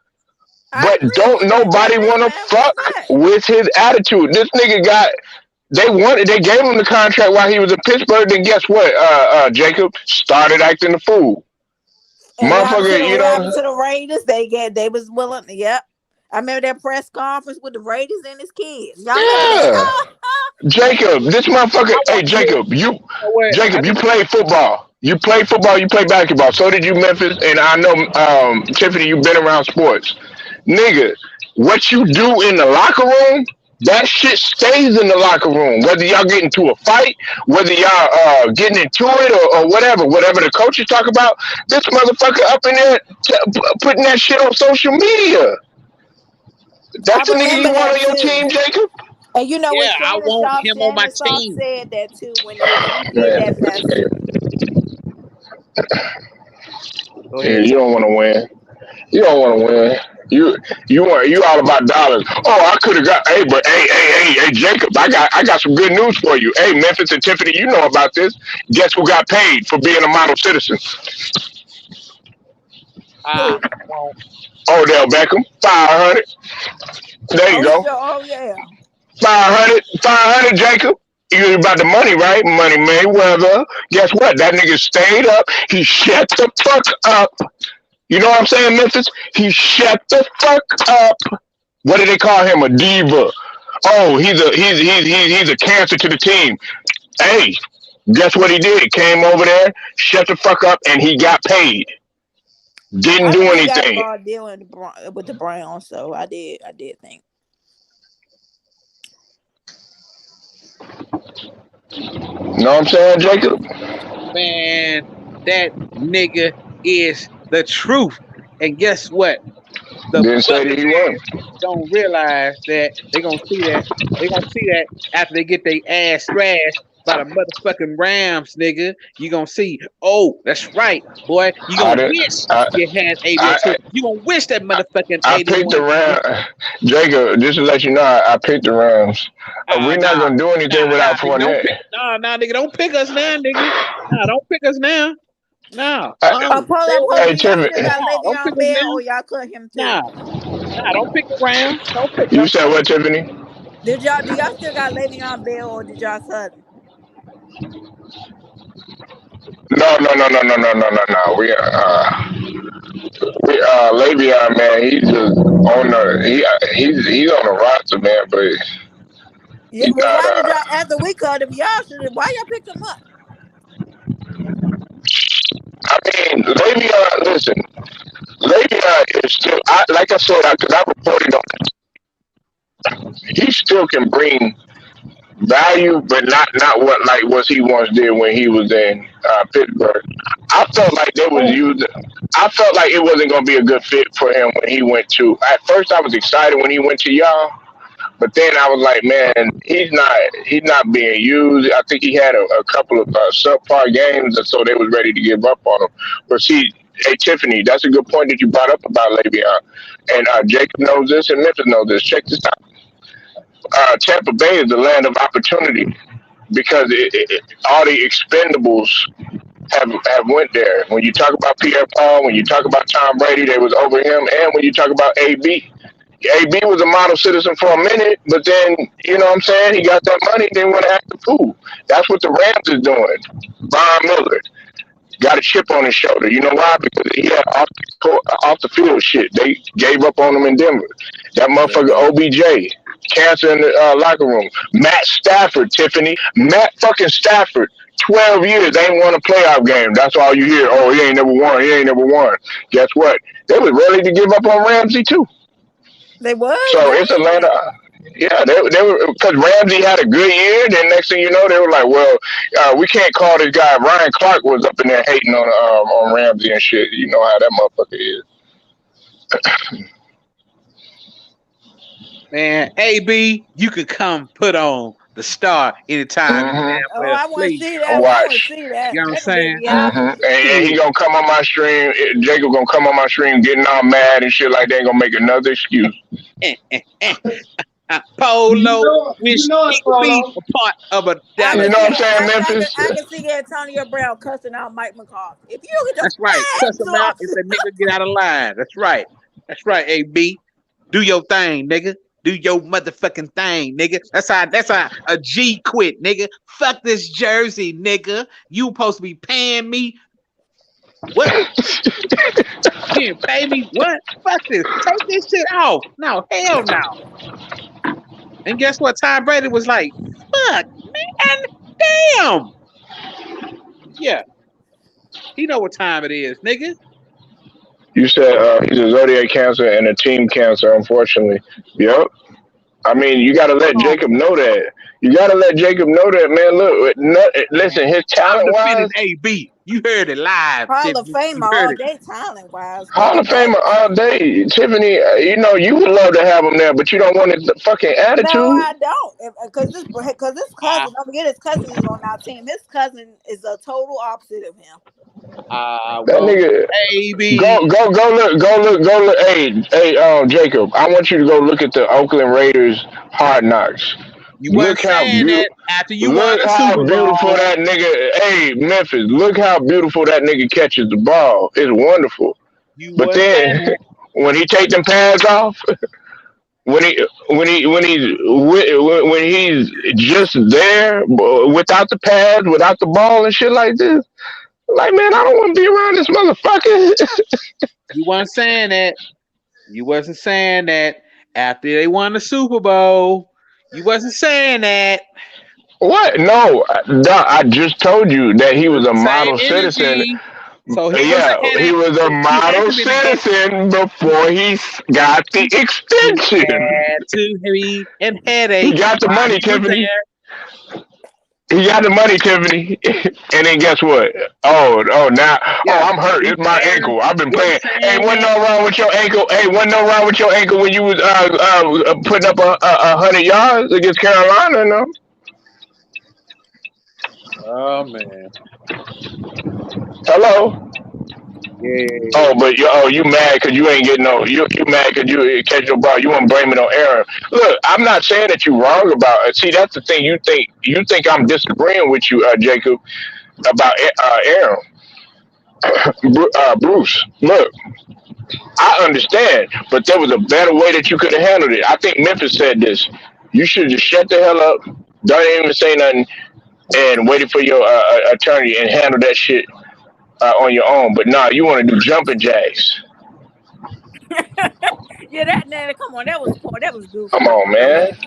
I But agree don't with that. nobody want to fuck That's fact. with his attitude. This nigga got. They gave him the contract while he was in Pittsburgh. Then guess what? Jacob started acting the fool. And Motherfucker, you what know. happened to the Raiders? They was willing. Yep. I remember that press conference with the Raiders and his kids. Y'all remember Yeah, that? Jacob, this motherfucker. I Hey, want to Jacob, know what I Jacob, you just play football. You play football. You play basketball. So did you, Memphis. And I know, Tiffany, you've been around sports, nigga. What you do in the locker room, that shit stays in the locker room. Whether y'all get into a fight, whether y'all getting into it or whatever the coaches talk about, this motherfucker up in there putting that shit on social media. I That's the nigga remember you want that on your too. team, Jacob? And you know what yeah, I want him on my Shannon Sharp team. said that too when he did Man, that message. Go yeah, ahead, you Tony. don't want to win. You don't want to win. You all about dollars. Oh, I could have got. Hey, but hey, Jacob, I got some good news for you. Hey, Memphis and Tiffany, you know about this. Guess who got paid for being a model citizen? I Who? want Odell Beckham, 500. There you Oh, go. yeah. 500, Jacob. You about the money, right? Money Mayweather. Guess what? That nigga stayed up. He shut the fuck up. You know what I'm saying, Memphis? He shut the fuck up. What do they call him? A diva. Oh, he's a cancer to the team. Hey, guess what he did? Came over there, shut the fuck up, and he got paid. Didn't I do knew he got a anything. raw deal with the Browns, so I did think. Know what I'm saying, Jacob? man. That nigga is the truth. And guess what? The Didn't say that he won. Buccaneers don't realize that they're gonna see that. They're gonna see that after they get their ass thrashed by the motherfucking Rams, nigga. You gonna see, oh, that's right, boy. You I gonna did. wish I you had I 81. You gonna wish that motherfucking I picked 81. the Rams. Jacob, just to let you know, I picked the Rams. Nah, We're not nah, gonna do anything without nigga, don't Fournette. pick. Nah, nigga, don't pick us now, nigga. Nah, don't pick us now. Nah, I, stay away. Polo, hey, do y'all still Tiffany, got Nah, don't pick Le'Veon us Bell now. or y'all cut him too? Nah, don't pick the Rams. Don't pick you us. said what, Tiffany? Do y'all still got Le'Veon Bell or did y'all cut him? No. Le'Veon, man, he's just on he's on the roster, man, but Yeah, he's well, not. why did y'all after we cut him? Y'all should have. Why y'all picked him up? I mean, Le'Veon. Listen, Le'Veon is still. Like I said, because I reported on. He still can bring value, but not what he once did when he was in Pittsburgh. I felt like they was using. I felt like it wasn't going to be a good fit for him when he went to. At first, I was excited when he went to y'all, But then I was like, man, he's not being used. I think he had a couple of subpar games, and so they was ready to give up on him. But see, hey Tiffany, that's a good point that you brought up about Le'Veon, and Jacob knows this, and Memphis knows this. Check this out. Tampa Bay is the land of opportunity because all the expendables have went there. When you talk about Pierre Paul, when you talk about Tom Brady, they was over him, and when you talk about AB. AB was a model citizen for a minute, but then, you know what I'm saying? He got that money, then went to act the fool. That's what the Rams is doing. Von Miller got a chip on his shoulder. You know why? Because he had off the field shit. They gave up on him in Denver. That motherfucker OBJ, cancer in the locker room. Matt Stafford, Tiffany. Matt fucking Stafford. 12 years, they ain't won a playoff game. That's all you hear. Oh, he ain't never won. He ain't never won. Guess what? They was ready to give up on Ramsey, too. They was. So it's Atlanta. Yeah, they were because Ramsey had a good year. Then next thing you know, they were like, "Well, we can't call this guy." Ryan Clark was up in there hating on Ramsey and shit. You know how that motherfucker is. Man, AB, you could come put on the star anytime. Mm-hmm. I want to see that. I want to see that. You know what I'm saying? Mm-hmm. And he gonna come on my stream. Jacob gonna come on my stream, getting all mad and shit like that. Gonna make another excuse. Polo, which could be a part of a. You know what I'm saying, Memphis? I can see Antonio Brown cussing out Mike McCarthy. If you could just that's right. Cuss him out if a nigga get out of line. That's right. That's right, AB. Do your thing, nigga. Do your motherfucking thing, nigga. That's how a G quit, nigga. Fuck this jersey, nigga. You supposed to be paying me. What? You didn't pay me? What? Fuck this. Take this shit off. No, hell no. And guess what? Tom Brady was like, fuck, man, damn. Yeah. He know what time it is, nigga. You said he's a zodiac cancer and a team cancer, unfortunately. Yep. I mean, you got to let Jacob know that. You got to let Jacob know that, man. Look, listen, his talent-wise. AB. You heard it live. Hall of Famer all day, talent-wise. Hall of Famer all day. Tiffany, you know, you would love to have him there, but you don't want his fucking attitude. No, I don't. Because this cousin, don't forget his cousin is on our team. His cousin is a total opposite of him. That nigga, baby. Go look. Hey, Jacob, I want you to go look at the Oakland Raiders Hard Knocks. You look how after you look how beautiful that nigga. Hey, Memphis, look how beautiful that nigga catches the ball. It's wonderful. But then when he take them pads off, when he's just there without the pads, without the ball and shit like this. Like, man, I don't want to be around this motherfucker. You wasn't saying that. You wasn't saying that after they won the Super Bowl. You wasn't saying that. What? No, I just told you that he was a model citizen. So he was a model citizen before he got the extension. He got the money, Tiffany. He got the money, Tiffany. And then guess what? I'm hurt. It's my ankle. I've been playing. Hey, wasn't no wrong with your ankle. Hey, wasn't no wrong with your ankle when you was putting up 100 yards against Carolina, no? Oh man. Hello. Yeah. Oh, but you mad because you ain't getting no. You mad because you catch your ball. You want to blame it on Aaron. Look, I'm not saying that you're wrong about it. See, that's the thing. You think I'm disagreeing with you, Jacob, about Aaron. Bruce, look, I understand, but there was a better way that you could have handled it. I think Memphis said this. You should just shut the hell up, don't even say nothing, and waited for your attorney and handle that shit on your own. But nah, you want to do jumping jacks. Yeah, come on, that was goofy. Come on, man.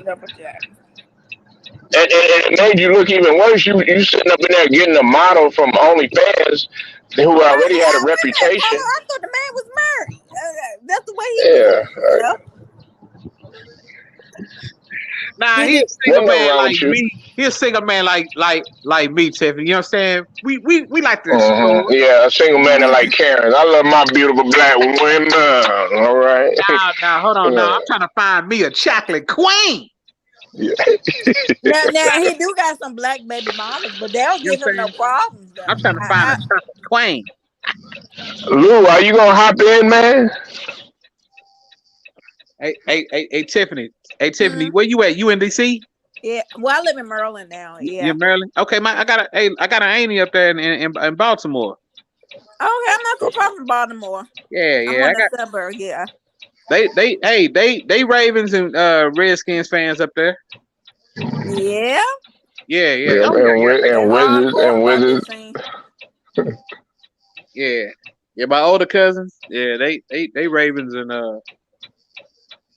And it made you look even worse. You sitting up in there getting a model from OnlyFans who already had a reputation. I thought the man was married. That's the way he was. Nah, he's a single man like me. He's a single man like me, Tiffany. You know what I'm saying? We like this. Yeah, a single man that like Karen. I love my beautiful black women. All right. Now, hold on. Now I'm trying to find me a chocolate queen. Yeah. Now he do got some black baby mamas, but they don't You know give what him I'm no saying? problems I'm though. trying to find a perfect twain. Lou, are you gonna hop in, man? Hey, Tiffany. Hey, Tiffany, Mhm. where you at? You in DC? Yeah. Well, I live in Maryland now. You Yeah. in Maryland? Okay, I got an auntie up there in Baltimore. Okay, I'm not too far from Baltimore. Yeah, I'm yeah. on I the got suburb. Yeah. they Ravens and Redskins fans up there. Yeah. Yeah, yeah. Yeah, Oh yeah, yeah, They and Wizards hardcore and about this Wizards. thing. yeah. Yeah, my older cousins, yeah, they Ravens and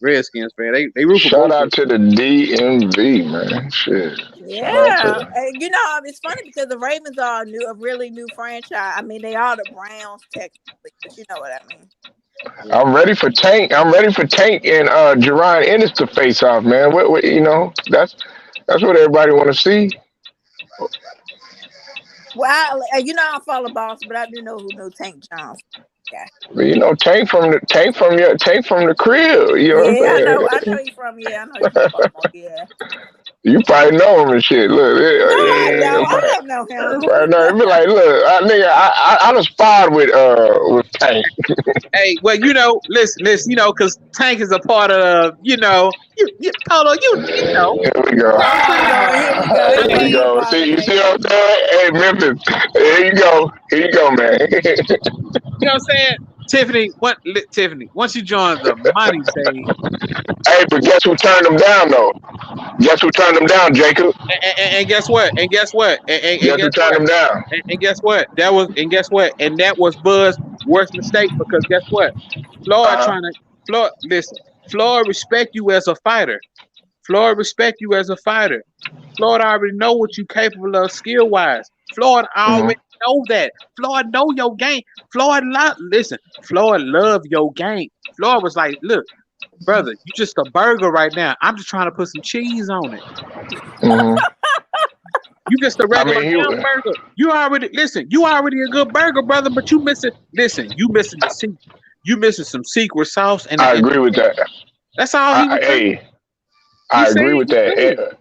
Redskins fan. They root for Shout both of out them. to the DMV, man. Shit. Shout out to Yeah, and it's funny because the Ravens are a really new franchise. I mean, they are the Browns technically, but you know what I mean. Yeah. I'm ready for Tank. I'm ready for Tank and Jerron Ennis to face off, man. What that's what everybody want to see. Well, I don't follow Boston, but I do know who know Tank Johnson. Yeah, But Tank from the crib. You know what I'm yeah, saying? I know he's from. Yeah, I know he's from Baltimore. Yeah, You probably know him and shit. Look, no, I yeah, don't. I don't know him. probably know. It be like, look, nigga, I done sparred with Tank. Hey, well, listen, because Tank is a part of, Polo, you know. Here we go. I'm saying, Here we go. He Here we was a hey, go. part See, of you that. see what I'm saying? Hey, Memphis. Here you go. Here you go, man. you know what I'm saying, Tiffany, once you join the money stage, Hey, but guess who turned them down though? Guess who turned them down, Jacob? and guess what, and guess what, and Guess who guess turned what, them down? and guess what, and that was Bud's worst mistake because guess what, Floyd Uh huh. trying to Floyd, listen, Floyd respect you as a fighter. Floyd respect you as a fighter. Floyd already know what you capable of skill wise. Floyd Hmm. already know that. Floyd know your game. Listen. Floyd love your game. Floyd was like, look, brother, you just a burger right now. I'm just trying to put some cheese on it. Hmm. You just a I regular mean, hamburger. You already listen. You already a good burger, brother. But you missing. Listen, you missing the secret. You missing some secret sauce, I agree with that. that's all he was saying. Hey, He I said agree with he that. said.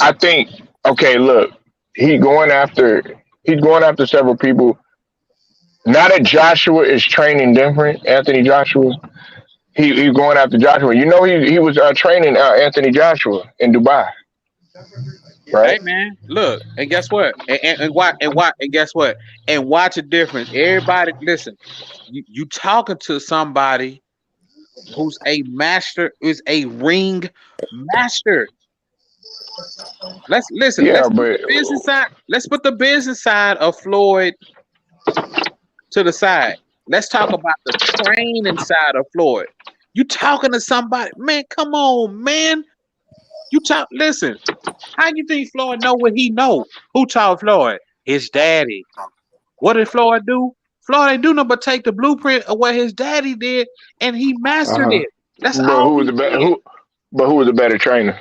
I think. Okay, look, he going after he's going after several people. Now that Joshua is training different, Anthony Joshua, he's going after Joshua. You know, he was training Anthony Joshua in Dubai, Hey right? man, look, and guess what? And guess what? And watch the difference. Everybody, listen. You talking to somebody who's a master, is a ring master. Let's listen. Yeah, Let's put but the business side. Let's put the business side of Floyd to the side. Let's talk about the training side of Floyd. You talking to somebody, man? Come on, man. You talk. Listen. How you think Floyd know what he know? Who taught Floyd? His daddy. What did Floyd do? Floyd ain't do nothing but take the blueprint of what his daddy did, and he mastered uh-huh. it. That's but all who was he the better? did. Who was the better trainer?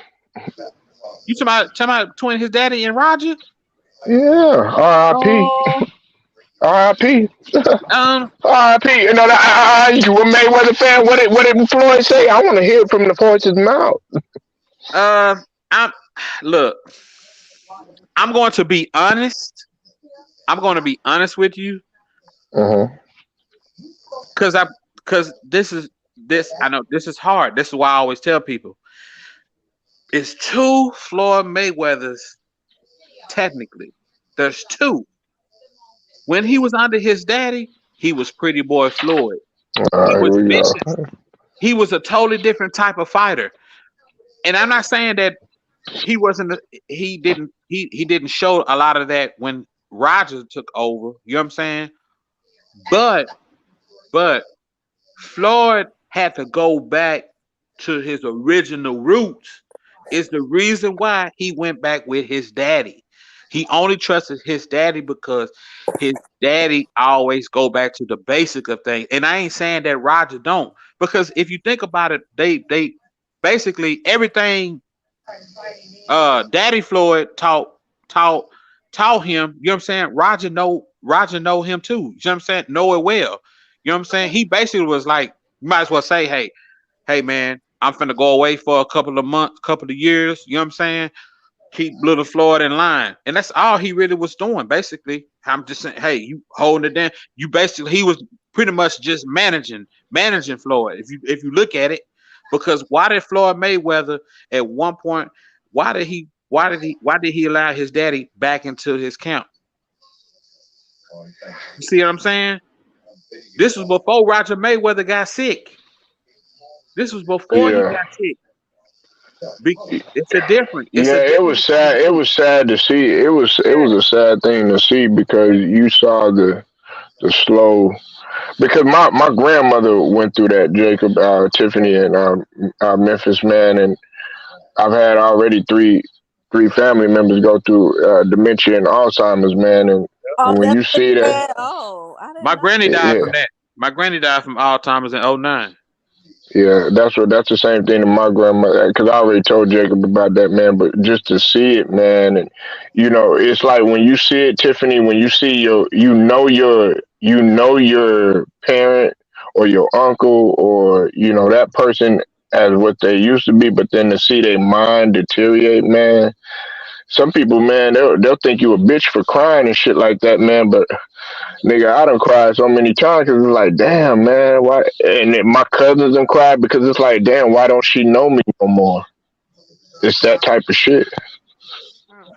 You talking about between his daddy and Roger? Yeah, R.I.P. Oh, R.I.P. um, R.I.P. You know, you a Mayweather fan. What did Floyd say? I want to hear it from the horse's mouth. uh, I'm look. I'm going to be honest. I'm going to be honest with you, Uh-huh. because this. I know this is hard. This is why I always tell people it's two Floyd Mayweathers technically. There's two. When he was under his daddy, he was Pretty Boy Floyd. He Here was we go. vicious. He was a totally different type of fighter. And I'm not saying that he wasn't. He didn't show a lot of that when Roger took over. You know what I'm saying? But but Floyd had to go back to his original roots. Is the reason why he went back with his daddy. He only trusted his daddy because his daddy always go back to the basic of things. And I ain't saying that Roger don't, because if you think about it, they basically everything Daddy Floyd taught taught him, you know what I'm saying? Roger know him too. You know what I'm saying? Know it well. You know what I'm saying? He basically was like, you might as well say, hey man, I'm finna go away for a couple of months, couple of years. You know what I'm saying? Keep little Floyd in line, and that's all he really was doing. Basically, I'm just saying, hey, you holding it down. You basically he was pretty much just managing Floyd. If you look at it, because why did Floyd Mayweather at one point? Why did he allow his daddy back into his camp? You see what I'm saying? This was before Roger Mayweather got sick. This was before he Yeah, got sick. It's a difference. It's a yeah. It difference was between sad. the It two. was sad to see. It was a sad thing to see because you saw the slow. Because my grandmother went through that, Jacob, Tiffany, and Memphis, man, and I've had already three family members go through dementia and Alzheimer's, man, and Oh, when that's you pretty see that, bad. Oh, I didn't My know. granny died from yeah, that. My granny died from Alzheimer's in '09. yeah, that's the same thing to my grandmother. Because I already told Jacob about that, man. But just to see it, man, and it's like when you see it, Tiffany. When you see your parent or your uncle or that person as what they used to be, but then to see their mind deteriorate, man. Some people, man, they'll think you a bitch for crying and shit like that, man. But nigga, I done cried so many times because it's like, damn, man, why? And then my cousins done cried because it's like, damn, why don't she know me no more? It's that type of shit. Mm.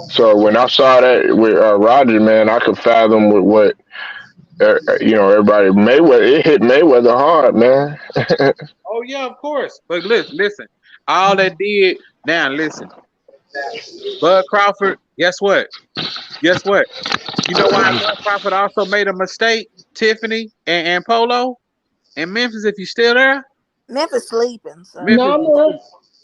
So when I saw that with Roger, man, I could fathom with what everybody Mayweather. It hit Mayweather hard, man. Oh yeah, of course. But listen. All that did now. Listen, Bud Crawford. Guess what? Guess what? You know why Bud Crawford also made a mistake, Tiffany and Polo and Memphis. If you still there, Memphis sleeping, so Memphis. No,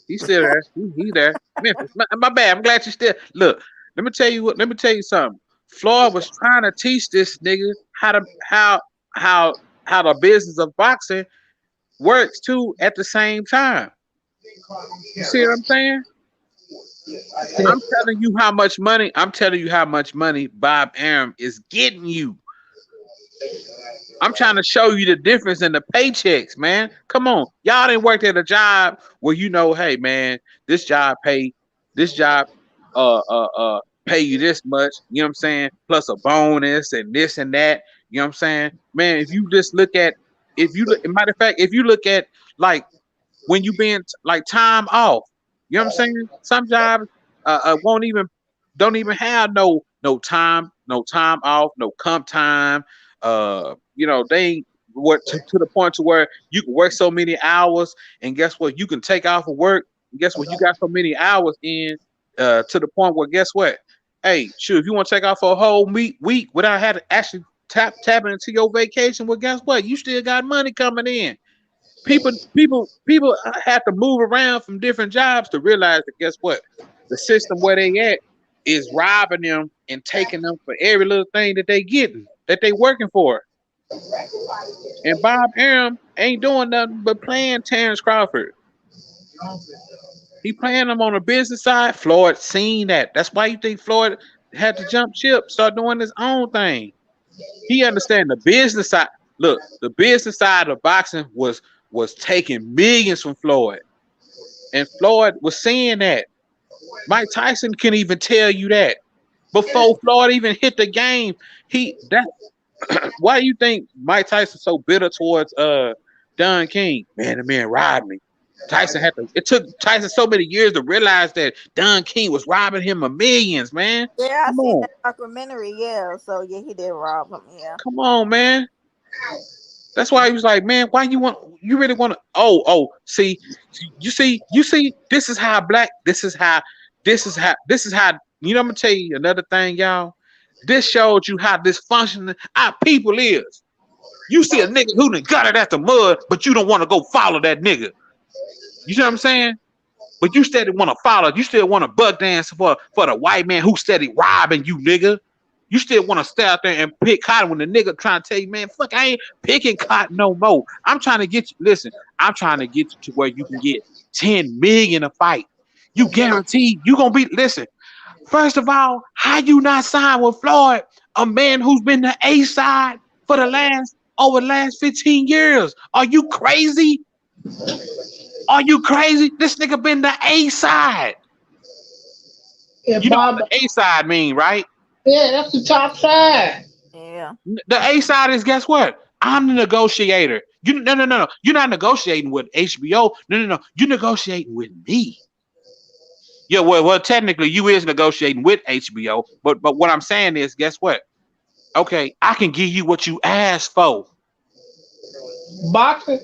He's still there. He there. Memphis. My bad. I'm glad you still. Look, let me tell you what. Let me tell you something. Floyd was trying to teach this nigga how how the business of boxing works too at the same time. You see what I'm saying? I'm telling you how much money. I'm telling you how much money Bob Arum is getting you. I'm trying to show you the difference in the paychecks, man. Come on, y'all didn't work at a job where hey man, this job this job pay you this much. You know what I'm saying? Plus a bonus and this and that. You know what I'm saying, man? If you just look at, matter of fact, if you look at like when you being like time off. You know what I'm saying? Some jobs won't even don't even have no time off, no comp time. They ain't what to the point to where you can work so many hours, and guess what? You can take off of work. And guess what? You got so many hours in to the point where guess what? Hey, shoot, if you want to take off for a whole week without having to actually tapping into your vacation, well, guess what? You still got money coming in. People have to move around from different jobs to realize that guess what, the system where they at is robbing them and taking them for every little thing that they getting that they working for. And Bob Arum ain't doing nothing but playing Terrence Crawford. He playing them on the business side. Floyd seen that. That's why you think Floyd had to jump ship, start doing his own thing. He understand the business side. Look, the business side of boxing was taking millions from Floyd, and Floyd was seeing that. Mike Tyson can even tell you that before Floyd even hit the game. He that Why do you think Mike Tyson so bitter towards Don King? Man, the man robbed me. Tyson had to. It took Tyson so many years to realize that Don King was robbing him of millions. Man, yeah, I come seen on, that documentary. Yeah, so yeah, he did rob him. Yeah. come on, man. That's why he was like, man, why you really want to? See, you see. This is how black. This is how. You know, I'm gonna tell you another thing, y'all. This showed you how dysfunctional our people is. You see a nigga who done got it at the mud, but you don't want to go follow that nigga. You see what I'm saying? But you still want to follow. You still want to buck dance for the white man who steady robbing you, nigga. You still want to stay out there and pick cotton when the nigga trying to tell you, man, fuck, I ain't picking cotton no more. I'm trying to get you. Listen, I'm trying to get you to where you can get 10 million a fight. You guaranteed you gonna be. Listen, first of all, how you not sign with Floyd, a man who's been the A side for the last over the last 15 years. Are you crazy? Are you crazy? This nigga been the A side. Yeah, You know Bob. what the A side mean, right? Yeah, that's the top side. Yeah. The A side is guess what? I'm the negotiator. You no. You're not negotiating with HBO. No. You're negotiating with me. Yeah, well, technically you is negotiating with HBO, but what I'm saying is, guess what? Okay, I can give you what you asked for, Boxing.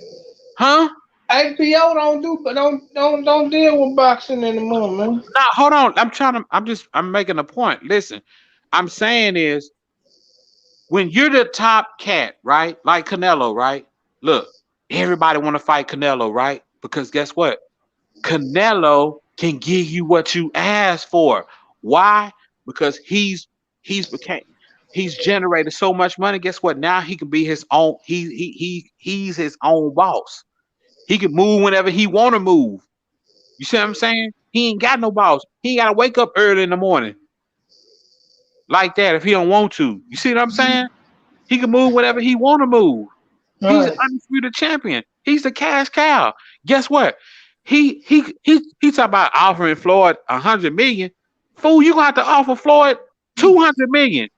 huh? HBO don't do, but don't deal with boxing anymore, man. Now, hold on. I'm making a point. Listen, I'm saying is when you're the top cat, right? Like Canelo, right? Look, everybody want to fight Canelo, right? Because guess what? Canelo can give you what you asked for. Why? Because he's generated so much money. Guess what? Now he can be his own. He's his own boss. He can move whenever he want to move. You see what I'm saying? He ain't got no boss. He ain't got to wake up early in the morning like that if he don't want to. You see what I'm saying? He can move whenever he want to move. He's an Right. undisputed champion. He's the cash cow. Guess what? He talk about offering Floyd 100 million. Fool, you gonna have to offer Floyd 200 million.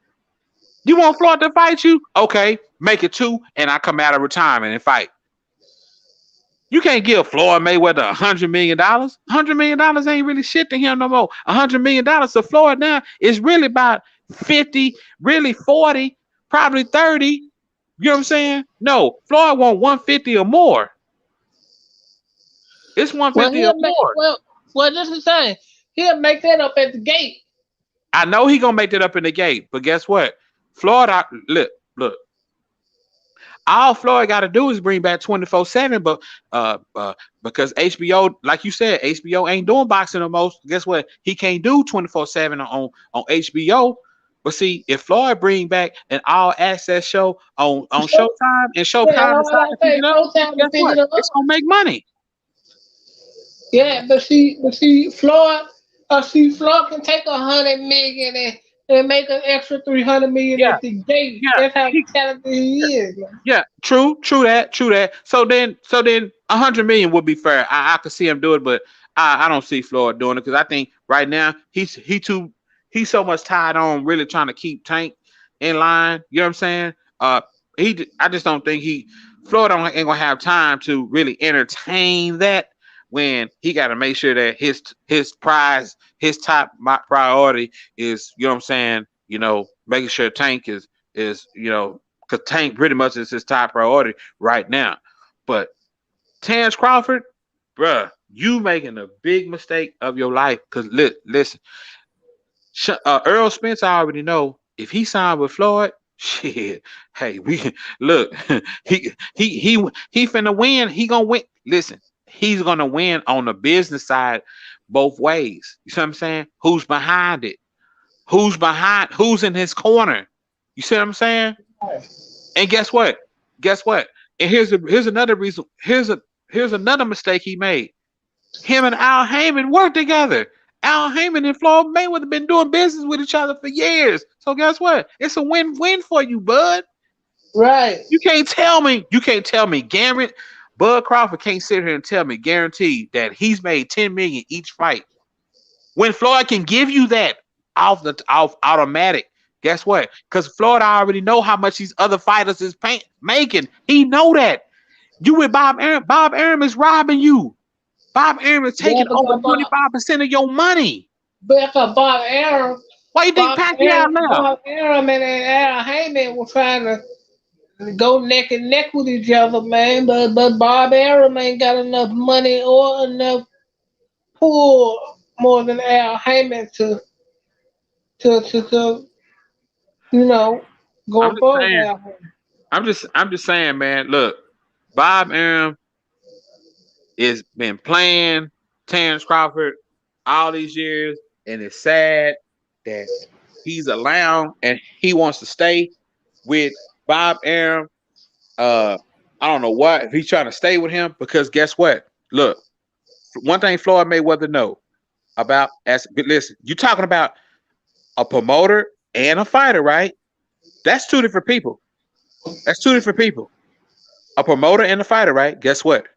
You want Floyd to fight you? Okay, make it two, and I come out of retirement and fight. You can't give Floyd Mayweather $100 million. $100 million ain't really shit to him no more. $100 million to Floyd now is really about 50, really 40, probably 30. You know what I'm saying? No, Floyd want 150 or more. It's Well, 150 or he'll make more. well. This is the thing. He'll make that up at the gate. I know he gonna make that up in the gate, but guess what? Floyd, look. All Floyd got to do is bring back 24/7, but because HBO, like you said, HBO ain't doing boxing the most. Guess what? He can't do 24/7 on HBO. But see, if Floyd bring back an all access show on So, Showtime and yeah, Showtime I decide gotta to pick say, it up, Showtime to guess pick what? it up. It's gonna make money. Yeah, Floyd can take 100 million and make an extra 300 million Yeah, at the gate. yeah. That's how talented he is, man. Yeah, true that. So then, 100 million would be fair. I could see him do it, but I don't see Floyd doing it because I think right now he's so much tied on really trying to keep Tank in line. You know what I'm saying? I just don't think Floyd ain't gonna have time to really entertain that when he got to make sure that his top priority is, you know what I'm saying, making sure Tank is because Tank pretty much is his top priority right now. But Terrence Crawford, bruh, you making a big mistake of your life. Because listen, Earl Spence, I already know if he signed with Floyd, shit. Hey, we look. He finna win. He gonna win. Listen, he's gonna win on the business side both ways. You see what I'm saying? Who's behind it? Who's behind? Who's in his corner? You see what I'm saying? And guess what? Guess what? And here's another reason. Here's another mistake he made. Him and Al Heyman worked together. Al Heyman and Floyd Mayweather have been doing business with each other for years. So guess what? It's a win-win for you, bud. Right. You can't tell me, Bud Crawford can't sit here and tell me, guaranteed, that he's made 10 million each fight. When Floyd can give you that off automatic, guess what? Because Floyd already know how much these other fighters is making. He know that. You with Bob Arum. Bob Arum is robbing you. Bob Arum is Yeah, taking over 25% of your money. because Why you think Pacquiao left? Bob Arum and Al Heyman were trying to go neck and neck with each other, man. But Bob Arum ain't got enough money or enough pull more than Al Heyman to go I'm just above saying. Al Heyman. I'm just saying, man. Look, Bob Arum has been playing Terrence Crawford all these years, and it's sad that he's allowed and he wants to stay with Bob Arum. I don't know what if he's trying to stay with him because guess what? Look, one thing Floyd Mayweather know about listen, you talking about a promoter and a fighter, right? That's two different people. That's two different people. A promoter and a fighter, right? Guess what?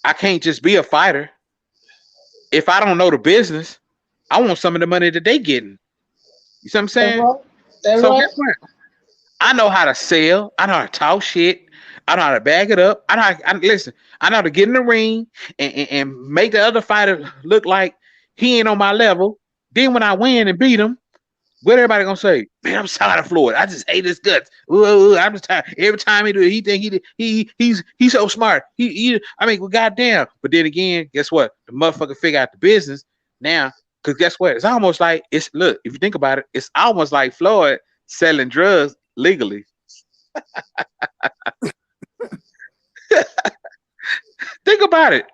I can't just be a fighter if I don't know the business. I want some of the money that they getting. You see what I'm That's saying? right. That's So right. guess what? I know how to sell. I know how to talk shit. I know how to bag it up. Listen. I know how to get in the ring and make the other fighter look like he ain't on my level. Then when I win and beat him, what everybody gonna say? Man, I'm tired of Floyd. I just hate his guts. Ooh, I'm just tired. Every time he do it, he think he's so smart. I mean, well, goddamn. But then again, guess what? The motherfucker figure out the business now. Cause guess what? It's almost like it's look. If you think about it, it's almost like Floyd selling drugs legally. Think about it.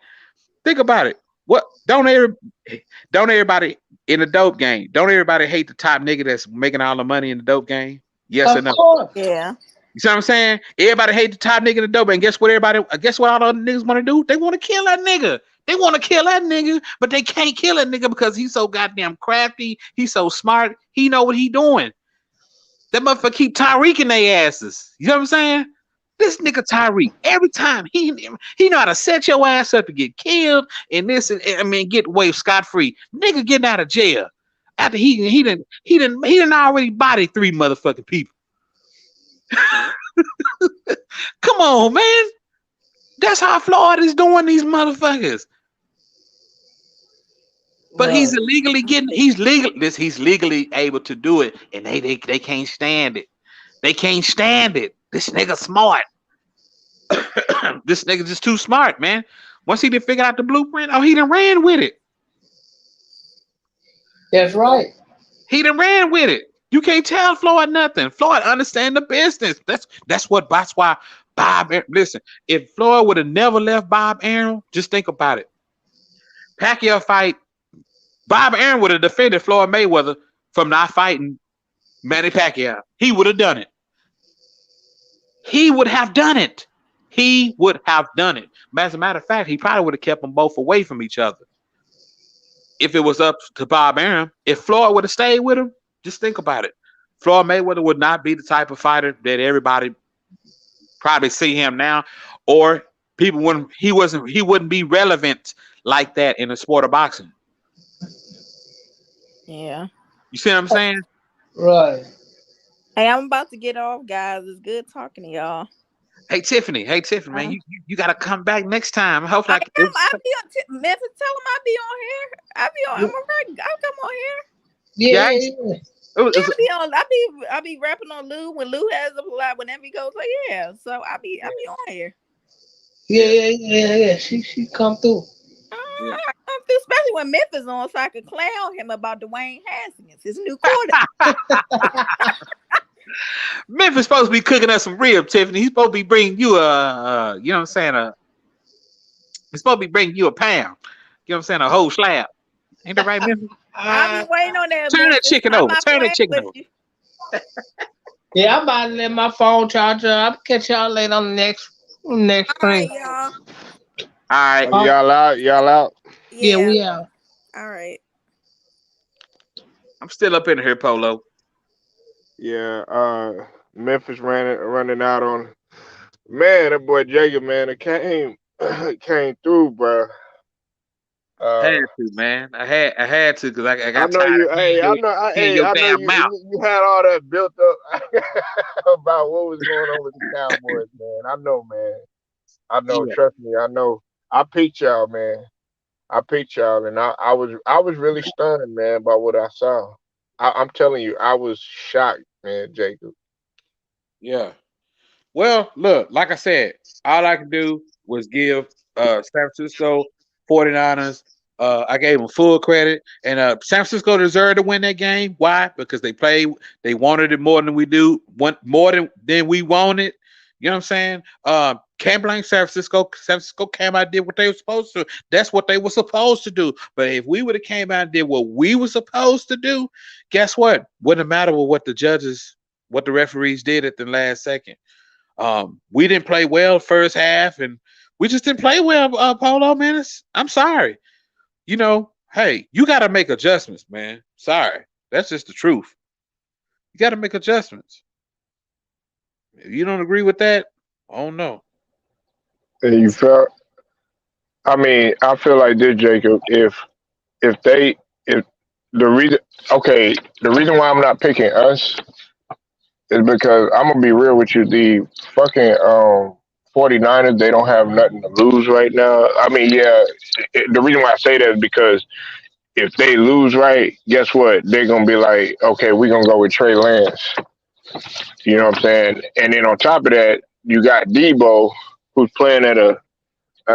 Think about it. What don't everybody in the dope game? Don't everybody hate the top nigga that's making all the money in the dope game? Yes or Of no? course. Yeah. You see what I'm saying? Everybody hate the top nigga in the dope, and guess what? Guess what? All the other niggas want to do? They want to kill that nigga. They want to kill that nigga, but they can't kill that nigga because he's so goddamn crafty. He's so smart. He know what he doing. That motherfucker keep Tyreek in their asses. You know what I'm saying? This nigga Tyreek, every time he know how to set your ass up to get killed and this and I mean get away scot free. Nigga getting out of jail after he didn't already body three motherfucking people. Come on, man. That's how Florida is doing these motherfuckers. But Right. he's legally able to do it, and they can't stand it. They can't stand it. This nigga smart. This nigga just too smart, man. Once he did figure out the blueprint, oh, he done ran with it. That's right. He done ran with it. You can't tell Floyd nothing. Floyd understand the business. That's why listen, if Floyd would have never left Bob Arum, just think about it. Pacquiao fight, Bob Arum would have defended Floyd Mayweather from not fighting Manny Pacquiao. He would have done it. He would have done it. He would have done it. As a matter of fact, he probably would have kept them both away from each other. If it was up to Bob Arum, if Floyd would have stayed with him, just think about it. Floyd Mayweather would not be the type of fighter that everybody probably see him now, or he wouldn't be relevant like that in the sport of boxing. Yeah. You see what I'm saying? Right. Hey, I'm about to get off, guys. It's good talking to y'all. Hey Tiffany, man, you got to come back next time. Hopefully, I'll be on Memphis. Tell them I'll be on here. I'll be on. I'll come on here. Yeah. I'll be rapping on Lou when Lou has a lot. Whenever he goes, like yeah. So I'll be on here. Yeah. She come through. Yeah. I come through, especially when Memphis on, so I could clown him about Dwayne Haskins, his new quarterback. Memphis supposed to be cooking us some ribs, Tiffany. He's supposed to be bringing you you know what I'm saying, he's supposed to be bringing you a pound. You know what I'm saying, a whole slab. Ain't that right, Memphis? I'll be waiting on that. Turn that Memphis. chicken over. Turn that chicken over. Yeah, I'm about to let my phone charge up. I'll catch y'all later on the next All stream. right, y'all. All right. Y'all out? Y'all out? Yeah, we out. All right. I'm still up in here, Polo. Yeah. Memphis running out on. Man, that boy Jacob, man, it came through, bro. Had to, man. I had to because I I got know tired you. of Hey, I your know damn mouth. you had all that built up about what was going on with the Cowboys, man. I know, man. I know. Yeah. Trust me, I know. I peeped y'all, man. I peeped y'all, and I was really stunned, man, by what I saw. I'm telling you, I was shocked, man, Jacob. Yeah. Well, look, like I said, all I could do was give San Francisco 49ers. I gave them full credit, and San Francisco deserved to win that game. Why? Because they wanted it more than we do, want more than we wanted. You know what I'm saying? Can't blame San Francisco. San Francisco came out and did what they were supposed to. That's what they were supposed to do. But if we would have came out and did what we were supposed to do, guess what? Wouldn't matter what the referees did at the last second. We didn't play well first half, and we just didn't play well, Polo, man. I'm sorry. You know, hey, you got to make adjustments, man. Sorry. That's just the truth. You got to make adjustments. If you don't agree with that, oh no. And you felt. I mean, I feel like this, Jacob. If they if the reason okay, the reason why I'm not picking us is because I'm gonna be real with you. The fucking 49ers, they don't have nothing to lose right now. I mean, yeah, the reason why I say that is because if they lose, right, guess what? They're gonna be like, okay, we're gonna go with Trey Lance. You know what I'm saying? And then on top of that, you got Debo, who's playing at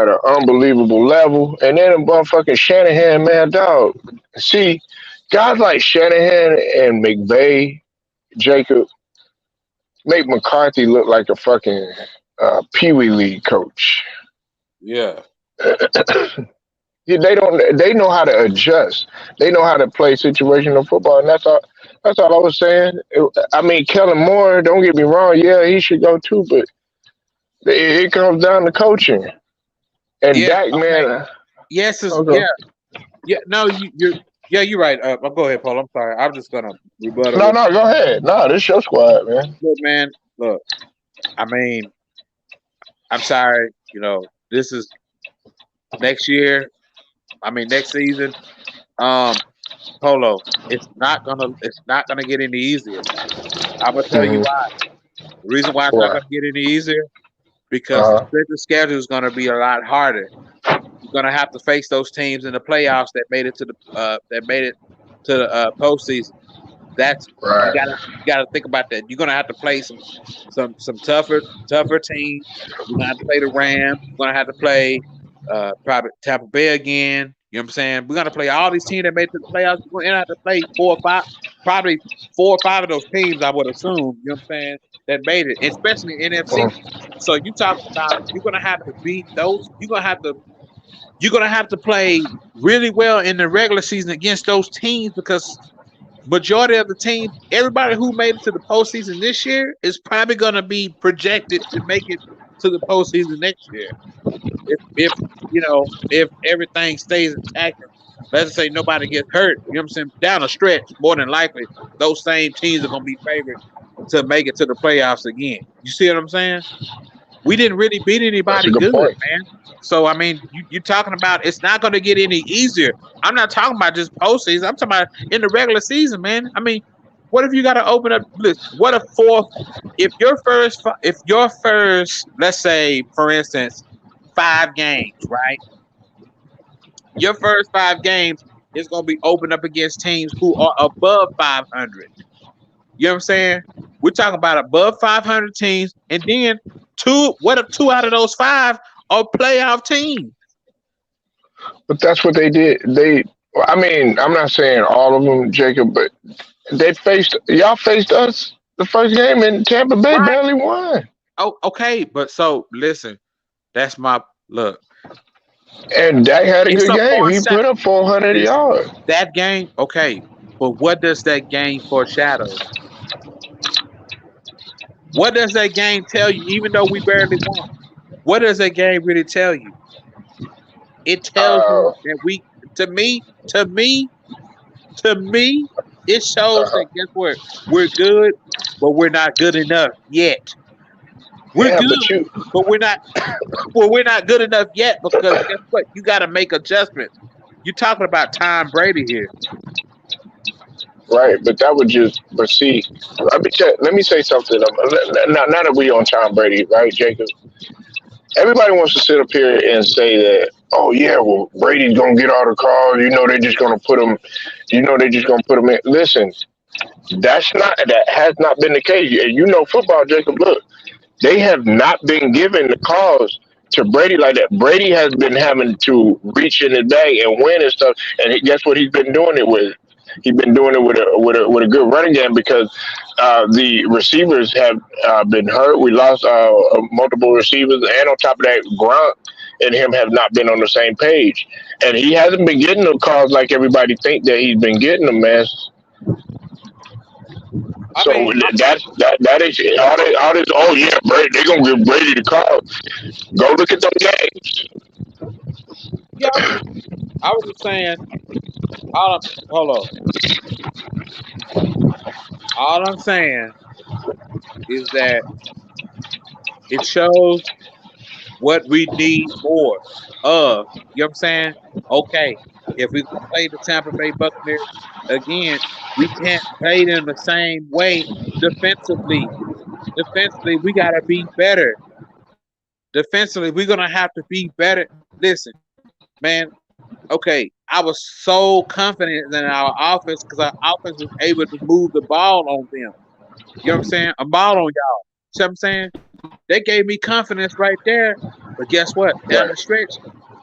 an unbelievable level, and then a motherfucking Shanahan, man, dog. See, guys like Shanahan and McVay, Jacob, make McCarthy look like a fucking Pee Wee League coach. Yeah. Yeah, they don't. They know how to adjust. They know how to play situational football, and that's all. That's all I was saying. I mean, Kellen Moore. Don't get me wrong. Yeah, he should go too, but it comes down to coaching. And Yeah. Dak, Okay. man. Yes. Okay. Yeah. Yeah. No. You're. Yeah. You're right. Go ahead, Paul. I'm sorry. I'm just gonna rebuttal No, it. no, go ahead. No, this your squad, man. Look, man. Look. I mean, I'm sorry. This is next year. I mean, next season. Um, Polo. It's not gonna get any easier. I'm gonna tell you Mm-hmm. why. The reason why it's not Why? gonna get any easier because the Uh huh. strength of schedule is gonna be a lot harder. You're gonna have to face those teams in the playoffs that made it to the postseason. That's you Right. gotta think about that. You're gonna have to play some tougher teams. You're gonna have to play the Rams. You're gonna have to play probably Tampa Bay again. You know what I'm saying? We're gonna play all these teams that made it to the playoffs. We're gonna have to play probably 4 or 5 of those teams. I would assume. You know what I'm saying? That made it, especially in NFC. Mm. So you talking about you're gonna have to beat those. You're gonna have to play really well in the regular season against those teams because majority of the teams, everybody who made it to the postseason this year is probably gonna be projected to make it to the postseason next year. If everything stays intact, let's say nobody gets hurt, you know what I'm saying? Down a stretch, more than likely, those same teams are gonna be favored to make it to the playoffs again. You see what I'm saying? We didn't really beat That's a anybody good good, point. man. So I mean, you're talking about it's not going to get any easier. I'm not talking about just postseason. I'm talking about in the regular season, man. I mean, what if you got to open up? Listen, what if fourth? If your first, let's say, for instance, 5 games, right? Your first 5 games is going to be opened up against teams who are above 500. You know what I'm saying? We're talking about above 500 teams, and then two. What if 2 out of those 5 are playoff teams? But that's what they did. I mean, I'm not saying all of them, Jacob, but y'all faced us the first game, and Tampa Bay Right. barely won. Oh, okay. But so listen, that's my look. And Dak had a It's good a game. He foreshadow. put up 400 Listen, yards. that game, okay. But what does that game foreshadow? What does that game tell you? Even though we barely won, what does that game really tell you? It tells Uh, you that to me, to me, to me, it shows uh, that guess what? We're good, but we're not good enough yet. We're yeah, good, but you but we're not well, we're not good enough yet because guess what? You gotta make adjustments. You're talking about Tom Brady here. right, but that would just. But see, let me say something. Now that we on Tom Brady, right, Jacob? Everybody wants to sit up here and say that, oh yeah, well Brady's gonna get all the calls. You know they're just gonna put him. You know they're just gonna put him in. Listen, that has not been the case. You know football, Jacob. Look, they have not been given the calls to Brady like that. Brady has been having to reach in his bag and win and stuff. And guess what? He's been doing it with. He's been doing it with a good running game because the receivers have been hurt. We lost multiple receivers, and on top of that, Gronk and him have not been on the same page. And he hasn't been getting the calls like everybody think that he's been getting them, man. I So mean, that is all this. Oh yeah, Brady, they're gonna give Brady the call. Go look at them games. yeah, I was just saying. Hold on. All I'm saying is that It shows what we need more of. You know what I'm saying? Okay, if we're gonna play the Tampa Bay Buccaneers again, we can't play them the same way defensively. Defensively, we gotta be better. Defensively, we're gonna have to be better. Listen, man. Okay, I was so confident in our offense because our offense was able to move the ball on them. You know what I'm saying? A ball on y'all. See what I'm saying? They gave me confidence right there. But guess what? Down Right. the stretch,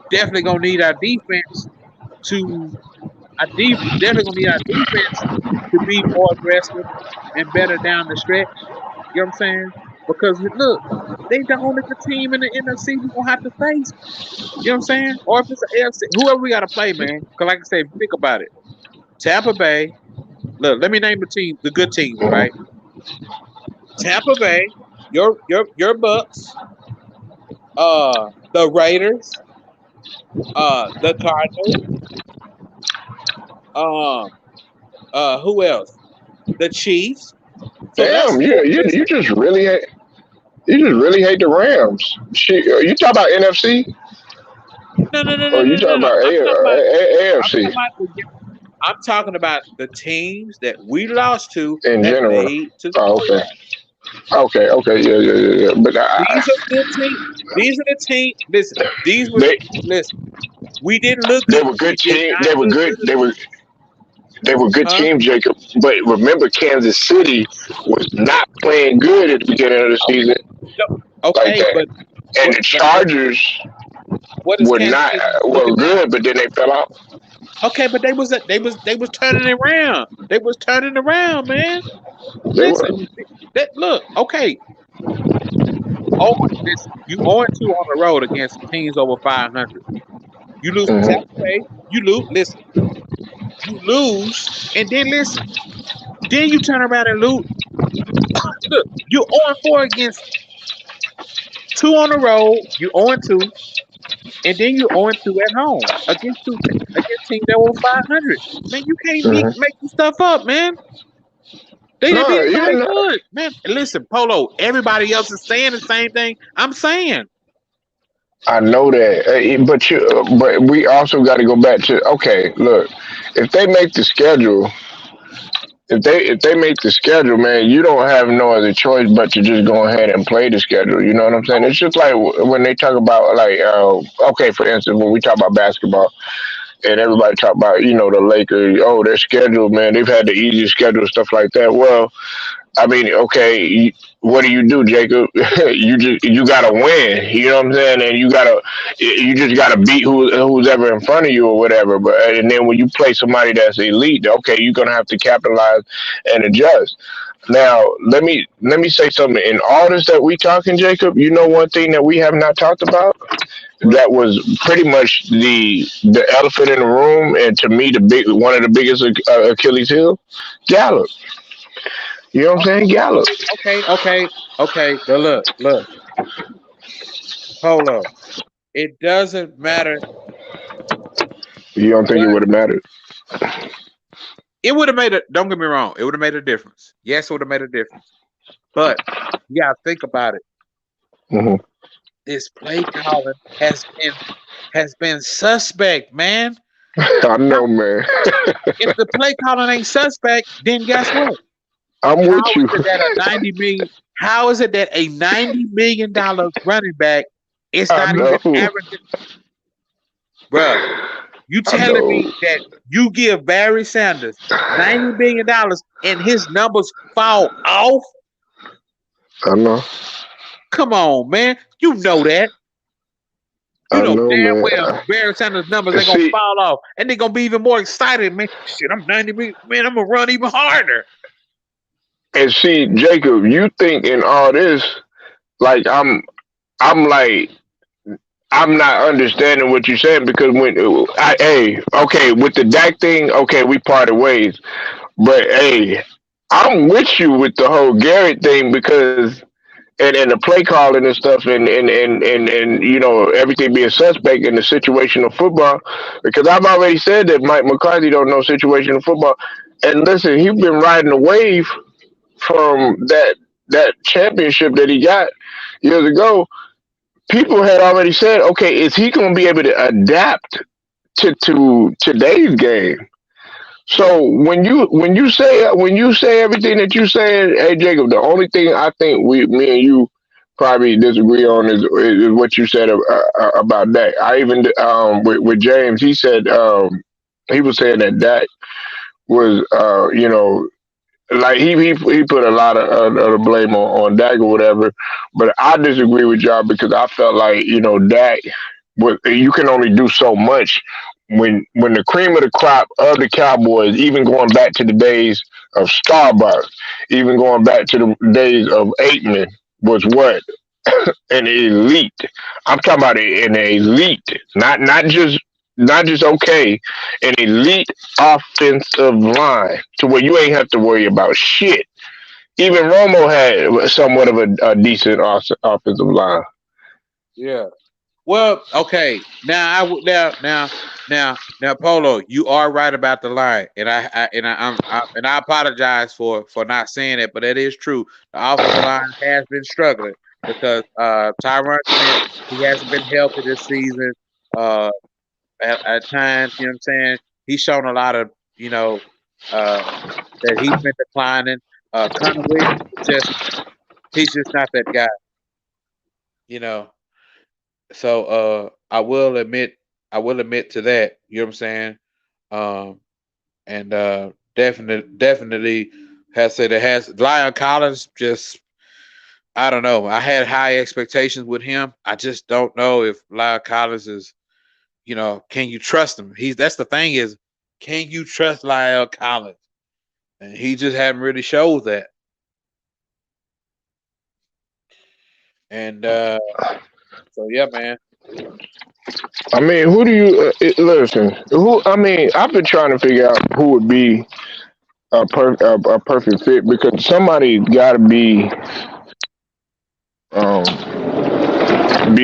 definitely gonna need our defense to definitely gonna need our defense to be more aggressive and better down the stretch. You know what I'm saying? Because look, they the only good team in the NFC we gonna have to face. You know what I'm saying? Or if it's an AFC, whoever we gotta play, man. Because like I said, if you think about it, Tampa Bay. Look, let me name the team, the good teams, right? Mm-hmm. Tampa Bay, your Bucks, the Raiders, the Cardinals, um, who else? The Chiefs. So that's Damn, four. you Listen, just really hate the Rams. You talk about NFC no, no, no, no, or you no, no, talk no. about I'm talking AFC about, I'm talking about the teams that we lost to in that general? made to the Oh, okay, playoffs. okay, yeah. But These are good teams. These are the teams. Listen, these were they listen. We didn't look they good. were We good did team. not look good. They were good Huh? team, Jacob. But remember, Kansas City was not playing good at the beginning of the Okay. season No, like okay, that. but And the but Chargers what is were Kansas not City were looking now? good, but then they fell off. Okay, but they was turning it around. They was turning around, man. They were. Listen, that look, okay. Oh, listen, you 0-2 on the road against teams over 500. You lose to Tampa Hmm. Bay. You lose. Listen, you lose, and then listen. Then you turn around and lose. Look, you 0-4 against two on the road. You 0-2, and then you 0-2 at home against teams that were 500. Man, you can't be Hmm. making stuff up, man. They didn't No, beat yeah, anybody no, good, man. Listen, Polo. Everybody else is saying the same thing I'm saying. I know that, but we also got to go back to okay. Look, if they make the schedule, if they make the schedule, man, you don't have no other choice but to just go ahead and play the schedule. You know what I'm saying? Oh, It's just like when they talk about like, okay, for instance, when we talk about basketball and everybody talk about the Lakers, oh, their schedule, man, they've had the easiest schedule, stuff like that. Well, I mean, okay, what do, Jacob? You gotta win. You know what I'm saying? And you just gotta beat who's ever in front of you or whatever. But and then when you play somebody that's elite, okay, you're gonna have to capitalize and adjust. Now, let me say something. In all this that we talking, Jacob, you know one thing that we have not talked about what? that was pretty much the elephant in the room, and to me the big one of the biggest Achilles heel, Gallup. You know what I'm saying, Gallup. Okay. But look, Polo. It doesn't matter You don't think it what would have mattered? it would have made a. Don't get me wrong. It would have made a difference. Yes, it would have made a difference. But you gotta think about it. Hmm. This play calling has been suspect, man. I How, know, man. if the play calling ain't suspect, then guess what? I'm How with you. is it that a 90 million? How is it that a $90 million running back is I not even know. averaging? Bruh, you I telling know. me that you give Barry Sanders $90 million and his numbers fall off? I know. Come on, man. You know that. You I know know, damn man. well Barry Sanders' numbers ain't gonna See, fall off, and they're gonna be even more excited, man. Shit, I'm 90 million, man. I'm gonna run even harder. Jacob, you think in all this, like I'm like I'm not understanding what you're saying because hey, okay, with the Dak thing, okay, we parted ways, but hey, I'm with you with the whole Garrett thing because and the play calling and stuff and everything being suspect in the situational football because I've already said that Mike McCarthy don't know situational football. And listen, he's been riding the wave from that championship that he got. years ago, people had already said, okay, is he going to be able to adapt to today's game? So when you say everything that you saying, hey Jacob, the only thing I think me and you probably disagree on is what you said about Dak. I even with James, he said he was saying that Dak was like he put a lot of the blame on Dak or whatever, but I disagree with y'all because I felt like Dak, you can only do so much when the cream of the crop of the Cowboys, even going back to the days of Starbucks, even going back to the days of Aikman, was what an elite. I'm talking about an elite, not just okay, an elite offensive line to where you ain't have to worry about shit. Even Romo had somewhat of a decent offensive line. Yeah. Well, okay. Now now, Polo, you are right about the line, and I apologize for not saying it, but that is true. The offensive line has been struggling because Tyron Smith, he hasn't been healthy this season. Uh, at times, you know what I'm saying. He's shown a lot of uh that he's been declining. Connor Williams is he's just not that guy, you know. So I will admit to that. You know what I'm saying? Um, and definitely has said it has Lyon Collins. Just I don't know. I had high expectations with him. I just don't know if Lyon Collins is. Can you trust him? That's the thing is, can you trust Lyle Collins? And he just haven't really showed that. And so yeah, man. I mean, who do you listen? Who? I mean, I've been trying to figure out who would be a perfect fit because somebody got to be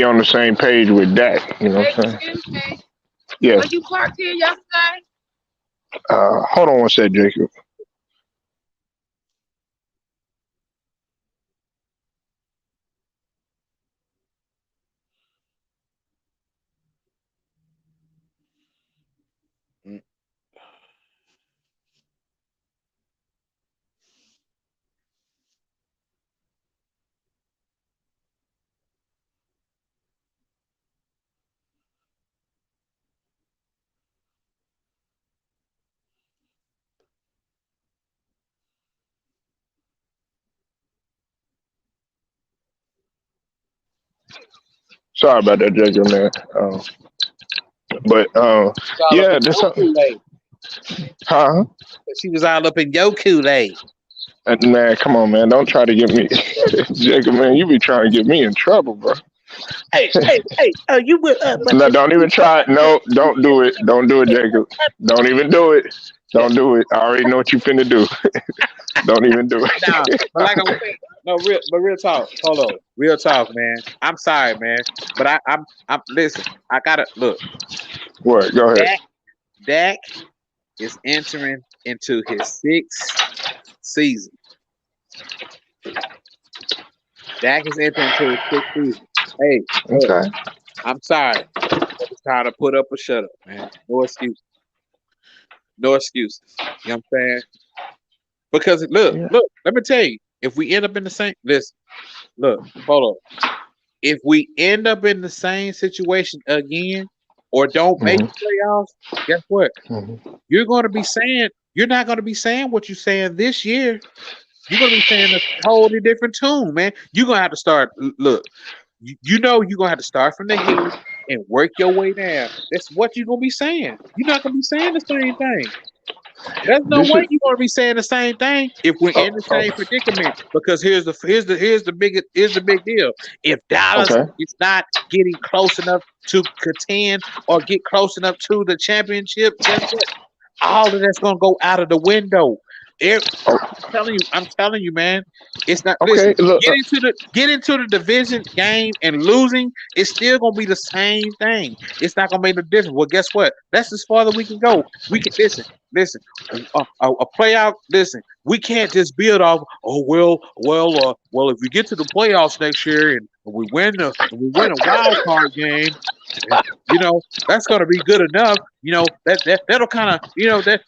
on the same page with Dak. You know what I'm saying? Excuse me. Were Yes. you clocked here yesterday? Hold on one sec, Jacob. Mm. Sorry about that, Jacob, man. But She was all up yeah, in there's your something. Kool-Aid. Huh? She was all up in your Kool-Aid. Man, come on, man. Don't try to get me, Jacob, man. You be trying to get me in trouble, bro. Hey. You will. But No, don't even try. No, don't do it. Don't do it, Jacob. Don't even do it. Don't do it. I already know what you finna do. Don't even do now, it. but like I was saying, no real talk. Hold on, real talk, man. I'm sorry, man, but I'm listen. I gotta look. What? Go ahead. Dak Dak is entering into his sixth season. Dak is entering into his sixth season. Hey, look, Okay. I'm sorry. It's time to put up or shut up, man. No excuse. No excuses. You know what I'm saying? Because Yeah. look. Let me tell you. If we end up in the same, listen, look, hold on. If we end up in the same situation again, or don't make Hmm. the playoffs, guess what? Hmm. You're not going to be saying what you're saying this year. You're going to be saying a totally different tune, man. You're going to have to start. Look, you're going to have to start from the head and work your way down. That's what you're going to be saying. You're not going to be saying the same thing. There's no This way is you're going to be saying the same thing if we're oh, in the oh, same predicament. Because here's the big deal. If Dallas okay. is not getting close enough to contend or get close enough to the championship, guess what? All of that's going to go out of the window. I'm telling you, man. It's not. Okay, Listen, look. get into the division game and losing. It's still gonna be the same thing. It's not gonna make a difference. Well, guess what? That's as far as we can go. We can listen. A playoff. Listen, we can't just build off. Oh well. If we get to the playoffs next year and we win a wild card game, you know, that's gonna be good enough. That'll kind of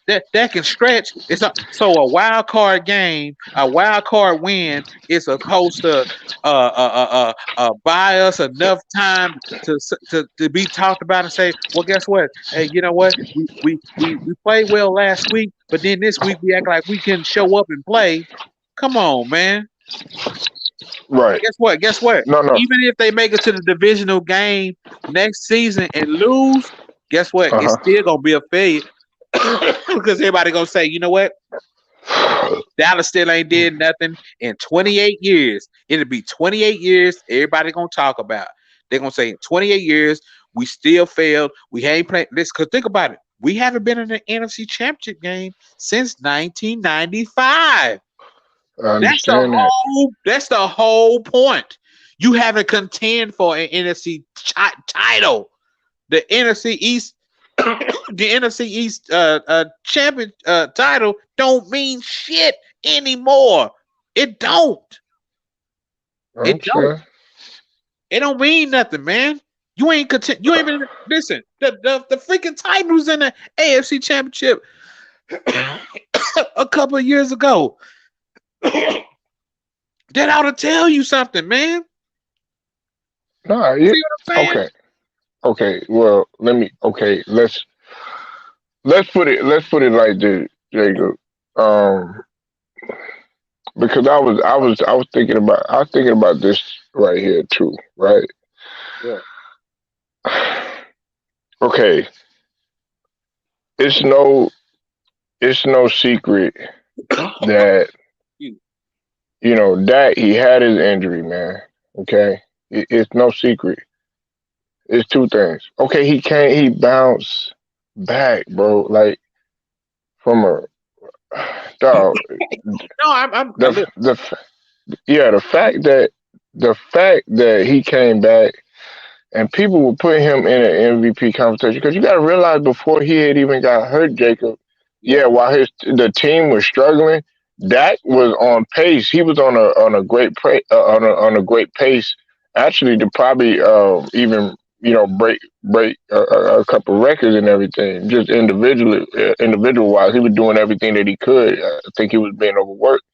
that can stretch. It's not so a wild card game, a wild card win is supposed to buy us enough time to be talked about and say, well, guess what? Hey, you know what? We played well last week, but then this week we act like we can show up and play. Come on, man. Right. Guess what? Guess what? No. Even if they make it to the divisional game next season and lose, guess what? It's still gonna be a failure because everybody gonna say, you know what? Dallas still ain't did nothing in 28 years. It'll be 28 years. Everybody gonna talk about. They're gonna say in 28 years we still failed. We ain't playing this. Cause think about it. We haven't been in the NFC Championship game since 1995. I understand that. That's the whole point. You haven't contend for an NFC title. The NFC East, the NFC East champion title don't mean shit anymore. It don't. It don't. It don't mean nothing, man. You ain't content. You ain't been listen. The freaking titles in the AFC Championship a couple of years ago. That ought to tell you something, man. No, See what I'm saying? Okay. Well, let's put it like this, Jacob. Because I was thinking about this right here too, right? Yeah. Okay. It's no secret that that he had his injury, man. Okay, it's no secret. It's two things. Okay, he bounced back, bro. Like from a dog. No, I'm The fact that he came back and people were putting him in an MVP conversation because you got to realize before he had even got hurt, Jacob. Yeah, while the team was struggling, Dak was on pace. He was on a great on a great pace, actually, to probably even break a couple records and everything. Just individual wise, he was doing everything that he could. I think he was being overworked.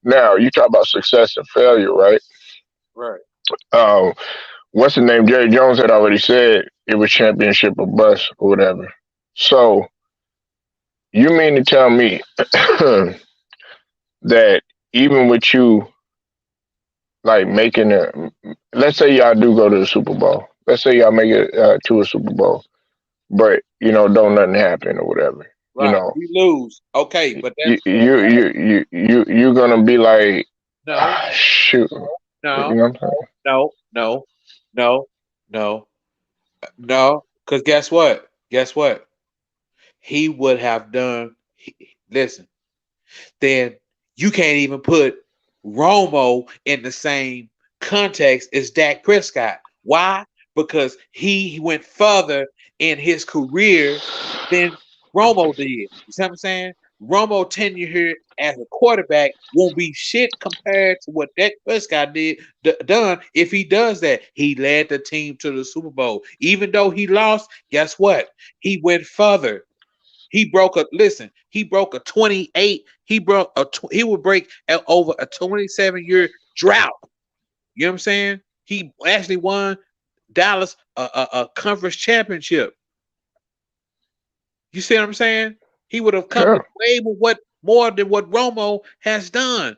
Now you talk about success and failure, right? Right. What's the name? Jerry Jones had already said it was championship or bust or whatever. So you mean to tell me that even with you like making let's say y'all do go to the Super Bowl. Let's say y'all make it to a Super Bowl, but don't nothing happen or whatever. Right. We lose. Okay, but that's you're gonna be like, shoot. No. You know what I'm saying? No. Because guess what? He would have done. Listen, then you can't even put Romo in the same context as Dak Prescott. Why? Because he went further in his career than Romo did. You see what I'm saying? Romo tenure here as a quarterback won't be shit compared to what Dak Prescott done. If he does that, he led the team to the Super Bowl. Even though he lost, guess what? He went further. He broke a 28. He would break over a 27-year drought. You know what I'm saying? He actually won Dallas a conference championship. You see what I'm saying? He would have come away with more than what Romo has done.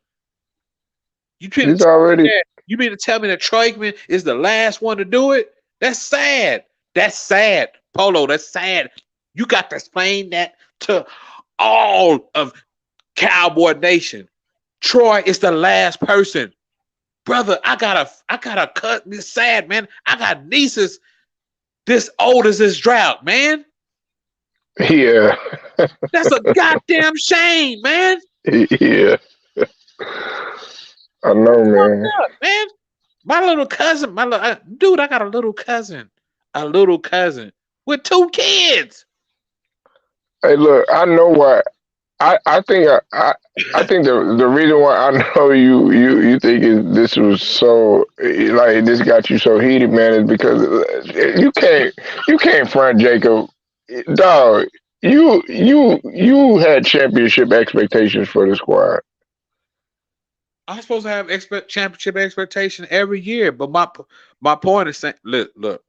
You mean to tell me that Troy Aikman is the last one to do it? That's sad. That's sad, Polo. That's sad. You got to explain that to all of Cowboy Nation. Troy is the last person. Brother, I gotta cut this sad, man. I got nieces this old as this drought, man. Yeah. That's a goddamn shame, man. Yeah, I know, That's fucked man. up, man. My little cousin, dude, I got a little cousin with two kids. Hey, look, I know why. I think the reason why I know you think this was so like this got you so heated, man, is because you can't front Jacob, dog. You had championship expectations for the squad. I'm supposed to have championship expectation every year, but my point is saying, look,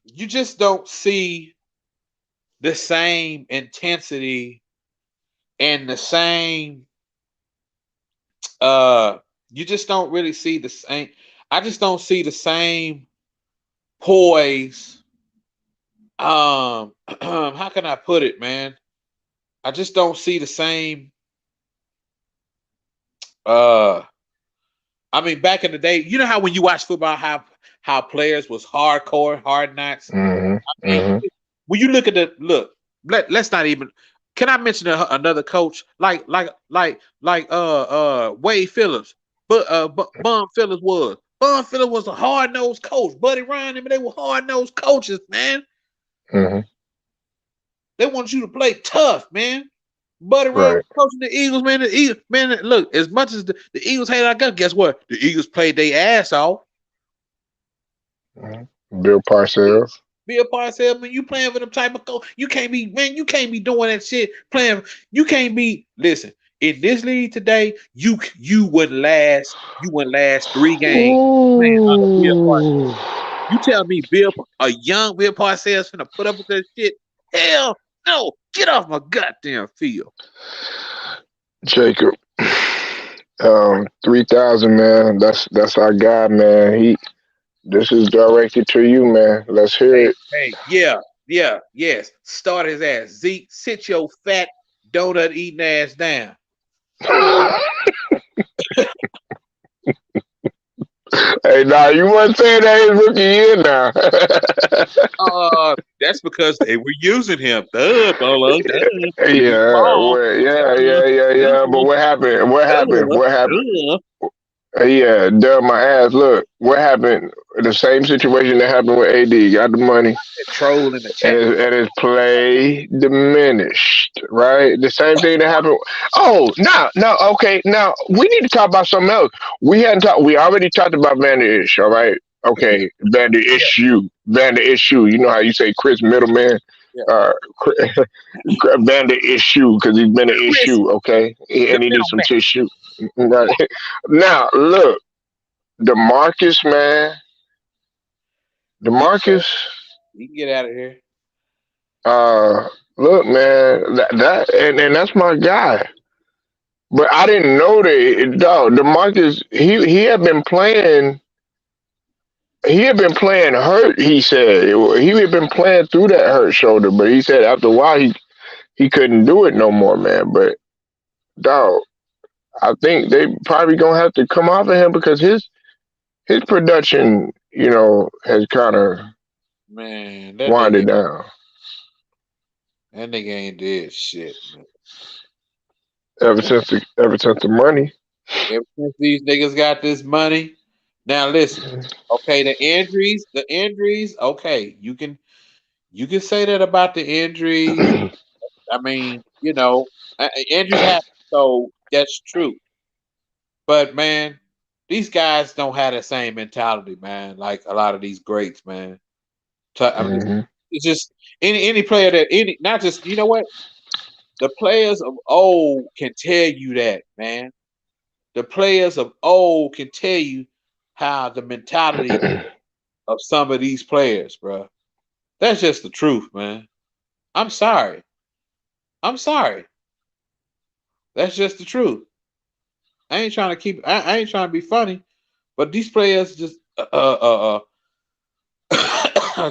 you just don't see the same intensity and the same uh you just don't really see the same. I just don't see the same poise. How can I put it, man? I just don't see the same uh I mean, back in the day, you know how when you watch football, how players was hardcore, hard knocks. Hmm. I mean, Hmm. when you look at the look, let's not even. Can I mention another coach like Wade Phillips, but Bum Phillips was. Bum Phillips was a hard nosed coach. Buddy Ryan, they were hard nosed coaches, man. Hmm. They want you to play tough, man. Buddy Ryan Right. was coaching the Eagles, man. The Eagles, man, look, as much as the Eagles hate our guts, guess what? The Eagles played their ass off. Hmm. Bill Parcells. Bill Parcells, man, you playing for them type of coach. You can't be, man, you can't be doing that shit. Playing, you can't be. Listen, in this league today, you wouldn't last 3 games playing under Bill Parcells. Ooh. You tell me, a young Bill Parcells finna put up with that shit? Hell no! Get off my goddamn field. Jacob. 3,000, man. That's our guy, man. This is directed to you, man. Let's hear Hey, it. hey, yes. Start his ass. Zeke, sit your fat donut eating ass down. Hey, nah, you wasn't saying that his rookie year now. That's because they were using him. Duh, Bolo, duh. If he Yeah, fall, well, yeah, duh, yeah, yeah, yeah. But duh, what happened? What happened? duh, What happened? duh. Yeah, duh, my ass. Look, what happened? The same situation that happened with AD. Got the money, Troll in the and chat. his play diminished. Right. The same thing that happened. Oh, now, okay. Now we need to talk about something else. We hadn't talked. We already talked about Vander Ish. All right. Yeah, Okay, Vander yeah, Issue. Vander Issue. You know how you say Chris Middleman? yeah. Uh, Vander Issue because he's been an Chris, issue. Okay, the and he needs some middleman. tissue. Right. Now look, DeMarcus, man. He, DeMarcus. he can get out of here. Uh, look, man. That and that's my guy. But I didn't know that, dog. DeMarcus, he had been playing. He had been playing hurt. He said he had been playing through that hurt shoulder, but he said after a while he couldn't do it no more, man. But dog, I think they probably gonna have to come off of him because his production, has kind of Man, winded down that nigga ain't did shit, man. ever since the money. Ever since these niggas got this money. Now listen, okay, the injuries, okay, you can say that about the injuries. I mean, injuries happen, so that's true. But man, these guys don't have the same mentality, man. Like a lot of these greats, man. I mean, Hmm. it's just any player that any not just you know what the players of old can tell you that, man. The players of old can tell you how the mentality of some of these players, bro. That's just the truth, man. I'm sorry. I'm sorry. That's just the truth. I ain't trying to be funny, but these players just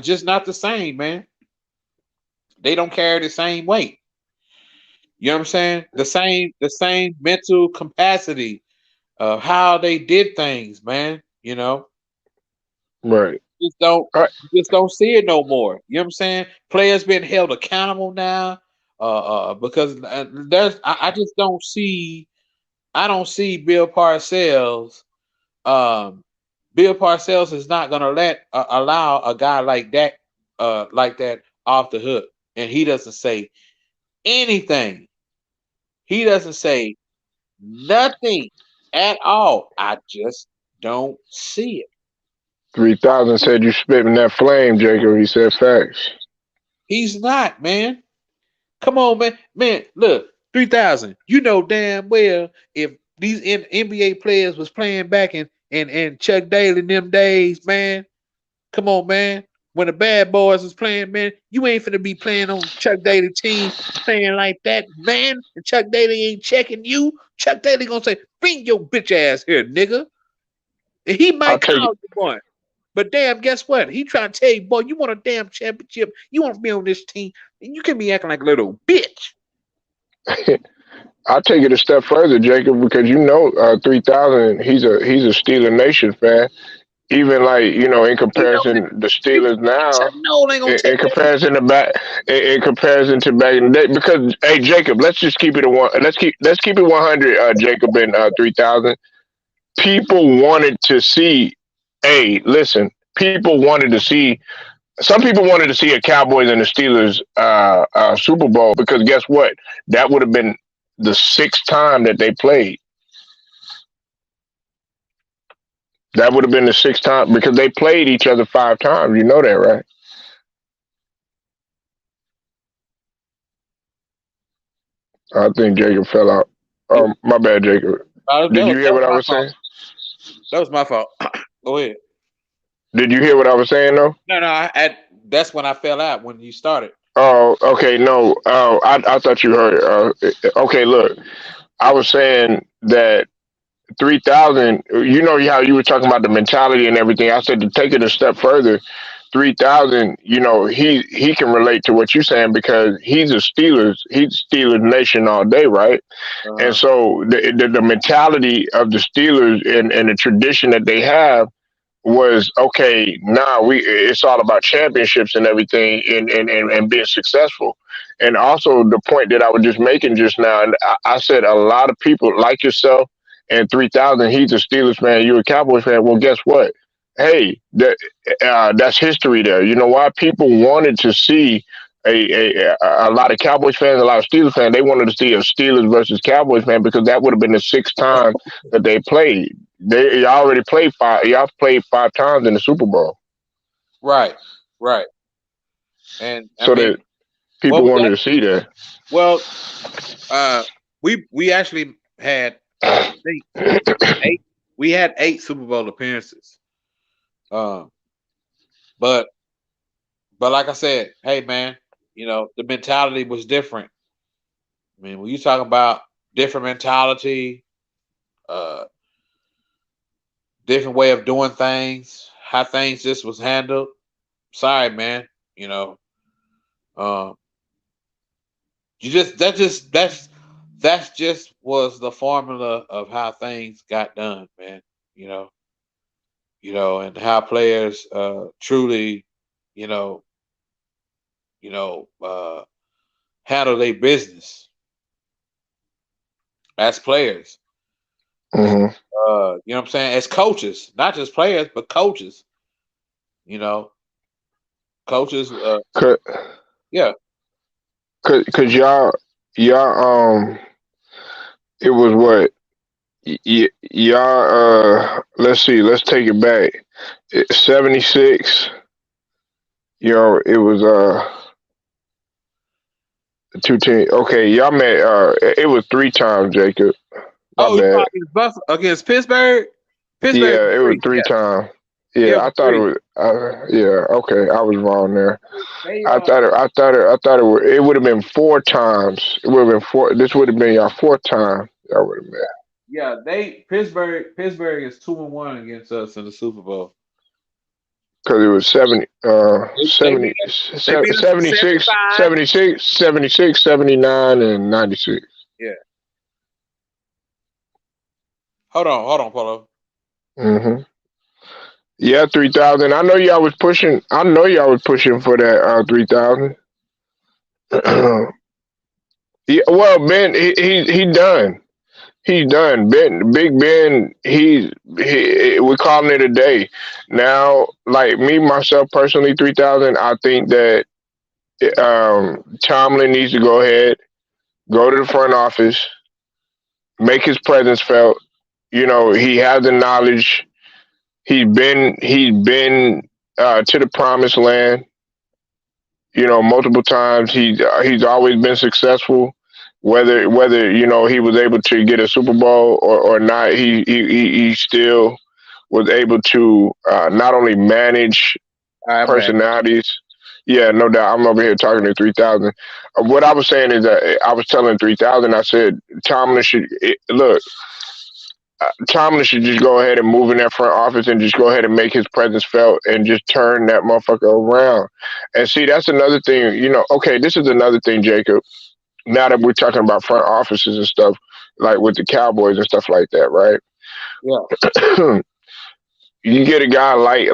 just not the same, man. They don't carry the same weight. You know what I'm saying? The same mental capacity of how they did things, man. Right. Just don't All right. you just don't see it no more. You know what I'm saying? Players being held accountable now. Because I just don't see. I don't see Bill Parcells. Um, Bill Parcells is not gonna allow a guy like that off the hook, and he doesn't say anything. He doesn't say nothing at all. I just don't see it. 3000 said you spitting that flame, Jacob. He said facts. He's not, man. Come on, man. Man, look, 3000. You know damn well if these NBA players was playing back in Chuck Daly in them days, man. Come on, man. When the bad boys was playing, man, you ain't finna be playing on Chuck Daly team playing like that, man. And Chuck Daly ain't checking you. Chuck Daly gonna say, bring your bitch ass here, nigga. And he I'll might take call you one. But damn, guess what? He trying to tell you, boy, you want a damn championship. You want to be on this team. And you can be acting like a little bitch. it. I'll take it a step further, Jacob, because 3000. He's a Steeler Nation fan. Even like in You know that comparison, the you Steelers now, know they gonna take in comparison to back, in comparison to back in the day. Because hey, Jacob, let's just keep it a one. Let's keep it 100. Jacob and 3000. People wanted to see. Hey, listen. People wanted to see. Some people wanted to see a Cowboys and the Steelers Super Bowl because guess what? That would have been the sixth time that they played. That would have been the sixth time because they played each other five times. You know that, right? I think Jacob fell out. Oh, my bad, Jacob. Did you hear that was what I my was fault. saying? That was my fault. Go ahead. Did you hear what I was saying though? No, that's when I fell out when you started. Oh, okay. No, I thought you heard. Okay, look, I was saying that 3000. You know how you were talking about the mentality and everything. I said to take it a step further. 3000. He can relate to what you're saying because he's a Steelers. He's Steelers Nation all day, right? And Uh-huh. so the mentality of the Steelers and the tradition that they have was okay. Now it's all about championships and everything and being successful. And also the point that I was just making just now, and I said a lot of people like yourself and 3000. He's a Steelers fan. You a Cowboys fan. Well, guess what? Hey, that's history there. You know why people wanted to see a lot of Cowboys fans, a lot of Steelers fans. They wanted to see a Steelers versus Cowboys fan because that would have been the sixth time that they played. Y'all already played five. Y'all played five times in the Super Bowl, Right, right. And I so mean, that people what was wanted that? to see that. Well, we actually had I think eight. We had 8 Super Bowl appearances. Um, but like I said, hey man, the mentality was different. I mean, when you talk about different mentality, uh, different way of doing things, how things just was handled. Sorry, man. You know, um, you just that's just was the formula of how things got done, man. You know, and how players truly, you know, you know, uh, handle their business as players. And Hmm. you know what I'm saying? As coaches, not just players, but coaches. You know, coaches. Cause, Yeah. cause y'all it was what y'all let's see, let's take it back. 76. It was two teams. Okay, y'all met. It was three times, Jacob. My Oh, you bad. talking against against Pittsburgh? Pittsburgh Yeah, was it was 3. three Yeah, times. yeah, Yeah, it I was thought it 3. was. Yeah, okay, I was wrong there. They I thought it would have been four times. It would have been four. This would have been y'all fourth time. Y'all would have met yeah, they Pittsburgh is 2-1 against us in the Super Bowl. because it was 70, They beat us. They beat us in 76, 75. 76, 76, 79, and 96. Yeah. Hold on, Polo. Mm-hmm. Yeah, 3000. I know y'all was pushing. I know y'all was pushing for that 3000. Yeah, well, Ben, he done. He's done. Ben, Big Ben, we're calling it a day. Now, like me, myself, personally, 3,000, I think that Tomlin needs to go ahead, go to the front office, make his presence felt. You know, he has the knowledge. He's been to the promised land, you know, multiple times. He's always been successful. Whether you know he was able to get a Super Bowl or not, he still was able to not only manage I'm back. personalities. Yeah, no doubt. I'm over here talking to 3,000. What I was saying is that I was telling 3,000. I said Tomlin should look. Tomlin should just go ahead and move in that front office and just go ahead and make his presence felt and just turn that motherfucker around. And see, that's another thing. You know, okay, this is another thing, Jacob. Now that we're talking about front offices and stuff, like with the Cowboys and stuff like that, right? Yeah. You get a guy like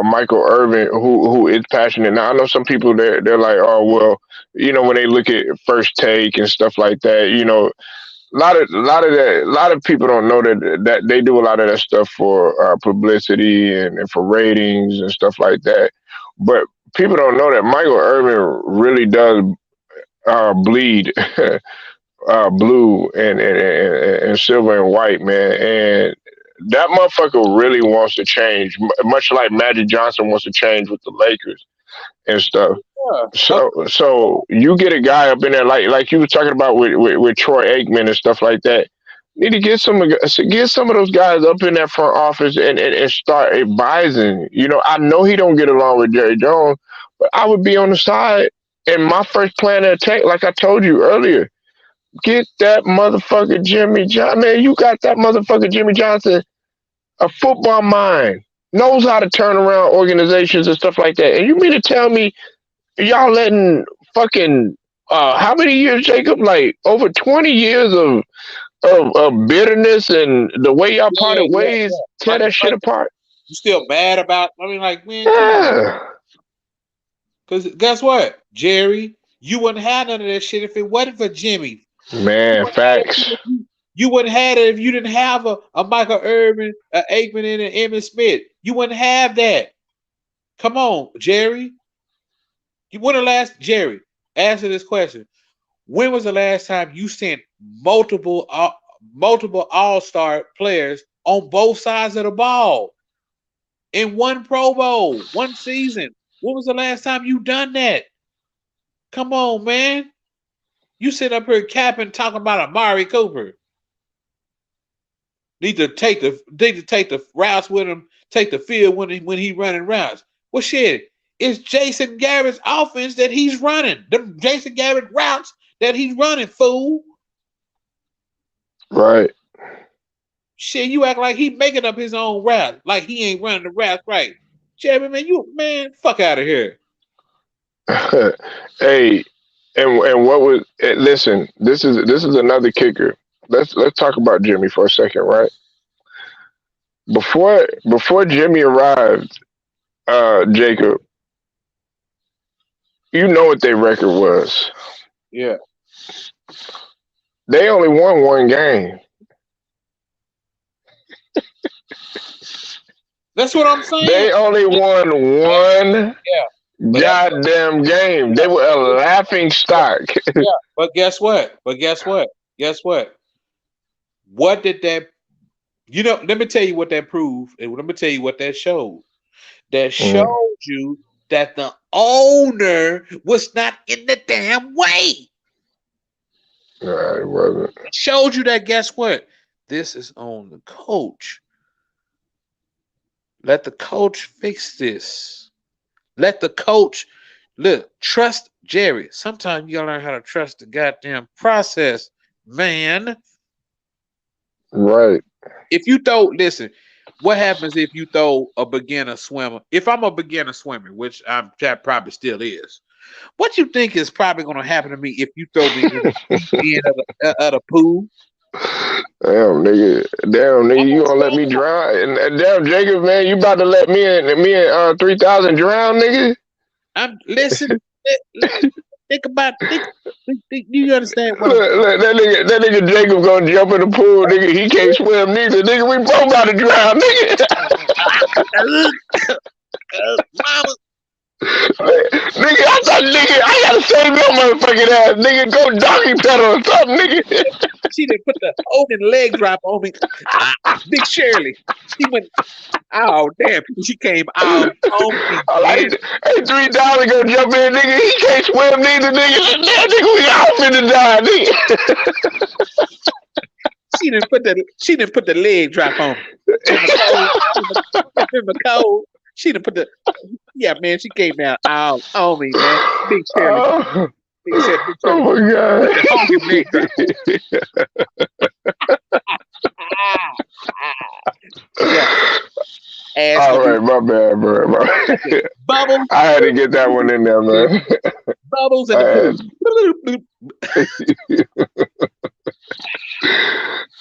Michael Irvin who is passionate. Now I know some people they're like, oh well, you know, when they look at First Take and stuff like that, you know, a lot of people don't know that they do a lot of that stuff for publicity and for ratings and stuff like that. But people don't know that Michael Irvin really does bleed blue and silver and white, man. And that motherfucker really wants to change, much like Magic Johnson wants to change with the Lakers and stuff. Yeah. So you get a guy up in there like you were talking about with Troy Aikman and stuff like that. Need to get some of those guys up in that front office and start advising. You know, I know he don't get along with Jerry Jones, but I would be on the side. And my first plan of attack, like I told you earlier, get that motherfucker Jimmy Johnson. Man, you got that motherfucker Jimmy Johnson, a football mind, knows how to turn around organizations and stuff like that. And you mean to tell me y'all letting fucking how many years, Jacob? Like over 20 years of bitterness and the way y'all parted ways tear that shit apart. You still mad about? I mean, like, man, come on. Because guess what, Jerry, you wouldn't have none of that shit if it wasn't for Jimmy. Man, facts. You wouldn't have it if you didn't have a Michael Irvin, a Aikman, and an Emmitt Smith. You wouldn't have that. Come on, Jerry. Jerry, answer this question. When was the last time you sent multiple all-star players on both sides of the ball in one Pro Bowl, one season? When was the last time you done that? Come on, man. You sit up here capping talking about Amari Cooper. Need to take the routes with him, take the field when he running routes. Well, shit, it's Jason Garrett's offense that he's running. The Jason Garrett routes that he's running, fool. Right. Shit, you act like he making up his own route, like he ain't running the routes right. Jerry, man, fuck out of here. Hey, and what was listen, this is another kicker. Let's talk about Jimmy for a second, right? Before Jimmy arrived, Jacob, you know what their record was. Yeah. They only won one game. That's what I'm saying. They only won one goddamn game. They were a laughing stock. Yeah, but guess what? What did that? You know, let me tell you what that proved, and let me tell you what that showed. That showed you that the owner was not in the damn way. No, it wasn't. It showed you that. Guess what? This is on the coach. Let the coach fix this. Let the coach trust Jerry. Sometimes you gotta learn how to trust the goddamn process, man. Right. If you listen, what happens if you throw a beginner swimmer? If I'm a beginner swimmer, which that probably still is, what you think is probably going to happen to me if you throw me in the end of the pool? Damn, nigga, you gonna let me drown? And damn, Jacob, man, you about to let me and 3,000 drown, nigga? Listen. Think about you understand what I'm Look, that nigga Jacob gonna jump in the pool, nigga. He can't swim neither, nigga. We both about to drown, nigga. Mama. Nigga, I thought, nigga, I gotta save your motherfucking ass, nigga. Go donkey pedal or something, nigga. She didn't put the open leg drop on me. Big Shirley. She went, oh damn, she came out on me. Like, hey, $3 go jump in, nigga. He can't swim neither, nigga. That nigga, we all finna die, nigga. She didn't put the leg drop on me. Remember cold? She didn't put the man, she came down all on me, man. Big Shirley. Oh, Big Shirley. oh my God. Leg drop. Yeah. All right, my bad, bro. Bubbles. I had to get that one in there, man. Bubbles in the pool.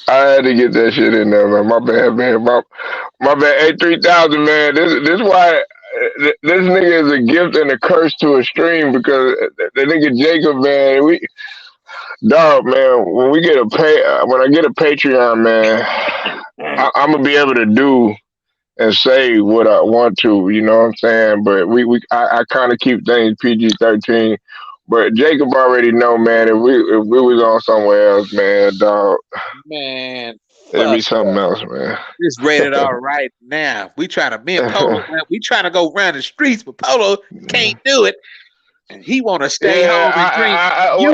I had to get that shit in there, man. My bad, man. My bad. Hey, 3,000, man. This why this nigga is a gift and a curse to a stream because the nigga Jacob, man. Dog, man. When I get a Patreon, man, I'm gonna be able to do and say what I want to. You know what I'm saying? But I kind of keep things PG-13. But Jacob already know, man. If we was on somewhere else, man, dog, man, it'd be something else, man. It's rated R right now. We try to Polo, man. We try to go around the streets, but Polo can't do it. And he want to stay home and drink.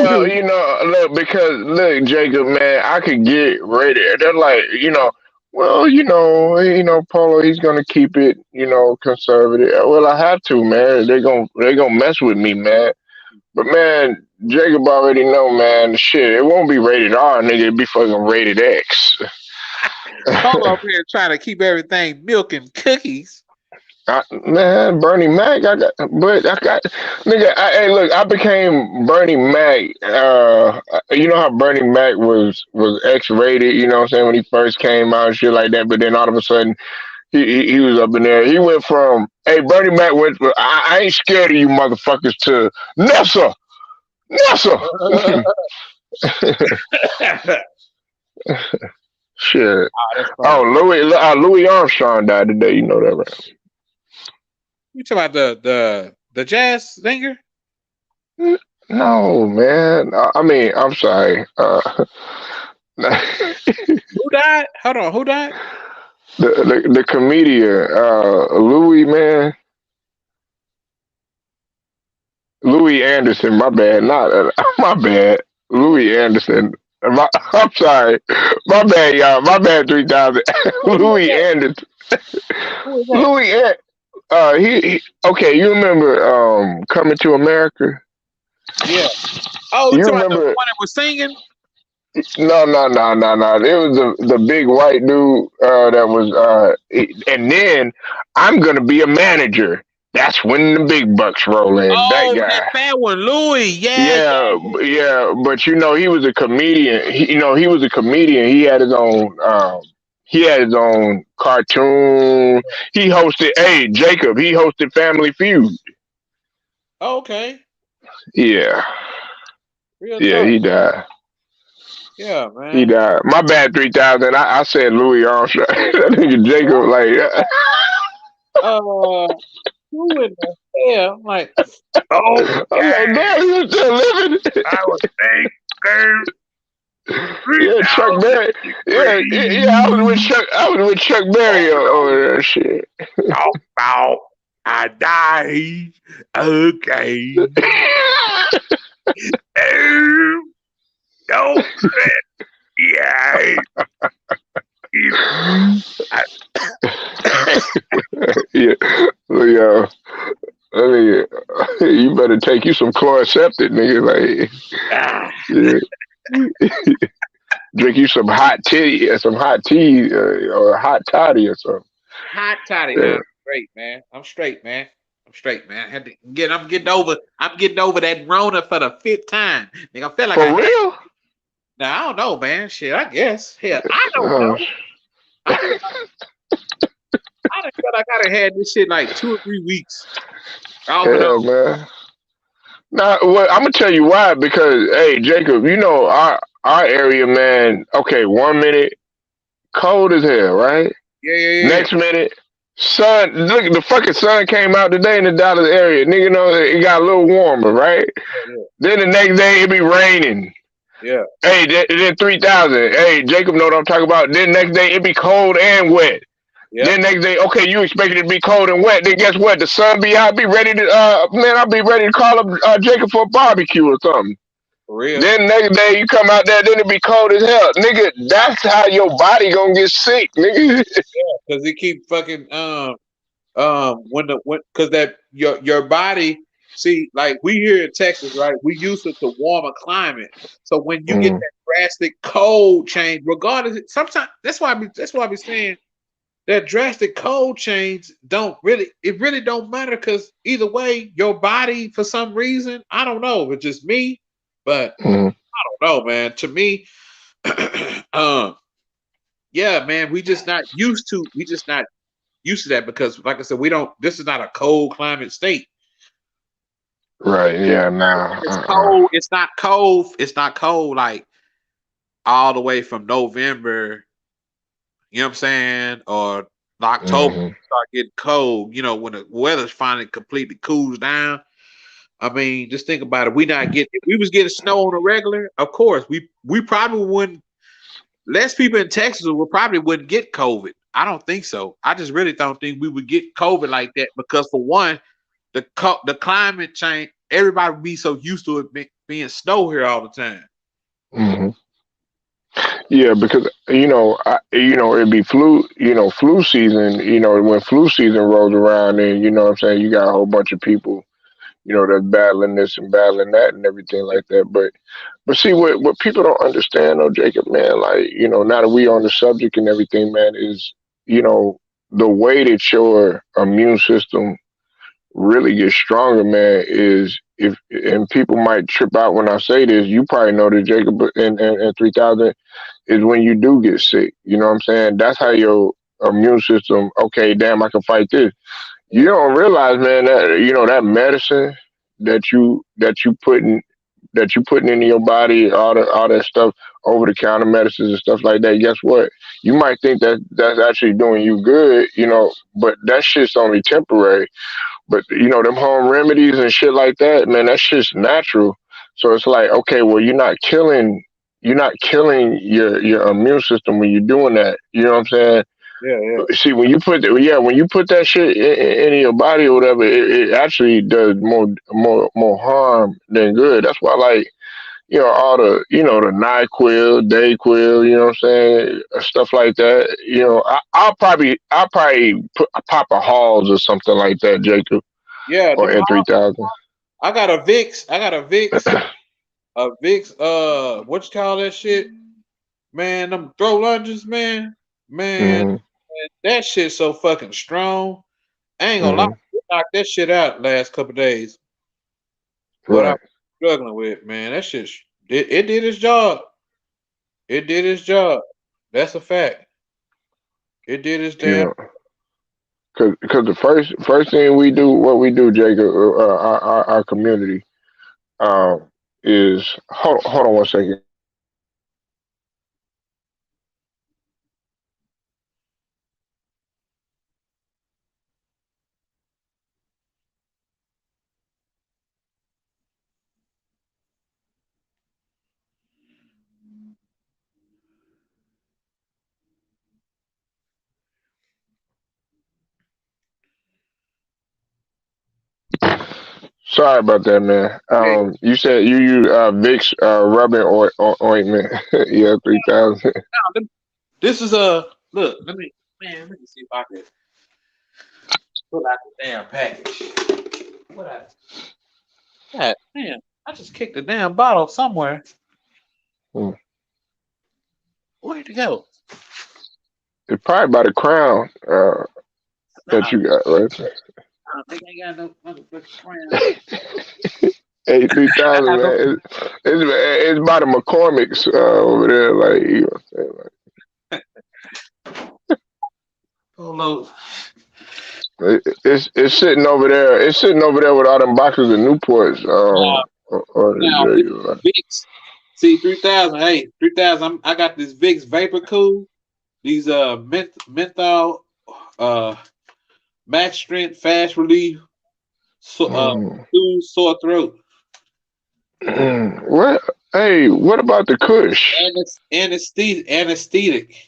Well, you know, look, Jacob, man, I could get rated. They're like, well, Polo, he's gonna keep it, conservative. Well, I have to, man. They gonna mess with me, man. But man, Jacob already know, man. Shit, it won't be rated R, nigga. It'd be fucking rated X. Polo up here trying to keep everything milk and cookies. Man, Bernie Mac, nigga. Hey, look, I became Bernie Mac. You know how Bernie Mac was X-rated. You know what I'm saying, when he first came out and shit like that. But then all of a sudden, he was up in there. He went from, hey, Bernie Mac went from, I ain't scared of you motherfuckers to Nessa. Shit. Oh, Louis Armstrong died today. You know that, right? You talking about the jazz singer? No, man. I mean, I'm sorry. Who died? Hold on. Who died? The comedian, Louis, man. Louis Anderson, my bad. My bad. Louis Anderson. I'm sorry. My bad, y'all. My bad, 3,000. Louis Anderson. Louis okay, you remember Coming to America? Yeah. Oh, you remember remember the one that was singing? No. It was the big white dude that was and then I'm gonna be a manager. That's when the big bucks roll in. Oh, that guy. that fat one, Louis. Yeah. But he was a comedian. He was a comedian. He had his own cartoon. He hosted. Hey, Jacob. He hosted Family Feud. Okay. Yeah. Yeah, he died. Yeah, man. He died. My bad, 3,000. I said Louis Armstrong. That nigga Jacob, like. Who in the hell? I'm like, oh, damn, you still living? I was thinking. Yeah, Chuck Berry. Yeah. I was with Chuck Berry over there. Shit. Talk about I died. Okay. Don't yeah. Yeah. You better take you some Chloraseptic, nigga. Drink you some hot tea, or a hot toddy or something. Hot toddy. Yeah. I'm straight, man. I'm getting over that Rona for the 5th time. Nigga, I feel like for real. Now I don't know, man. Shit, I guess. Hell, I don't know. I done feel like I done had this shit like 2 or 3 weeks. Hell, man. Now, well, I'm gonna tell you why. Because hey, Jacob, you know our area, man. Okay, 1 minute cold as hell, right? Yeah, yeah, yeah. Next minute, sun. Look, the fucking sun came out today in the Dallas area. Nigga, know it got a little warmer, right? Yeah, Then the next day it be raining. yeah, Hey, then 3,000. Hey, Jacob know what I'm talking about. Then next day it be cold and wet. yeah. Then next day, okay, you expect it to be cold and wet. Then guess what? The sun be out. Be ready to man, I'll be ready to call up Jacob for a barbecue or something. For real. Then next day you come out there, then it be cold as hell, nigga. That's how your body gonna get sick, nigga. Because they keep fucking when because that your body see like we here in Texas, right? We used to warmer climate. So when you get Mm, that drastic cold change, regardless, sometimes that's why I be saying that drastic cold change don't really it really don't matter because either way, your body for some reason, I don't know, it's just me, but mm, I don't know, man. To me, um, yeah, man, we just not used to that because like I said, we don't this is not a cold climate state. right? Yeah. It's Nah. cold, it's not cold like all the way from November, you know what I'm saying? Or October Mm-hmm. start getting cold, when the weather's finally completely cools down. I mean, just think about it. If we was getting snow on a regular, of course, we probably wouldn't less people in Texas would probably wouldn't get COVID. I don't think so. I just really don't think we would get COVID like that because for one, the climate change, everybody would be so used to it being snow here all the time. Mm-hmm. Yeah, because it'd be flu season. When flu season rolls around, and what I'm saying, you got a whole bunch of people, that's battling this and battling that and everything like that. But see, what people don't understand, though, Jacob, man, like now that we on the subject and everything, man, is the way that your immune system really gets stronger, man, is if and people might trip out when I say this. You probably know that, Jacob, and 3,000 is when you do get sick. You know what I'm saying? That's how your immune system. Okay, damn, I can fight this. You don't realize, man, that that medicine that you putting into your body, all that stuff, over the counter medicines and stuff like that. Guess what? You might think that that's actually doing you good, but that shit's only temporary. But them home remedies and shit like that, man, that's just natural. So it's like, okay, well, you're not killing your immune system when you're doing that. You know what I'm saying? Yeah, yeah, See, when you put that shit in your body or whatever, it actually does more harm than good. That's why, like, all the NyQuil, Dayquil, you know what I'm saying, stuff like that. I'll probably pop a Halls or something like that, Jacob, yeah. or N3000. I got a Vicks. What you call that shit, man? Them throw lunges, man. Hmm. That shit so fucking strong. I ain't gonna lie, Hmm. knocked that shit out last couple days. What I'm Right. struggling with, man. That shit, it did its job. It did its job. That's a fact. It did its You damn. know, because the first thing we do, what we do, Jacob, our community, um, is hold on one second. Sorry about that, man. Yeah, You said you use Vicks rubbing ointment. Yeah, 3,000. this is a look. Let me see if I can pull out the damn package. What I? God, man, I just kicked the damn bottle somewhere. Mm. Where'd it go? It's probably by the crown that Nah, you got right there. I don't think I got no motherfucking crown. Hey, three I thousand, got no. man. It's by the McCormick's over there. Like, you know what I'm saying? Oh, no. It's sitting over there. It's sitting over there with all them boxes of Newports. Now, now Vicks. See 3000. Hey, 3000. I got this Vicks Vapor Cool. These menthol max strength fast relief soothe sore throat. What? Hey, what about the Kush? And it's anesthetic.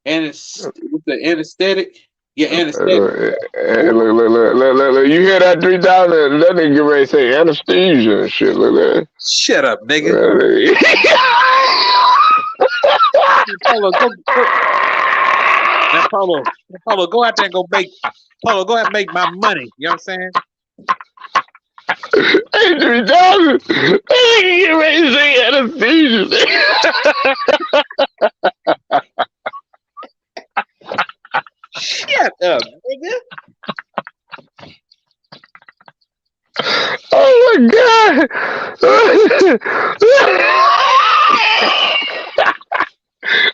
And it's with the anesthetic. Yeah, anesthetic. Look, you hear that 3000? That nigga get ready to say anesthesia and shit. Look at that. Shut up, nigga. Polo, now, Polo, go out there and go ahead and make my money. You know what I'm saying? Hey, 3000. That nigga get ready to say anesthesia. Shut up, nigga. Oh my god!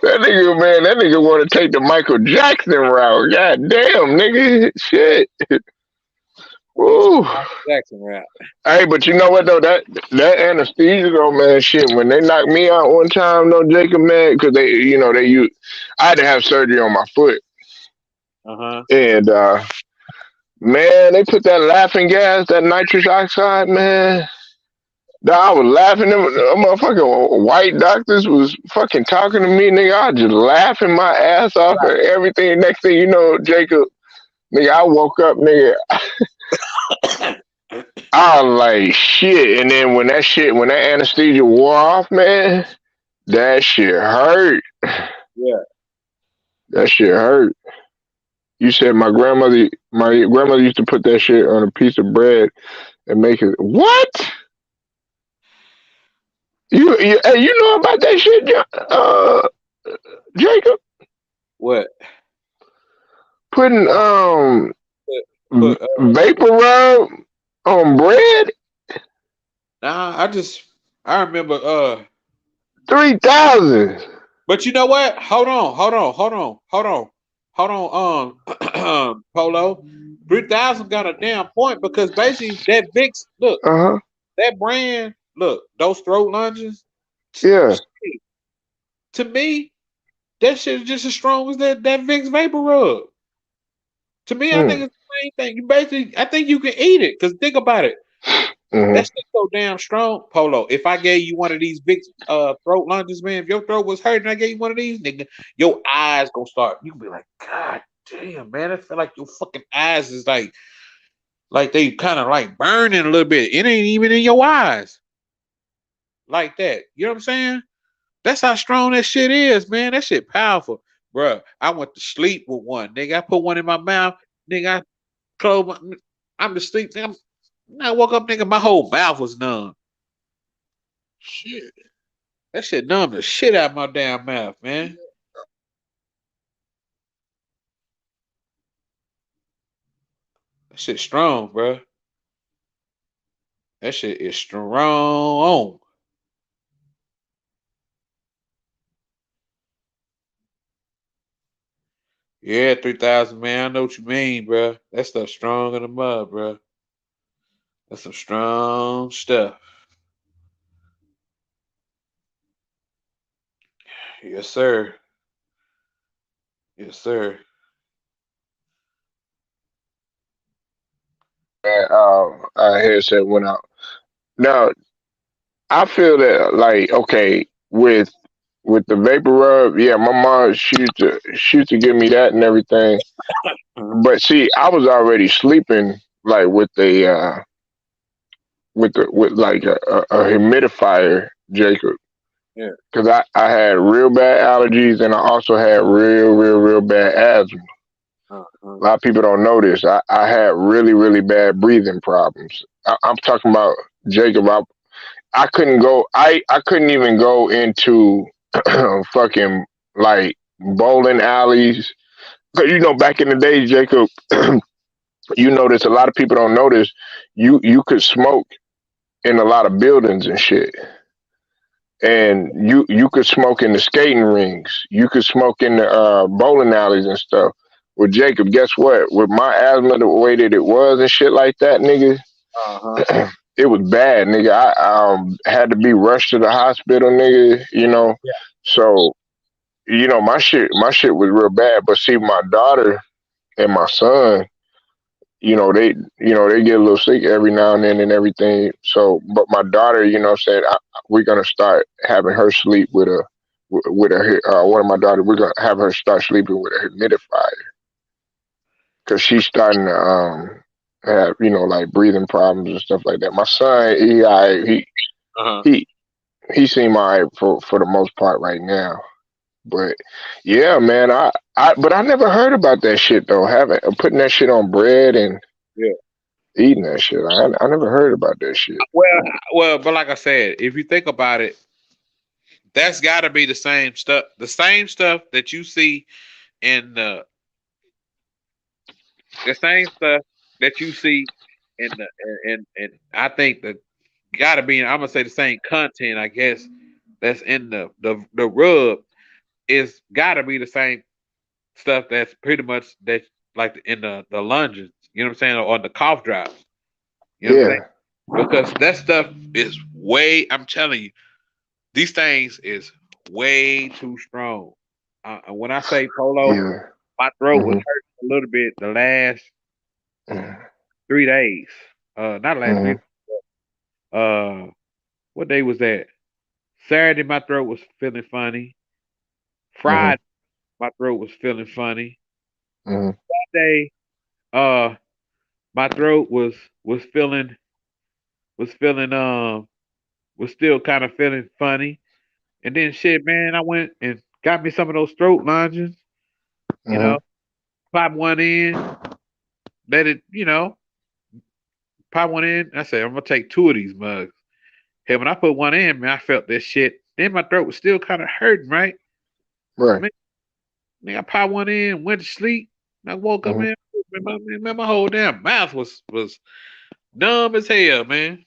That nigga want to take the Michael Jackson route. God damn, nigga, shit. Woo. Jackson route. Hey, but you know what though? That anesthesia though, man, shit. When they knocked me out one time, though, Jacob, man, because they use. I had to have surgery on my foot. And man, they put that laughing gas, that nitrous oxide, man. I was laughing. Them motherfucking white doctors was fucking talking to me, nigga. I was just laughing my ass off and everything. Next thing you know, Jacob, nigga, I woke up, nigga. I was like, shit. And then when that anesthesia wore off, man, that shit hurt. Yeah. That shit hurt. You said my grandmother used to put that shit on a piece of bread and make it. What? You know about that shit, Jacob? What? Putting vapor rub on bread? Nah, I remember 3000. But you know what? Hold on. Polo. 3000 got a damn point because basically that Vicks, look, that brand, look, those throat lunges. Yeah. To me, that shit is just as strong as that Vicks Vapor Rub. To me, I think it's the same thing. You basically, I think you can eat it because think about it. That shit so damn strong, Polo. If I gave you one of these Vicks throat lunges, man, if your throat was hurting, I gave you one of these, nigga, your eyes gonna start. You can be like, God damn, man, I feel like your fucking eyes is like they kind of like burning a little bit. It ain't even in your eyes, like that. You know what I'm saying? That's how strong that shit is, man. That shit powerful, bruh. I went to sleep with one, nigga. I put one in my mouth, nigga. I closed my. I'm to sleep. Nigga, I woke up, nigga. My whole mouth was numb. Shit, that shit numbed the shit out of my damn mouth, man. That shit strong, bro. That shit is strong. Yeah, 3000, man. I know what you mean, bro. That stuff strong in the mud, bro. That's some strong stuff. Yes, sir. Yes, sir. Headset went out. Now I feel that like okay with the vapor rub, yeah, my mom she used to give me that and everything. But see, I was already sleeping like with like a humidifier, Jacob, Yeah. because I had real bad allergies and I also had real bad asthma. A lot of people don't know this. I had really bad breathing problems. I'm talking about Jacob. I couldn't go. I couldn't even go into fucking like bowling alleys. Cause back in the day, Jacob, you notice a lot of people don't notice. You could smoke in a lot of buildings and shit, and you could smoke in the skating rings. You could smoke in the bowling alleys and stuff. Well, Jacob, guess what? With my asthma the way that it was and shit like that, nigga, Uh-huh. it was bad, nigga. I had to be rushed to the hospital, nigga. Yeah. So my shit was real bad. But see, my daughter and my son, they get a little sick every now and then and everything. So, but my daughter, said we're gonna start having her sleep with one of my daughters. We're gonna have her start sleeping with a humidifier because she's starting to have like breathing problems and stuff like that. My son, Uh-huh. he he seemed alright for the most part right now. But yeah, man, but I never heard about that shit though. Having putting that shit on bread and Yeah. eating that shit. I never heard about that shit. But like I said, if you think about it, that's got to be the same stuff that you see in the same stuff that you see in the and I think that got to be. I'm gonna say the same content, I guess, that's in the rub is got to be the same stuff that's pretty much that like in the lunges. You know what I'm saying, or the cough drops. You know what I'm saying, Yeah, because that stuff is way. I'm telling you, these things is way too strong. When I say polo, yeah. my throat was Mhm. hurting a little bit the last Mhm. 3 days. Not last three. Mhm. Uh, what day was that? Saturday, my throat was feeling funny. Mhm. Friday, my throat was feeling funny. Mhm. Day, uh, my throat was feeling was feeling was still kind of feeling funny. And then shit, man, I went and got me some of those throat lozenges. You know, Mhm. pop one in, let it, pop one in. I said, I'm gonna take two of these mugs. Hey, when I put one in, man, I felt this shit. Then my throat was still kind of hurting, right? Right. Man, I popped one in, went to sleep. And I woke up, Mhm. man, my whole damn mouth was numb as hell, man.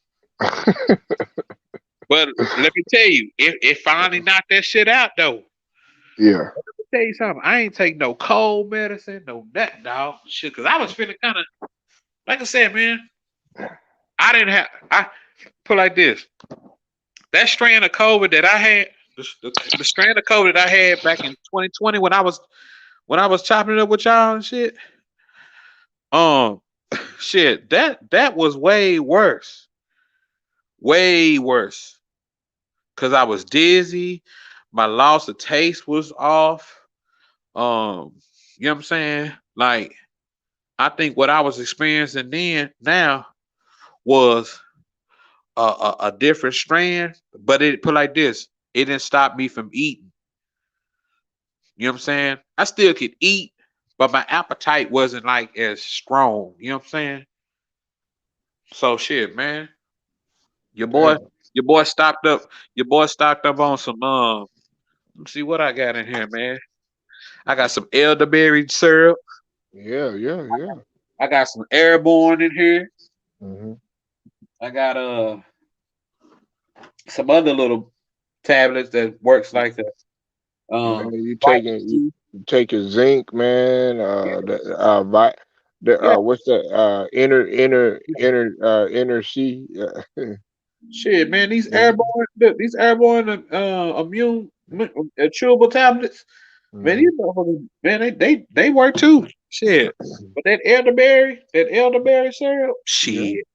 But let me tell you, it finally knocked that shit out, though. Yeah. Let me tell you something. I ain't take no cold medicine, no that dog shit, because I was feeling kind of, like I said, man, I put like this. That strand of COVID that I had, the strand of COVID that I had back in 2020 when I was chopping it up with y'all and shit, um, shit, that was way worse, cause I was dizzy, my loss of taste was off. You know what I'm saying? Like I think what I was experiencing then now was a different strand, but it put like this, it didn't stop me from eating. You know what I'm saying? I still could eat, but my appetite wasn't like as strong. You know what I'm saying? So shit, man. Your boy, Damn. your boy stocked up. Your boy stocked up on some. Let's see what I got in here, man. I got some elderberry syrup. Yeah. Yeah. Yeah. I got some airborne in here. Mhm. I got some other little tablets that works like a Man, you vitamin taking you C. you taking zinc, man. The Yeah, what's that? Inner C. shit, man. These Mhm. airborne, look, these airborne immune chewable tablets. Man, these Mhm. motherfuckers, man, they work too. Shit. But that elderberry syrup, Yeah. shit.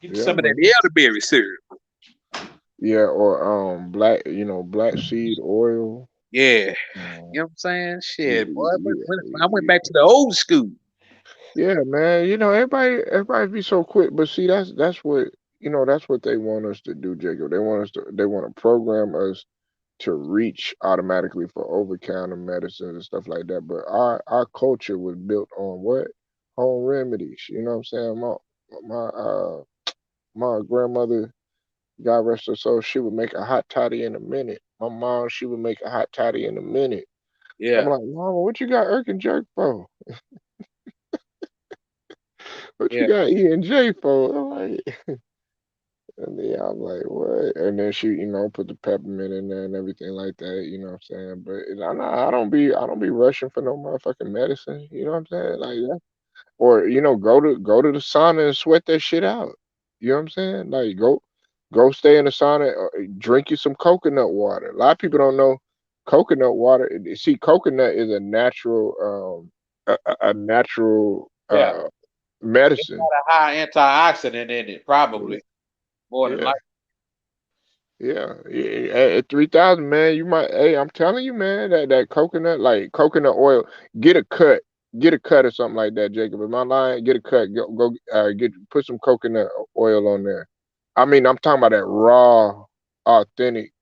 Get you Yeah, some of that man. elderberry syrup. Yeah, or black seed oil. Yeah. Um, You know what I'm saying? Shit, boy. I went yeah, back to the old school. yeah, man. Everybody be so quick, but see, that's what they want us to do, Jacob. They want to program us to reach automatically for over counter medicines and stuff like that. But our culture was built on what? Home remedies. You know what I'm saying? My grandmother, God rest her soul, she would make a hot toddy in a minute. My mom, she would make a hot toddy in a minute. I'm Yeah. like, Mama, what you got Irk and jerk for? What you Yeah. got E and J for? I'm like, And then I'm like, what? And then she, put the peppermint in there and everything like that. You know what I'm saying? But I don't be rushing for no motherfucking medicine. You know what I'm saying? Like that. Or go to the sauna and sweat that shit out. You know what I'm saying? Like go stay in the sauna, drink you some coconut water. A lot of people don't know coconut water. See, coconut is a natural a natural Yeah, it's medicine. got a high antioxidant in it, Yeah, probably more than yeah, likely. yeah. At 3,000, man, you might. Hey, I'm telling you, man, that coconut, like coconut oil, get a cut. Get a cut or something like that, Jacob. Am I lying? Get a cut. Go put some coconut oil on there. I mean, I'm talking about that raw, authentic,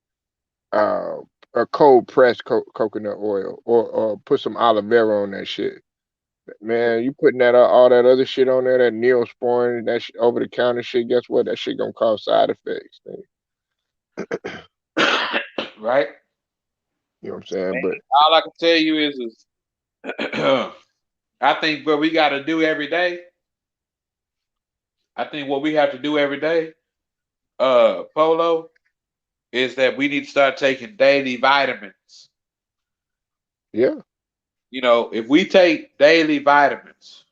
uh, a cold pressed coconut oil, or put some aloe vera on that shit. Man, you putting that all that other shit on there, that Neosporin, that over the counter shit. Guess what? That shit gonna cause side effects. Man. Right? You know what I'm saying? Man, But all I can tell you is I think what we got to do every day. I think what we have to do every day, Polo, is that we need to start taking daily vitamins. yeah, If we take daily vitamins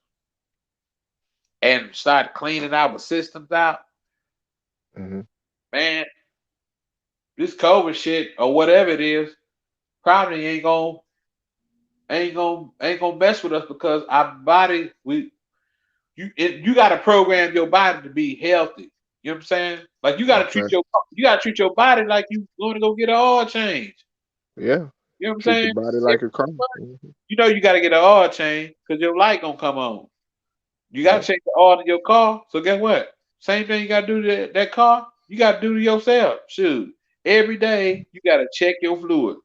and start cleaning our systems out, hmm man, this COVID shit or whatever it is probably ain't gonna mess with us because our body you got to program your body to be healthy. You know what I'm saying? Like okay, you got to treat your body like you going to go get an oil change. yeah. You know what I'm Treat your saying? body Every like a car. you know you got to get an oil change because your light gonna come on. You got Yeah, to check the oil in your car. So guess what? Same thing you got to do to that car. You got to do to yourself. Shoot, every day you got to check your fluid.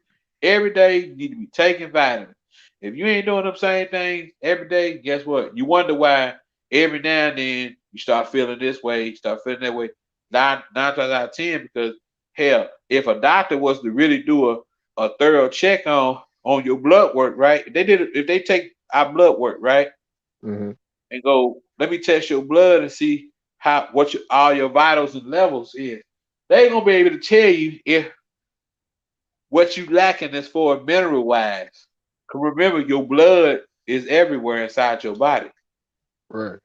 Every day you need to be taking vitamins. If you ain't doing them same things every day, guess what? You wonder why every now and then you start feeling this way, you start feeling that way. Nine times out of ten, because hell, if a doctor was to really do a thorough check on your blood work, right? If they take our blood work, right? hmm And go, let me test your blood and see all your vitals and levels is. They ain't gonna be able to tell you if what you lacking is for mineral wise. Cause remember, your blood is everywhere inside your body. right.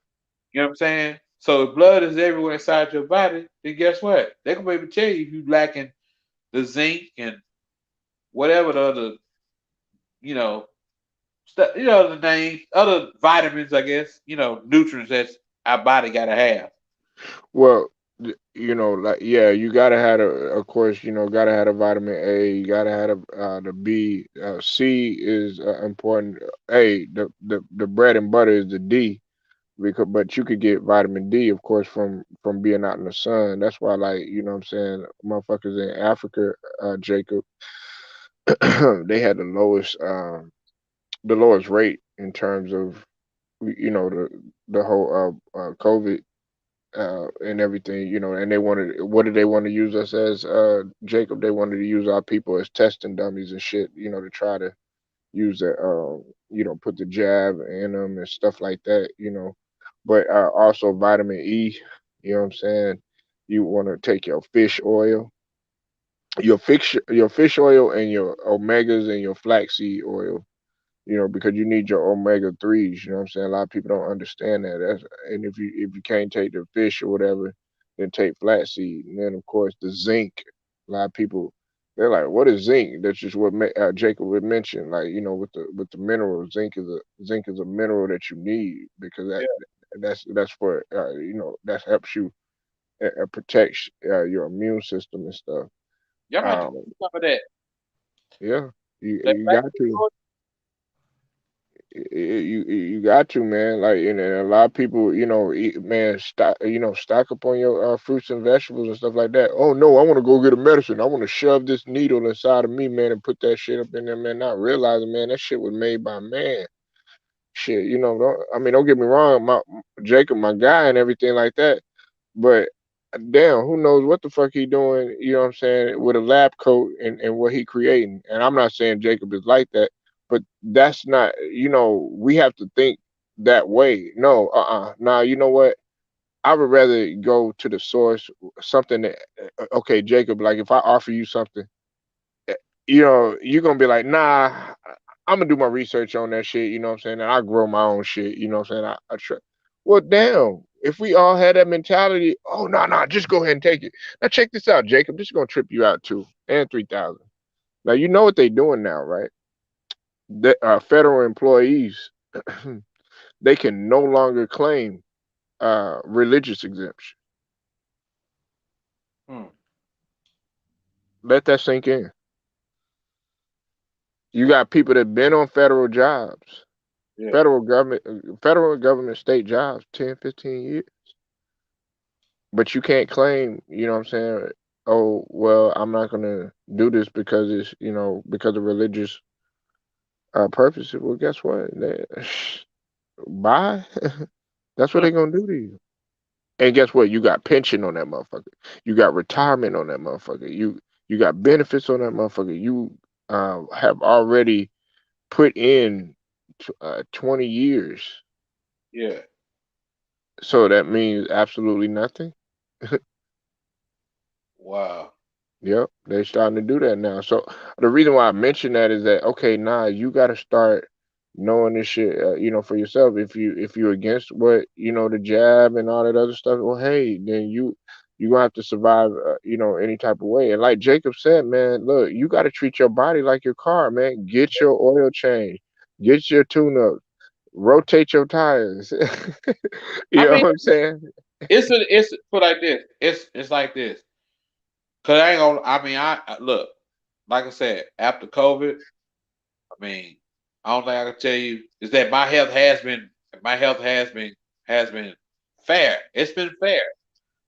You know what I'm saying? So if blood is everywhere inside your body, then guess what? They gonna be able to tell you if you lacking the zinc and whatever the other, you know, the names, other vitamins, I guess, nutrients that our body gotta have. Well, like yeah, you gotta have of course, gotta have a vitamin A. You gotta have the B. C is important. A, the bread and butter is the D. But you could get vitamin D, of course, from being out in the sun. That's why, like, what I'm saying, motherfuckers in Africa, Jacob, they had the lowest rate in terms of the whole COVID and everything, and they wanted, what did they want to use us as, Jacob? They wanted to use our people as testing dummies and shit, to try to use the, put the jab in them and stuff like that, But also vitamin E, you know what I'm saying? You want to take your fish oil and your omegas and your flaxseed oil, because you need your omega threes. You know what I'm saying? A lot of people don't understand that. And if you can't take the fish or whatever, then take flaxseed. And then of course the zinc. A lot of people, they're like, "What is zinc?" That's just what Jacob would mention. Like, with the mineral, zinc is a mineral that you need, because Yeah, that's for that helps you, protects your immune system and stuff. y'all might have to Um, do some of that. yeah, you That you black got to. people, You got to, man. Like, and a lot of people, eat, man, stock up on your fruits and vegetables and stuff like that. Oh no, I want to go get a medicine. I want to shove this needle inside of me, man, and put that shit up in there, man. Not realizing, man, that shit was made by man. Shit, don't get me wrong, Jacob, my guy, and everything like that. But damn, who knows what the fuck he doing, you know what I'm saying, with a lab coat and what he creating. And I'm not saying Jacob is like that, but that's not, we have to think that way. No, nah, you know what? I would rather go to the source, something that, okay, Jacob, like if I offer you something, eh, you're gonna be like, nah, I'm gonna do my research on that shit, you know what I'm saying? And I grow my own shit, you know what I'm saying? Well, damn, if we all had that mentality, oh, no, no, just go ahead and take it. Now, check this out, Jacob. This is gonna trip you out too, and 3,000. Now, you know what they doing now, right? The federal employees, they can no longer claim religious exemption. Hmm. Let that sink in. You got people that been on Yeah. federal government, state jobs, 10, 15 years, but you can't claim, you know what I'm saying? Oh, well, I'm not gonna do this because it's, because of religious purposes. Well, guess what? Bye. That's what Huh. they're gonna do to you. And guess what? You got pension on that motherfucker. You got retirement on that motherfucker. You got benefits on that motherfucker. You have already put in 20 years. Yeah. So that means absolutely nothing. Wow. Yep, they're starting to do that now. So the reason why I mention that is that, okay, nah, you got to start knowing this shit, for yourself. If you're against what, the jab and all that other stuff, well, hey, then you gonna have to survive, any type of way. And like Jacob said, man, look, you got to treat your body like your car, man. Get your oil change, get your tune up, rotate your tires. You I know mean, what I'm saying? it's put like this. It's like this. Cause I ain't gonna. I mean, look. Like I said, after COVID, I mean, I don't think I can tell you is that my health has been fair. It's been fair.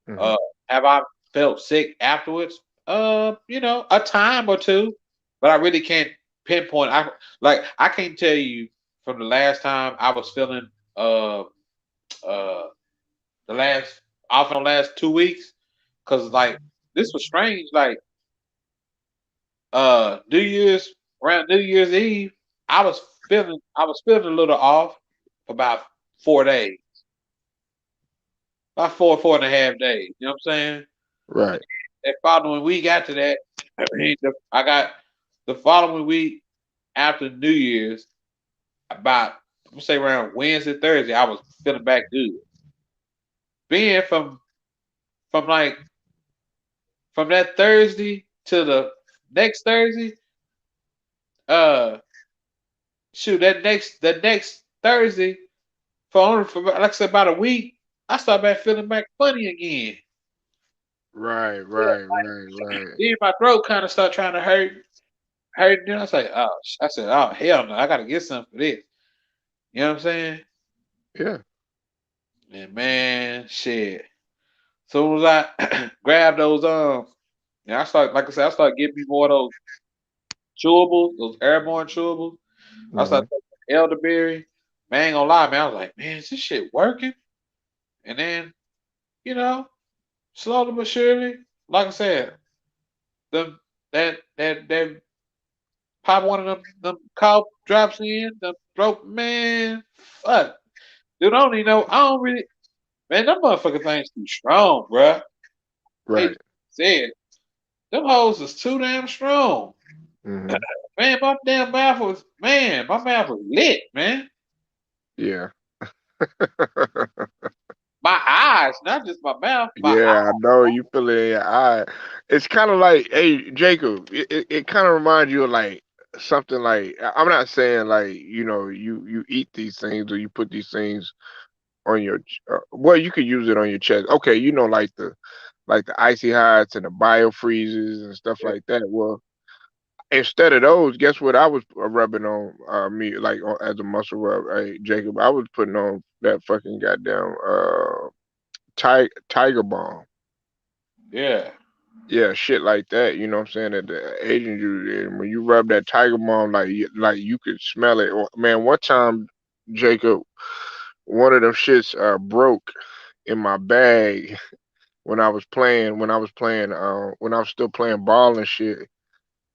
Hmm. Uh, have I felt sick afterwards? A time or two, but I really can't pinpoint. I can't tell you from the last time I was feeling uh the last off in the last 2 weeks because like this was strange. Like New Year's around New Year's Eve, I was feeling a little off for about 4 days, about four and a half days. You know what I'm saying? Right, That following week after that, I got the following week after New Year's, about I'm gonna say around Wednesday, Thursday, I was feeling back good. Being like from that Thursday to the next Thursday, uh, shoot, that next Thursday for like I said about a week, I started back feeling back funny again. right, Yeah, right, right, right. then my throat kind of started trying to hurt. Then I was like, I said, oh hell no, I gotta get something for this. You know what I'm saying? Yeah, And man, shit. Soon as I grabbed those I started like I said, I started getting me more of those chewables, those airborne chewables. I hmm, started taking elderberry. Man, I ain't gonna lie, man. I was like, man, is this shit working? And then, you know, slowly but surely, like I said, the that pop one of them cough drops in the throat, man. Fuck, dude, I don't even know. I don't really, man. Them motherfucking things too strong, bruh. Hey, right. said them hoes is too damn strong. Hmm. Man, my mouth was lit, man. Yeah. My eyes, not just my mouth, my Yeah, I know you feel it in your eye. It's kind of like, hey, Jacob, it kind of reminds you of like something like, I'm not saying like, you eat these things or you put these things on your, well, you could use it on your chest. Okay, like the icy hots and the bio freezes and stuff eyes. like that. Well, instead of those, guess what I was rubbing on me like as a muscle rub? Hey, Jacob, I was putting on that fucking goddamn tiger balm. Yeah, Yeah, shit like that. You know what I'm saying? That the Asians use it. And when you rub that tiger balm, like you could smell it. Man, one time, Jacob, one of them shits broke in my bag when I was still playing ball and shit.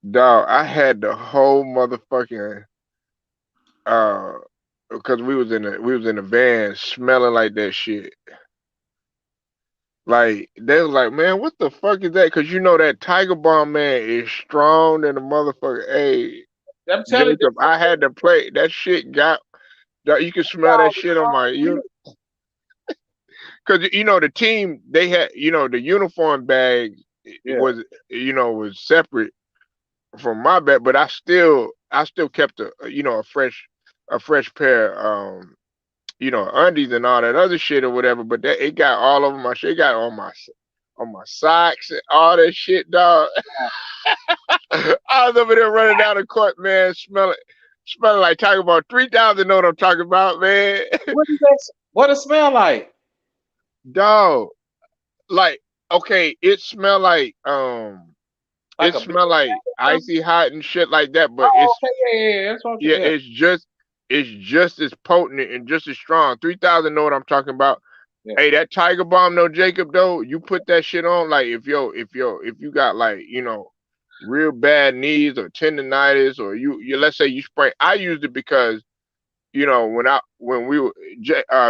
Dog, I had the whole motherfucking uh because we was in the van smelling like that shit. Like they was like, man, what the fuck is that? Because you know that Tiger Bomb man is strong than a motherfucker. Hey, I'm telling you, Jacob, I had to play that shit. Got you can smell that shit on my because you know the team they had the uniform bag yeah, was was separate from my bag, but I still kept a fresh pair undies and all that other shit or whatever. But that it got all over my shit. It got on my socks and all that shit, dog. I was over there running down the court, man, smelling like talking about 3,000. Know what I'm talking about, man? what is that? What it smell like? Dog, like okay, Like it a beer smell like or something? icy hot and shit like that, but Oh, okay, yeah. That's what. yeah, Yeah, it's just as potent and just as strong. 3,000 know what I'm talking about. yeah, Hey, that Tiger Bomb, though, Jacob, though, you put that shit on, like if you got like real bad knees or tendonitis, or you let's say you sprain. I used it because when we were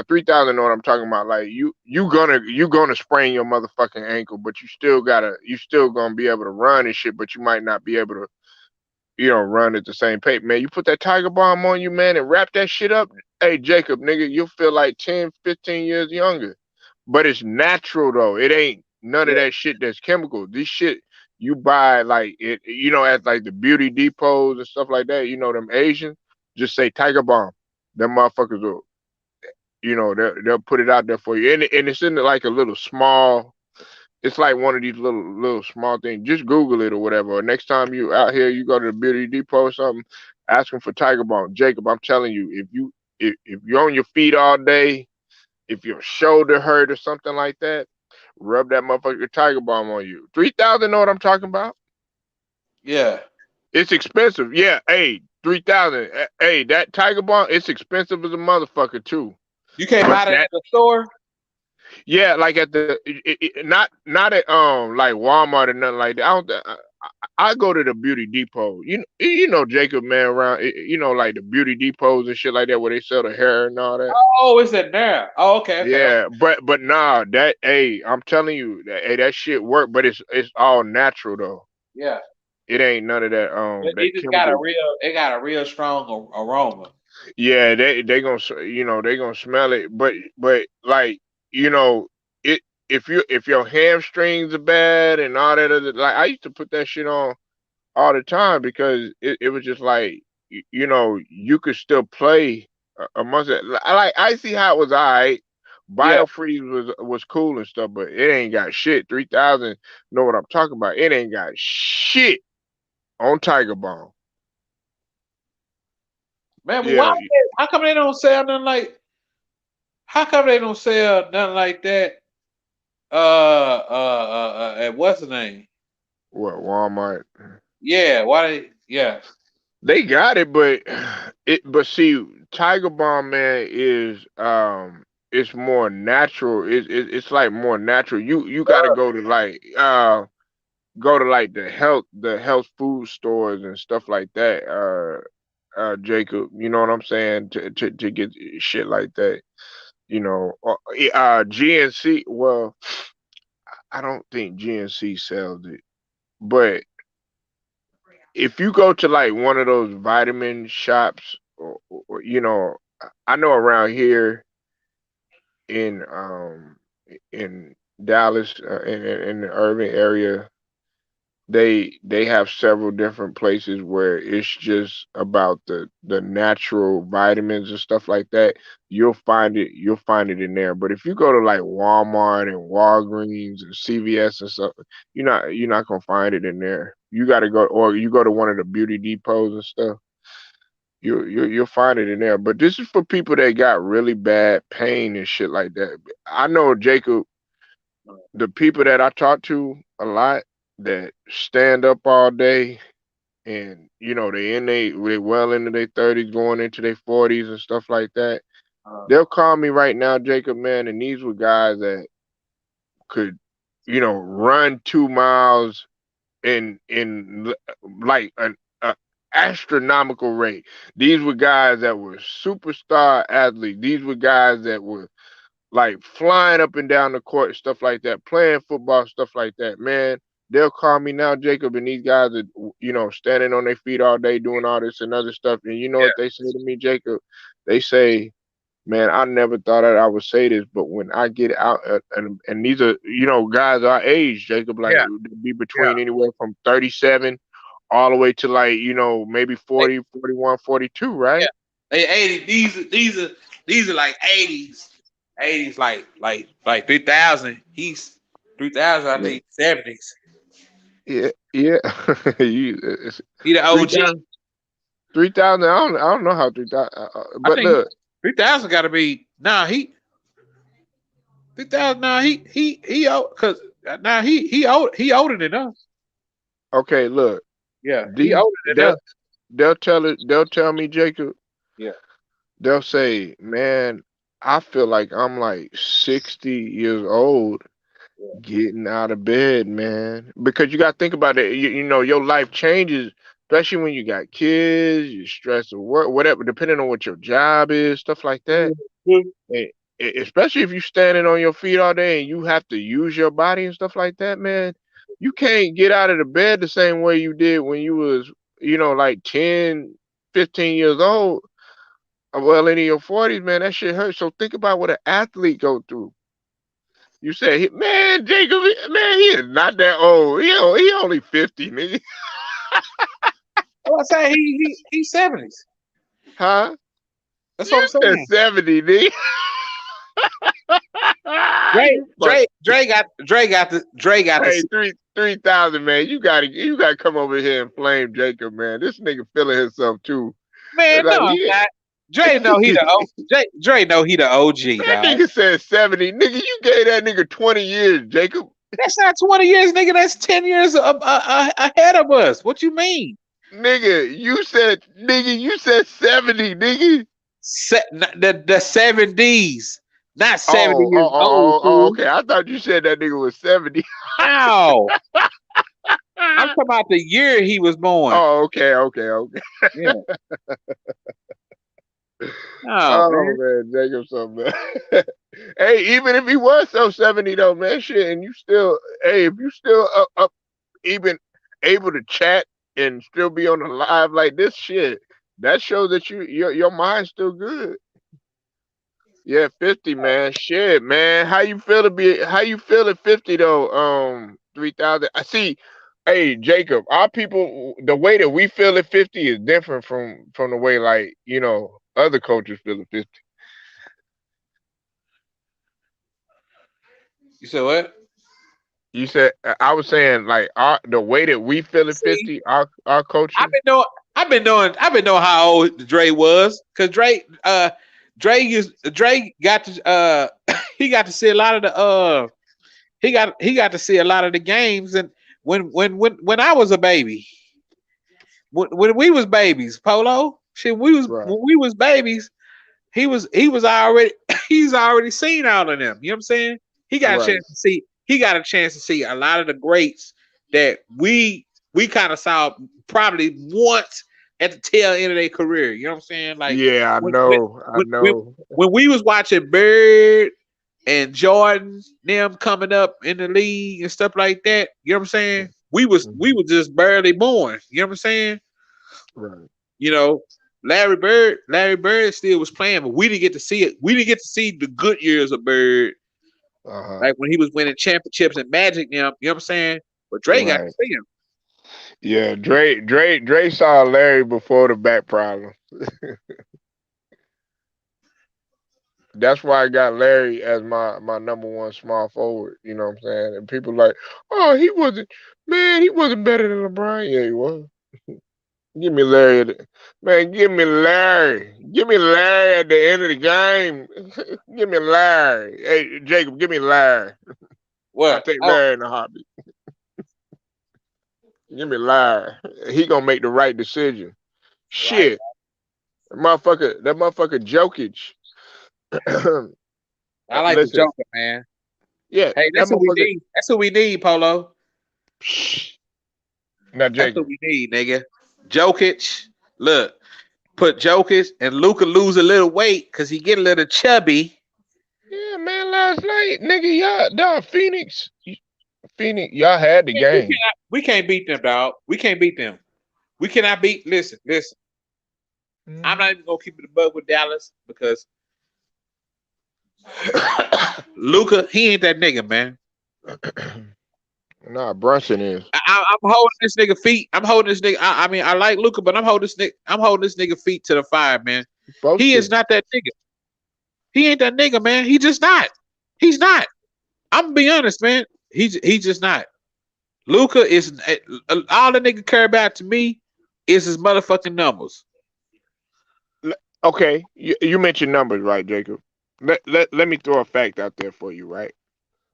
3,000 know what I'm talking about. Like you gonna sprain your motherfucking ankle, but you still gonna be able to run and shit, but you might not be able to run at the same pace. Man, you put that Tiger Bomb on you, man, and wrap that shit up. Hey, Jacob, nigga, you'll feel like 10, 15 years younger. But it's natural though. It ain't none of yeah. that shit that's chemical. This shit you buy like at like the beauty depots and stuff like that. Them Asians just say Tiger Bomb. Them motherfuckers will, they'll put it out there for you, and it's in like a little small. It's like one of these little small things. Just Google it or whatever. Or next time you out here, you go to the beauty depot or something, ask them for Tiger Balm. Jacob, I'm telling you, if you're on your feet all day, if your shoulder hurt or something like that, rub that motherfucker Tiger Balm on you. 3,000. Know what I'm talking about? Yeah. It's expensive. Yeah. Hey, 3,000. Hey, that Tiger Balm, it's expensive as a motherfucker too. You can't But buy that at that the store. Yeah, like at not at like Walmart or nothing like that. I go to the beauty depot. Jacob, man, around like the beauty depots and shit like that where they sell the hair and all that. Oh, it's in there. Oh, okay. Yeah, but nah, that hey, I'm telling you, that shit work, but it's all natural though. Yeah. It ain't none of that It that just got a chemical. real. It got a real strong aroma. Yeah, they gonna smell it, but like you know it if your hamstrings are bad and all that other, like I used to put that shit on all the time because it was just like you could still play amongst it. Like Icy Hot was alright, Yeah. Biofreeze was cool and stuff, but it ain't got shit. 3,000 know what I'm talking about? It ain't got shit on Tiger Bomb. Man, but Yeah, why? How come they don't sell nothing like? How come they don't sell nothing like that? At what's the name? what Walmart? Yeah. Why they? Yeah. They got it, but see, Tiger Balm, man, is it's more natural. It's like more natural. You got to go to like the health food stores and stuff like that. Jacob, you know what I'm saying? To get shit like that, GNC. Well, I don't think GNC sells it, but if you go to like one of those vitamin shops, or I know around here in in Dallas, in the urban area, they have several different places where it's just about the natural vitamins and stuff like that. You'll find it in there. But if you go to like Walmart and Walgreens and CVS and stuff, you're not gonna find it in there. You got to go, or you go to one of the beauty depots and stuff. You'll find it in there. But this is for people that got really bad pain and shit like that. I know, Jacob, the people that I talk to a lot that stand up all day, and they well into their 30s, going into their 40s and stuff like that. Uh, They'll call me right now, Jacob, man, and these were guys that could run 2 miles in like an astronomical rate. These were guys that were superstar athletes. These were guys that were like flying up and down the court, stuff like that, playing football, stuff like that. Man, they'll call me now, Jacob, and these guys are, standing on their feet all day doing all this and other stuff. And you know Yeah, what they say to me, Jacob? They say, man, I never thought that I would say this, but when I get out, and these are, guys our age, Jacob, like yeah, be yeah. between anywhere from 37 all the way to like, maybe They, 40, 41, 42, yeah. right? They 80. These are like 80s. 80s like 3000. He's 3000, I Yeah, think 70s. yeah, yeah. It's He the OG. 3,000, 3,000. I don't know how 3,000, I but think look, 3000 got to be he 3000. Nah, he old because nah he older than us. okay, look, Yeah, he these older than they'll us. they'll tell me, Jacob, Yeah, they'll say, man, I feel like I'm like 60 years old yeah. getting out of bed, man. Because you got to think about it. Your life changes, especially when you got kids, you stress or work, whatever, depending on what your job is, stuff like that. And especially if you're standing on your feet all day and you have to use your body and stuff like that, man. You can't get out of the bed the same way you did when you was, like 10, 15 years old. Well, into your 40s, man, that shit hurts. So think about what an athlete go through. You said, man, Jacob, man, he is not that old. He only 50, nigga. I say he's 70s. Huh? That's what I'm You said saying. 70, nigga. You fuck. Dre got the Hey, 3,000, man. You gotta come over here and flame Jacob, man. This nigga feeling himself too. man. No, Like I'm he, not. Dre know he the O. Dre know he the OG, that dog. nigga said 70. Nigga, you gave that nigga 20 years, Jacob. That's not 20 years, nigga. That's 10 years ahead of us. What you mean? Nigga, you said 70, nigga. The 70s, not 70 Oh, years oh, old, oh, oh, fool. okay. I thought you said that nigga was 70. No, I'm talking about the year he was born. Oh, okay, okay, okay. Yeah. No, Oh man. man, Jacob, something, man. Hey, even if he was so 70 though, man, shit, and you still, hey, if you still up, even able to chat and still be on the live like this, shit, that shows that your mind's still good. Yeah, 50, man. Shit, man. How you feel at 50 though? 3,000. I see. Hey, Jacob, our people, the way that we feel at 50 is different from the way like, other cultures feel at 50. You said what? You said I was saying like the way that we feel at See, 50, our I've culture. been knowing, I've been knowing how old Dre was, cause Dre got to he got to see a lot of the he got to see a lot of the games, and when I was a baby, when we was babies, Polo, shit, Right. when we was babies, he was already he's already seen all of them. You know what I'm saying? He got a Right. chance to see. He got a chance to see a lot of the greats that we kind of saw probably once at the tail end of their career. You know what I'm saying? Like Yeah, I when when know. I when, when, know. when we was watching Bird and Jordan, them coming up in the league and stuff like that. You know what I'm saying? We Mhm. was just barely born. You know what I'm saying? Right. You know, Larry Bird still was playing, but we didn't get to see it. We didn't get to see the good years of Bird, Uh-huh. like when he was winning championships and Magic now. You know what I'm saying? But Dre got to Right. see him. Yeah, Dre saw Larry before the back problem. That's why I got Larry as my number one small forward. You know what I'm saying? And people like, oh, he wasn't better than LeBron. Yeah, he was. Give me Larry, man. Give me Larry at the end of the game. Give me Larry. Hey, Jacob, give me Larry. I What? take Oh, Larry in the heartbeat. Give me Larry. He gonna make the right decision. right. Shit, that motherfucker Jokic. I like the Listen, Joker, man. yeah, Hey, that that's what we motherfucker. need. That's what we need, Polo. Now, That's what Jacob. we need, nigga. Jokic. Look, put Jokic and Luca lose a little weight because he get a little chubby. Yeah, man. Last night, nigga, Phoenix, y'all had the game. We can't beat them, dog. We can't beat them. We cannot beat. Listen. I'm not Mhm. even gonna keep it above with Dallas because Luca, he ain't that nigga, man. Nah, Brunson is I'm holding this nigga feet. I'm holding this nigga. I mean, I like Luca, but I'm holding this nigga. I'm holding this nigga feet to the fire, man. supposed He is to. not that nigga. He ain't that nigga, man. He just not. He's not. I'm gonna be honest, man. He's just not. Luca is all the nigga care about to me is his motherfucking numbers. Okay, you mentioned numbers, right, Jacob? Let me throw a fact out there for you, right?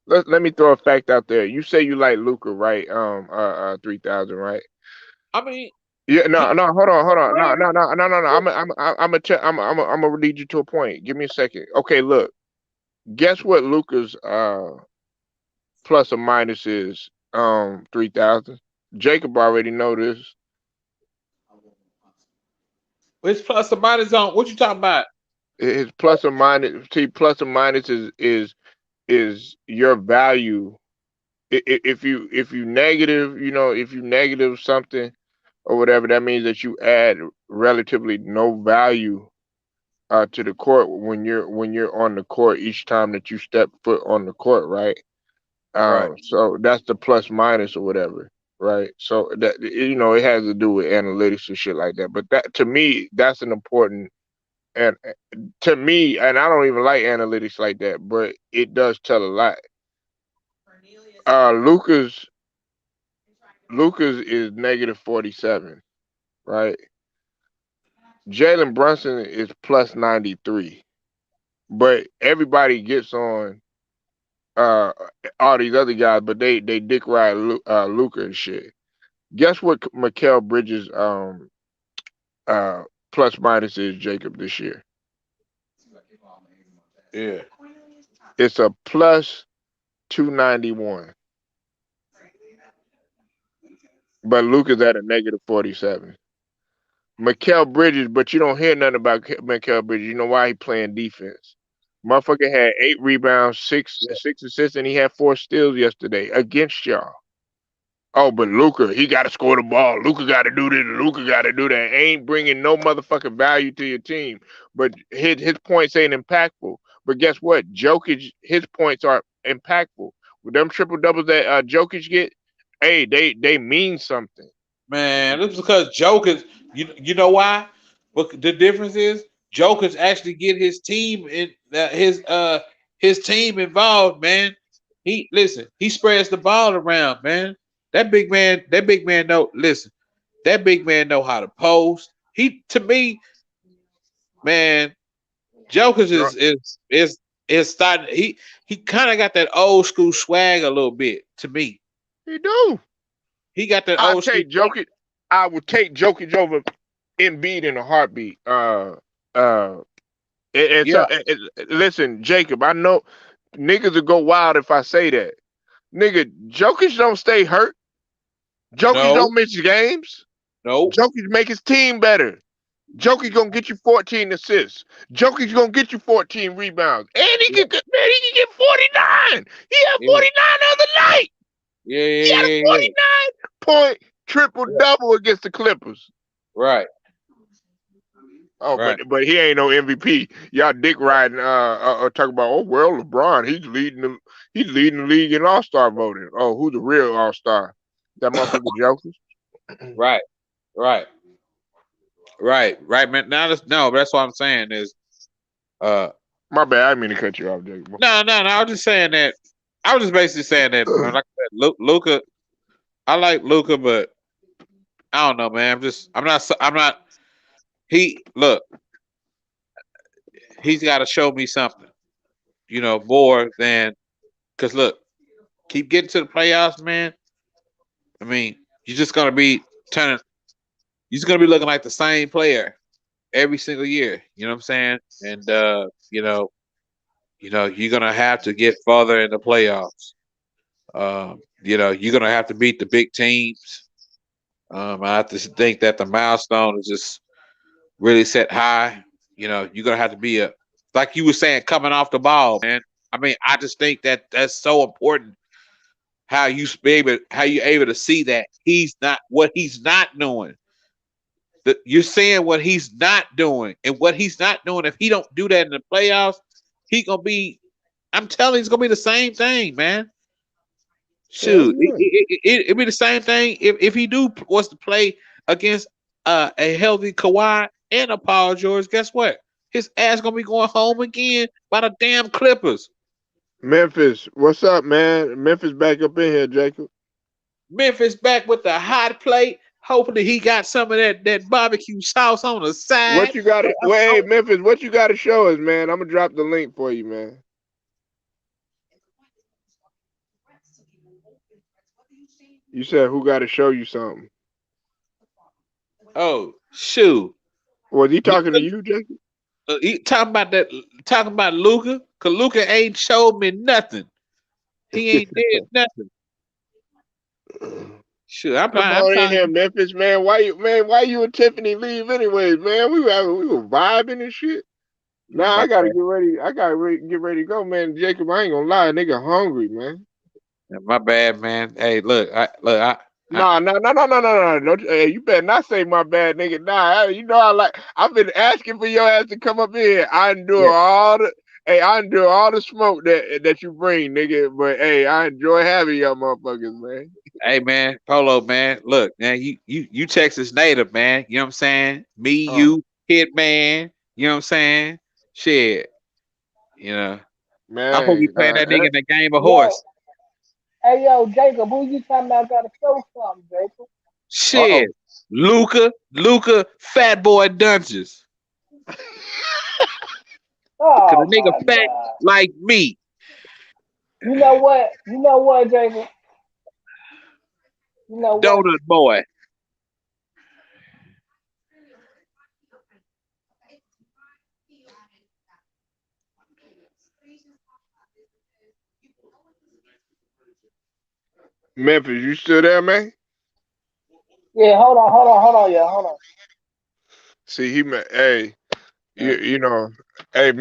Let me throw a fact out there. You say you like Luca, right? 3,000, right? I mean, Yeah, he no, hold on, no, player. no, no, no, no, no. I'm gonna lead you to a point. Give me a second. Okay, look. Guess what Luca's plus or minus is 3,000. Jacob already know this. His plus or minus on what you talking about? His plus or minus. See, plus or minus is your value. If you negative, if you negative something or whatever, that means that you add relatively no value to the court when you're on the court each time that you step foot on the court, right? Right, So that's the plus minus or whatever, right? So that it has to do with analytics and shit like that. But that to me, that's an important and to me, and I don't even like analytics like that, but it does tell a lot. Lucas is -47, right? Jalen Brunson is plus 93, but everybody gets on uh all these other guys, but they dick ride Luca and shit. Guess what Mikal Bridges uh plus minus is, Jacob, this year? yeah. It's a plus 291, but Luca's at a -47. Mikal Bridges, but you don't hear nothing about Mikal Bridges. You know why? He playing defense. Motherfucker had 8 rebounds, six assists, and he had 4 steals yesterday against y'all. Oh, but Luca, he got to score the ball. Luca got to do this. Luca got to do that. Ain't bringing no motherfucking value to your team. But his points ain't impactful. But guess what? Jokic, his points are impactful. With them triple doubles that Jokic get, hey, they mean something. Man, this is because Joker's. You know why? What the difference is? Joker's actually get his team in his team involved. Man, he listen. He spreads the ball around. Man, that big man know. Listen, that big man know how to post. He to me, man, Joker's Bro, is starting. He kind of got that old school swag a little bit. To me, he do. he got that I old school. take Jokic. I would take Jokic over Embiid in a heartbeat. Uh, Yeah, listen, Jacob. I know niggas will go wild if I say that. Nigga, Jokic don't stay hurt. Jokic no, don't miss games. no. Jokic make his team better. Jokic gonna get you 14 assists. Jokic gonna get you 14 rebounds. And he Yeah, can get 49. He had yeah, 49 the other night. yeah, He had a yeah, yeah, 49-point triple yeah. double against the Clippers. Right, Oh, but right. he ain't no MVP. Y'all dick riding talk about, oh well, LeBron, he's leading the league in All-Star voting. Oh, who's the real All-Star? That motherfucker Jokic. Right, right, right, man. Now that's no, but that's what I'm saying is uh My bad, I didn't mean to cut you off, Jacob. no. I was just saying that I was just basically saying that like I said, Luca. I like Luca, but I don't know, man. I'm not. He look. He's got to show me something, more than because look, keep getting to the playoffs, man. I mean, you're just gonna be turning. You're just gonna be looking like the same player every single year. You know what I'm saying? And you're gonna have to get further in the playoffs. You're gonna have to beat the big teams. I have to think that the milestone is just really set high. You're gonna have to be like you were saying, coming off the ball, man. I mean, I just think that that's so important. How you able to see that he's not what he's not doing. You're saying what he's not doing, and what he's not doing. If he don't do that in the playoffs, he gonna be. I'm telling you, it's gonna be the same thing, man. Hell Shoot, yeah. it'd be the same thing if he was to play against a healthy Kawhi and a Paul George. Guess what? His ass gonna be going home again by the damn Clippers. Memphis, what's up, man? Memphis back up in here, Jacob. Memphis back with the hot plate. Hopefully he got some of that barbecue sauce on the What side. you got to wait, Memphis? What you got to show us, man? I'm gonna drop the link for you, man. You said who got to show you something? Oh shoot! Was he talking to Luka, you, Jacob? he talking about Luca. Cause Luca ain't showed me nothing. He ain't did nothing. Sure, Come I'm on in trying here, to. Memphis, man. Why you and Tiffany leave anyways, man? We were vibing and shit. Now My I gotta bad. get ready. I gotta get ready to go, man. Jacob, I ain't gonna lie, nigga, hungry, man. My bad, man. Hey, look. Nah, no, no, no, no, no, no. Don't, hey, you better not say my bad, nigga. Nah, you know I like. I've been asking for your ass to come up in here. I endure Yeah. all the. Hey, I endure all the smoke that you bring, nigga. But hey, I enjoy having y'all motherfuckers, man. Hey, man, Polo, man. Look, man, you Texas native, man. You know what I'm saying? Me, Oh you, Hitman. You know what I'm saying? Shit. You know, I'm supposed to be man, playing that nigga in the game of Yo, horse. hey yo, Jacob, who you talking about got to show something, Jacob? oh. Shit. Luca, Fat Boy Dungeons. Cause Oh a nigga my fat God. like me. You know what? You know what, Jacob? You know what? Donut boy. Memphis, you still there, man? Yeah, hold on, yeah, hold on. See, hey, Uh, you know, hey,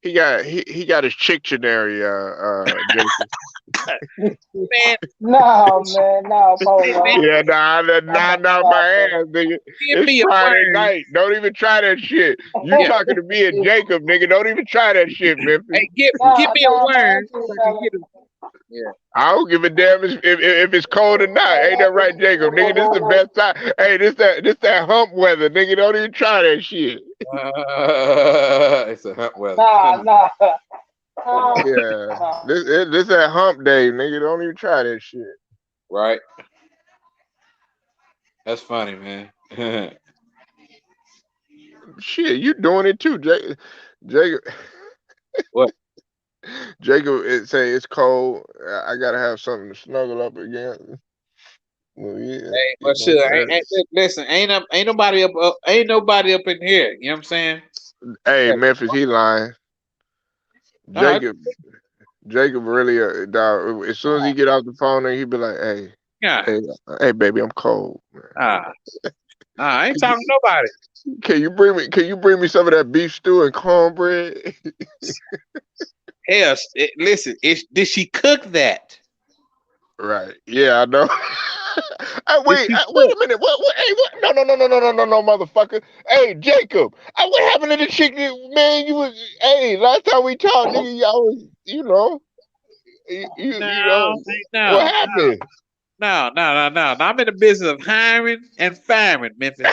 he got his Chictionary, Jacob. man, No, man, no, hey, man, Polo. Yeah, I'm not nah, my stop that. ass, nigga. give It's me a Friday word. night. Don't even try that shit. You Yeah. talking to me and Jacob, nigga. Don't even try that shit, Memphis. Hey, give me a My word auntie so I can fella. get him. Yeah. I don't give a damn if it's cold or not. Ain't that right, Jacob? Nigga, this is the best time. Hey, this that hump weather, nigga. Don't even try that shit. It's a hot weather. Nah, nah, nah, Yeah, nah. this that hump day, nigga. Don't even try that shit. Right? That's funny, man. Shit, you doing it too, Jacob. What? Jacob, say it's cold. I gotta have something to snuggle up against. Well, yeah, Hey, you but know sure, that. listen, ain't nobody up in here. You know what I'm saying? Hey, Yeah. Memphis, he lying. Uh, Jacob, Jacob really, dog, as soon as he get off the phone, and he be like, yeah. hey, hey, baby, I'm cold. Ah, nah, I ain't Can you, talking to nobody. can you bring me some of that beef stew and cornbread? Hell, listen, did she cook that? Right. Yeah, I know. Did she Wait cook? a minute. What? Hey, what? No, no, no, no, no, no, no, no, motherfucker. Hey, Jacob. What happened to the chicken? Man, you was. Hey, last time we talked, nigga, y'all was. You No, know. What no, happened? no. I'm in the business of hiring and firing, Memphis.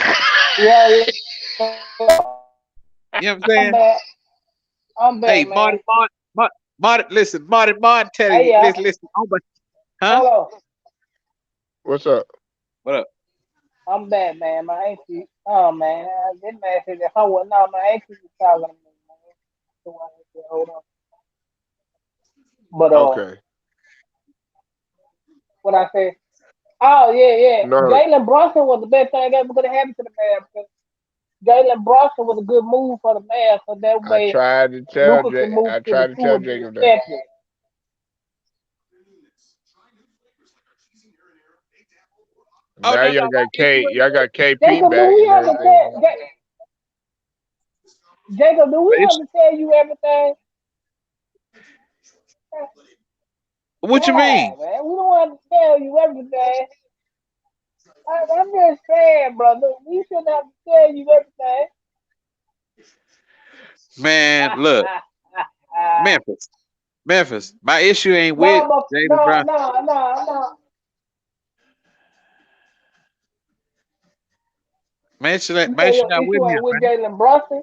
Yeah, yeah. You know what I'm I'm saying? back. I'm back, Hey, man. Listen, Marty, telling Hey, you, yeah. listen. Oh, but, huh? Hold on. What's up? What up? I'm back, man. My auntie. Oh, man. This man said that. Oh, well, no, my auntie was talking to me, man. So I said, hold on. But, Okay. what I said. Oh, yeah, yeah. No, Jalen Brunson was the best thing ever could have happened to the man because Jalen Brunson was a good move for the man, so that way Luca can move I to the tried to two tell and be Jacob the that. champion. Oh Now no, no, y'all got KP Jacob, do back we and have a everything. chance? Jacob, do we have It's, to tell you everything? what you mean? Nah, man, we don't have to tell you everything. I'm just saying, brother, we shouldn't have to tell you everything. Man, look, Memphis. Memphis. My issue ain't with No, but Jalen no, Brown. no, no, no. You Man say should your not with issue him, ain't with man. Jalen Brunson.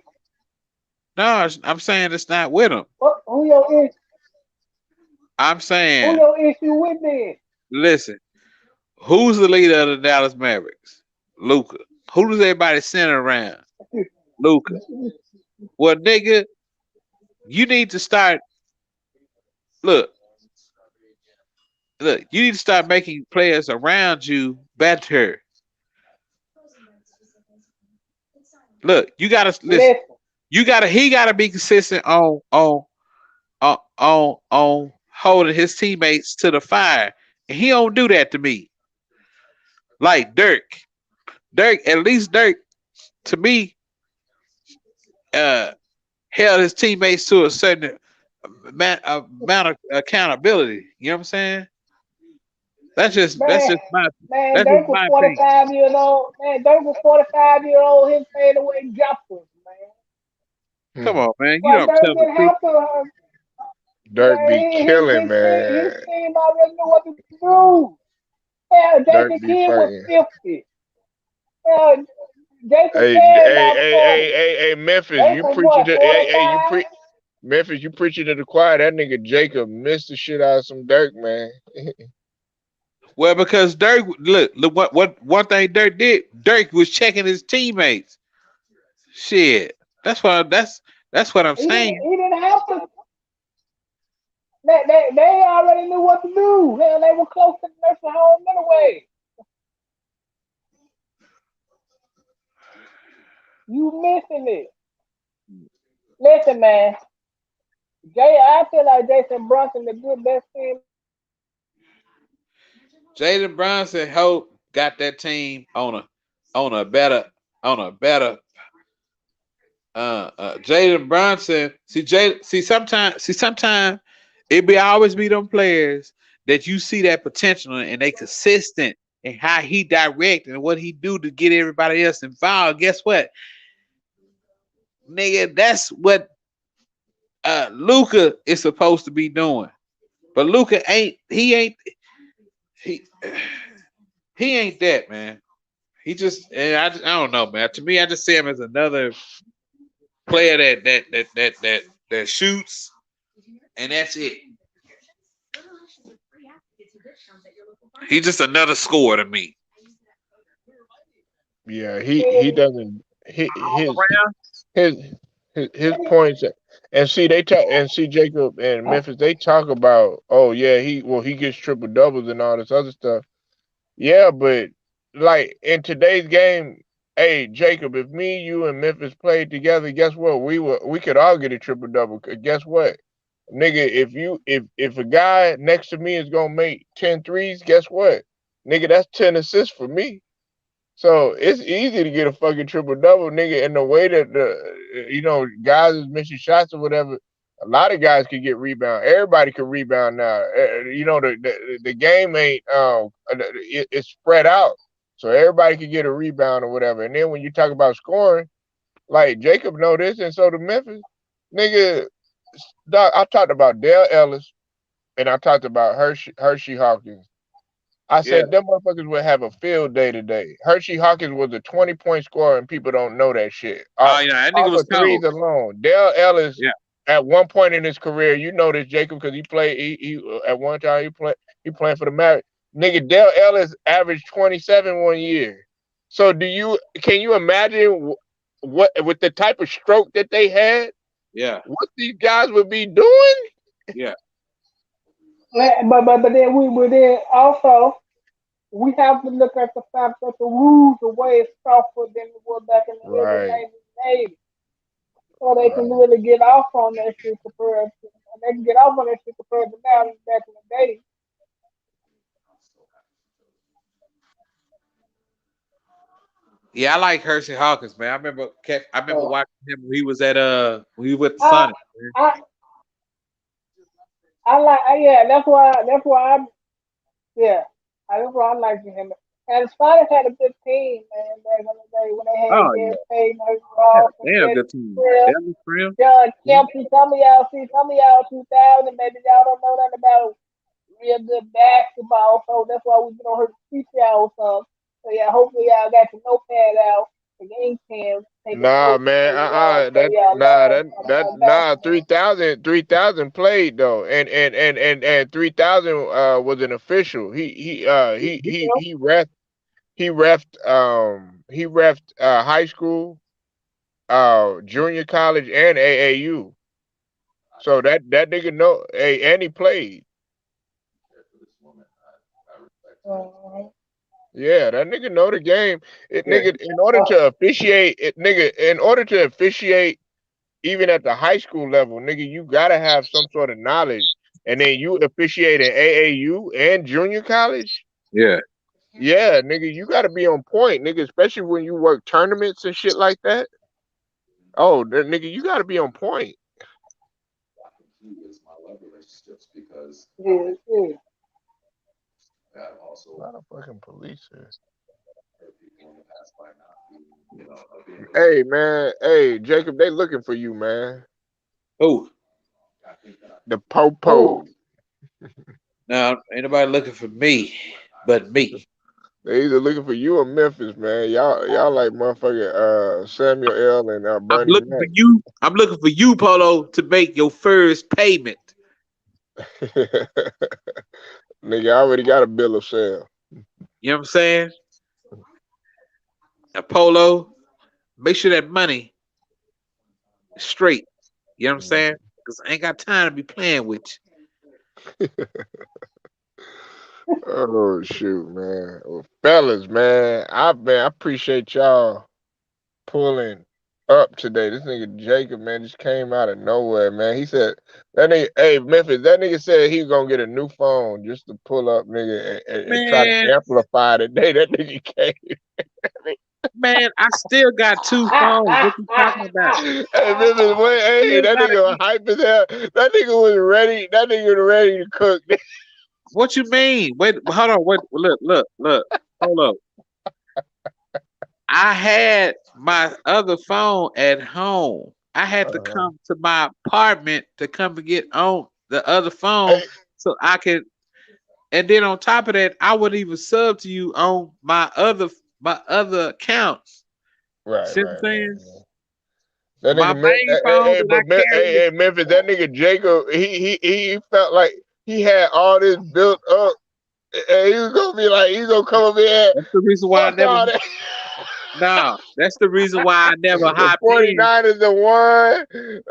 No, I'm saying it's not with him. Who your issue? I'm Who saying, your issue with then? listen, who's the leader of the Dallas Mavericks? Luca. Who does everybody center around? Luca. Well, nigga, you need to start. Look, look. You need to start making players around you better. Look, you gotta listen. Listen, You gotta. He gotta be consistent on holding his teammates to the fire. And he don't do that to me. Like Dirk. Dirk, at least Dirk, to me, uh, held his teammates to a certain amount of accountability. You know what I'm saying? That's man, that's just Dirk was my opinion. 45 years old. Man, Dirk was 45 years old. His fadeaway jumpers, man. Come Hmm. on, man. You Well, don't Dirk tell the didn't truth. have to. Dirk be killing, His man. team already knew what to do. Hell, Jason Dirk be Kidd was fucking. 50. Hell, Jason Hey, Terry hey, got hey, 40. hey, hey, hey, Memphis, Dirk you was preaching what, to, hey, hey, 45? Memphis, you preaching to the choir. That nigga Jacob missed the shit out of some Dirk, man. Well, because Dirk, look what one thing Dirk did. Dirk was checking his teammates. Shit, that's what I'm saying. He didn't have to. They already knew what to do. Hell, they were close to the nursing home anyway. You missing it. Listen, man. I feel like Jason Brunson the good best team in the league. Jalen Brunson hope got that team on a better on a better Jalen Brunson. See sometimes it be always be them players that you see that potential in and they consistent and how he direct and what he do to get everybody else involved. Guess what? Nigga, that's what Luca is supposed to be doing. But Luca he he ain't that, man. He just I don't know, man. To me, I just see him as another player that shoots, and that's it. He's just another scorer to me. Yeah, he And doesn't All around, his his points and see they talk and see Jacob and Memphis they talk about, oh yeah, he gets triple doubles and all this other stuff. Yeah, but like in today's game, hey Jacob, if me, you, and Memphis played together, guess what? We could all get a triple double. Guess what? Nigga, if a guy next to me is gonna make 10 threes, guess what? Nigga, that's 10 assists for me. So it's easy to get a fucking triple double, nigga. And the way that guys is missing shots or whatever, a lot of guys can get rebound. Everybody can rebound now. The game ain't it's spread out, so everybody can get a rebound or whatever. And then when you talk about scoring, like Jacob know this, and so do Memphis, nigga. Doc, I talked about Dale Ellis and I talked about Hershey Hawkins. I yeah. said them motherfuckers would have a field day today. Hershey Hawkins was a 20-point scorer, and people don't know that shit. Oh yeah, that nigga Off was of threes cold. alone. Dale Ellis, Yeah, at one point in his career, you know this, Jacob, because he played. He at one time he playing for the Mavericks. Nigga, Dale Ellis averaged 27 one year. So can you imagine what with the type of stroke that they had, yeah, what these guys would be doing? yeah. but then but then also we have to look at the fact that the rules are way softer than it was back in the early Right, 1980s. So they can right. really get off on that shit compared to, they can get off on that shit compared to now back in the day. Yeah, I like Hershey Hawkins, man. I remember So watching him when he was at when he was with the I Sonic, man. I I like yeah. That's why I yeah. That's why I like him. And Spiders had a good team, man. Back in the day when they had Oh Gary yeah. Payton, Mike Yeah, Ross, and damn Jesse good team. Krill, Devin Trim. John Yeah. Kemp. See, some of y'all 2000, maybe y'all don't know nothing about real good basketball. So that's why we gonna teach y'all some. So yeah, hopefully y'all got your notepad out, the game pen, taking Nah, notes, man. so That y'all nah learn that something that about nah basketball. 3,000 played though, and 3,000 was an official. He refed high school, junior college, and AAU. So that nigga know. Hey, and he played. Mhm. Yeah, that nigga know the game. It Yeah. nigga in order Uh, to officiate it, nigga in order to officiate even at the high school level, nigga, you gotta have some sort of knowledge. And then you officiate in AAU and junior college. Yeah. Yeah, nigga, you gotta be on point, nigga, especially when you work tournaments and shit like that. Oh, nigga, you gotta be on point. yeah, yeah. A lot of fucking police here. Hey man, hey Jacob, they looking for you, man. Oh, The popo. Oh, now ain't nobody looking for me but me. They either looking for you or Memphis, man. Y'all like motherfucking Samuel L. and I'm Bernie looking for Mac. you. I'm looking for you, Polo, to make your first payment. Nigga, I already got a bill of sale. You know what I'm saying? Now, Polo, make sure that money is straight. You know what I'm saying? Because I ain't got time to be playing with Oh shoot, man. Well, fellas, man, I appreciate y'all pulling up today. This nigga Jacob, man, just came out of nowhere, man. He said that nigga, hey Memphis, that nigga said he was gonna get a new phone just to pull up, nigga, you. and try to amplify today. That nigga came. Man, I still got two phones. What you talking about? Hey, Memphis, wait, hey, Still that got nigga was a, hype as hell. That nigga was ready. That nigga was ready to cook. what you mean? Wait, hold on. Wait, look. Hold up. I had my other phone at home. I had to Uh-huh. come to my apartment to come and get on the other phone Hey, so I could. And then on top of that, I would even sub to you on my other accounts. right, See what I'm right, right, saying? right. That My nigga, main phone hey, that I but carry is. hey, Memphis, that nigga Jacob, he felt like he had all this built up, and he was gonna be like, he's gonna come over here, That's the reason why I fuck never. all that. No, that's the reason why I never The hopped in. 49ers the one.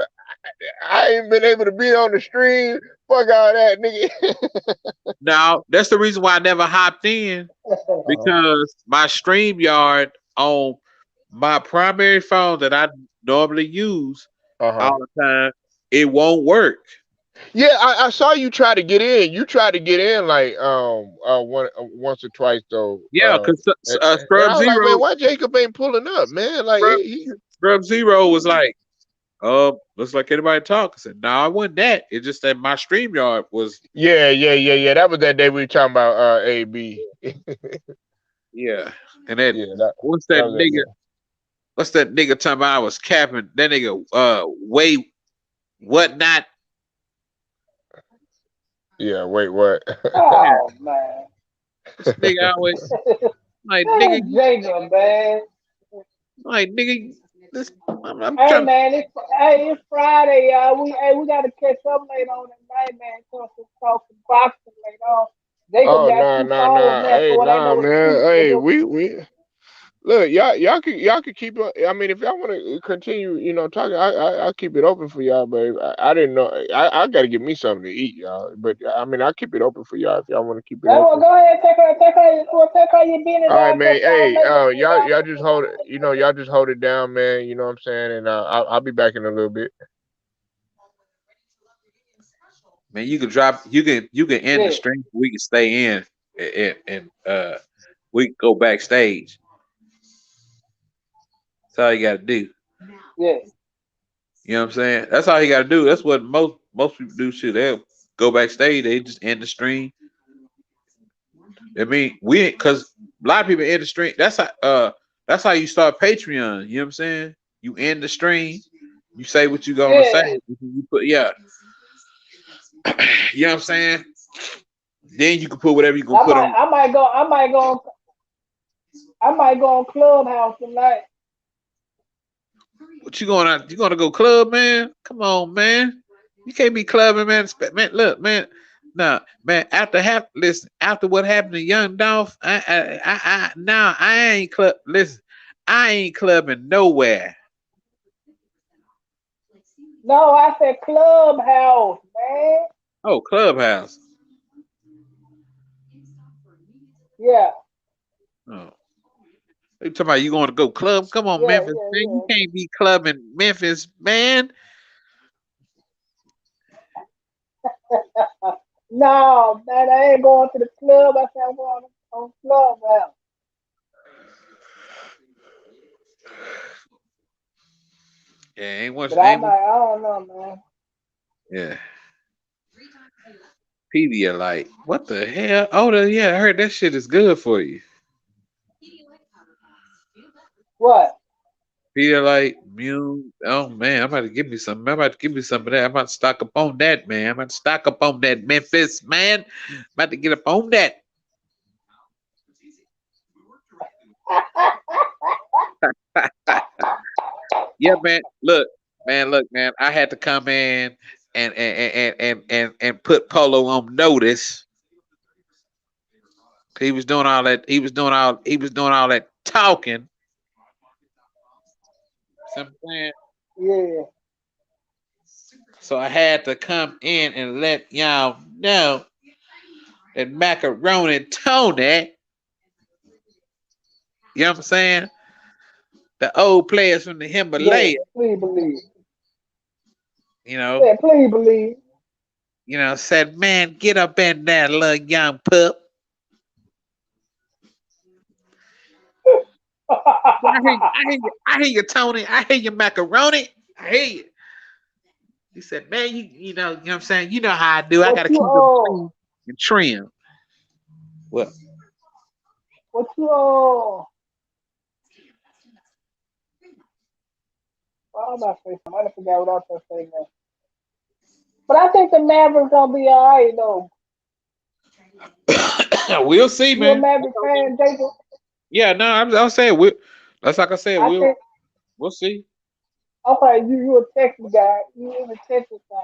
I ain't been able to be on the stream. Fuck all that, nigga. No, that's the reason why I never hopped in Uh-huh. because my StreamYard on my primary phone that I normally use Uh-huh. all the time, it won't work. Yeah, I saw you try to get in. You tried to get in like once or twice though. Yeah, because And Scrub I was like, man, Zero, why Jacob ain't pulling up, man? Like Scrub, he Scrub Zero was like, looks like anybody talk. I said, no, I wasn't that. It's just that my StreamYard was, yeah. That was that day we were talking about AB. yeah. And that, Yeah, that what's that that was that nigga? day. What's that nigga talking about? I was capping. That nigga, wait, whatnot. Yeah, wait, what? Yeah, oh man, this nigga always like nigga, oh, Jacob, man. like nigga. This I'm Hey trying. man, it's Friday, y'all. We gotta catch up later on tonight, man. Talk some boxing later on. Jacob Oh got nah, two nah, followers nah. now, Hey, so it ain't nah, no man. excuse for Hey, him. we look, y'all could keep it. I mean, if y'all want to continue, talking, I'll keep it open for y'all. But I didn't know. I got to get me something to eat, y'all. But I mean, I'll keep it open for y'all if y'all want to keep it Hey, well, open. go ahead, take her your business All right, down, man. catch y'all Hey, later. See y'all y'all just hold it. later. Y'all just hold it down, man. You know what I'm saying? And I'll be back in a little bit. Man, you can drop. You can end the Yeah. stream. We can stay in and we can go backstage. That's all you got to do. Yeah. You know what I'm saying? That's all you got to do. That's what most people do. Shit, they'll go backstage. They just end the stream. I mean, we because a lot of people end the stream. That's how you start Patreon. You know what I'm saying? You end the stream. You say what you gonna say. Yeah. You put you know what I'm saying? Then you can put whatever you gonna I put might on. I might go I might go on Clubhouse tonight. What you going out? You gonna go club, man? Come on, man. You can't be clubbing, man. Man, look, man. Nah, man. Listen. After what happened to Young Dolph, now I ain't club. Listen, I ain't clubbing nowhere. No, I said Clubhouse, man. Oh, clubhouse. Yeah, Oh, you talking about you going to go club? Come on, yeah, Memphis, yeah, man. You yeah. can't be clubbing Memphis, man. No, man, I ain't going to the club. I said I'm going on Clubhouse. Yeah, ain't But much. I Ain't much. might, I don't know, man. Yeah, Pedialyte. What the hell? Oh, yeah. I heard that shit is good for you. What? Pedialyte, Mule. Oh man, I'm about to give me some. I'm about to give me some of that. I'm about to stock up on that, man. I'm about to stock up on that Memphis, man. I'm about to get up on that. Yeah, man. Look, man. I had to come in and put Polo on notice. He was doing all that. He was doing all that talking. See what I'm saying? Yeah. So I had to come in and let y'all know that Macaroni Tony, you know what I'm saying? The old players from the Yeah. Himalaya, Please believe. you know, Yeah, please believe. said, man, get up in there, little young pup. I hear you, Tony. I hear you, Macaroni. I hear you. He said, man, you know what I'm saying? You know how I do. I what gotta you keep them on? clean and trim. Well, What you on? Well, I'm about to say something. I forgot what I was going to say now. But I think the Mavericks gonna be all right though. we'll see, You a man. Maverick fan, Jacob? Yeah, no, I'm saying that's like I said, I think we'll see. okay. You a Texas guy? You in a Texas fan?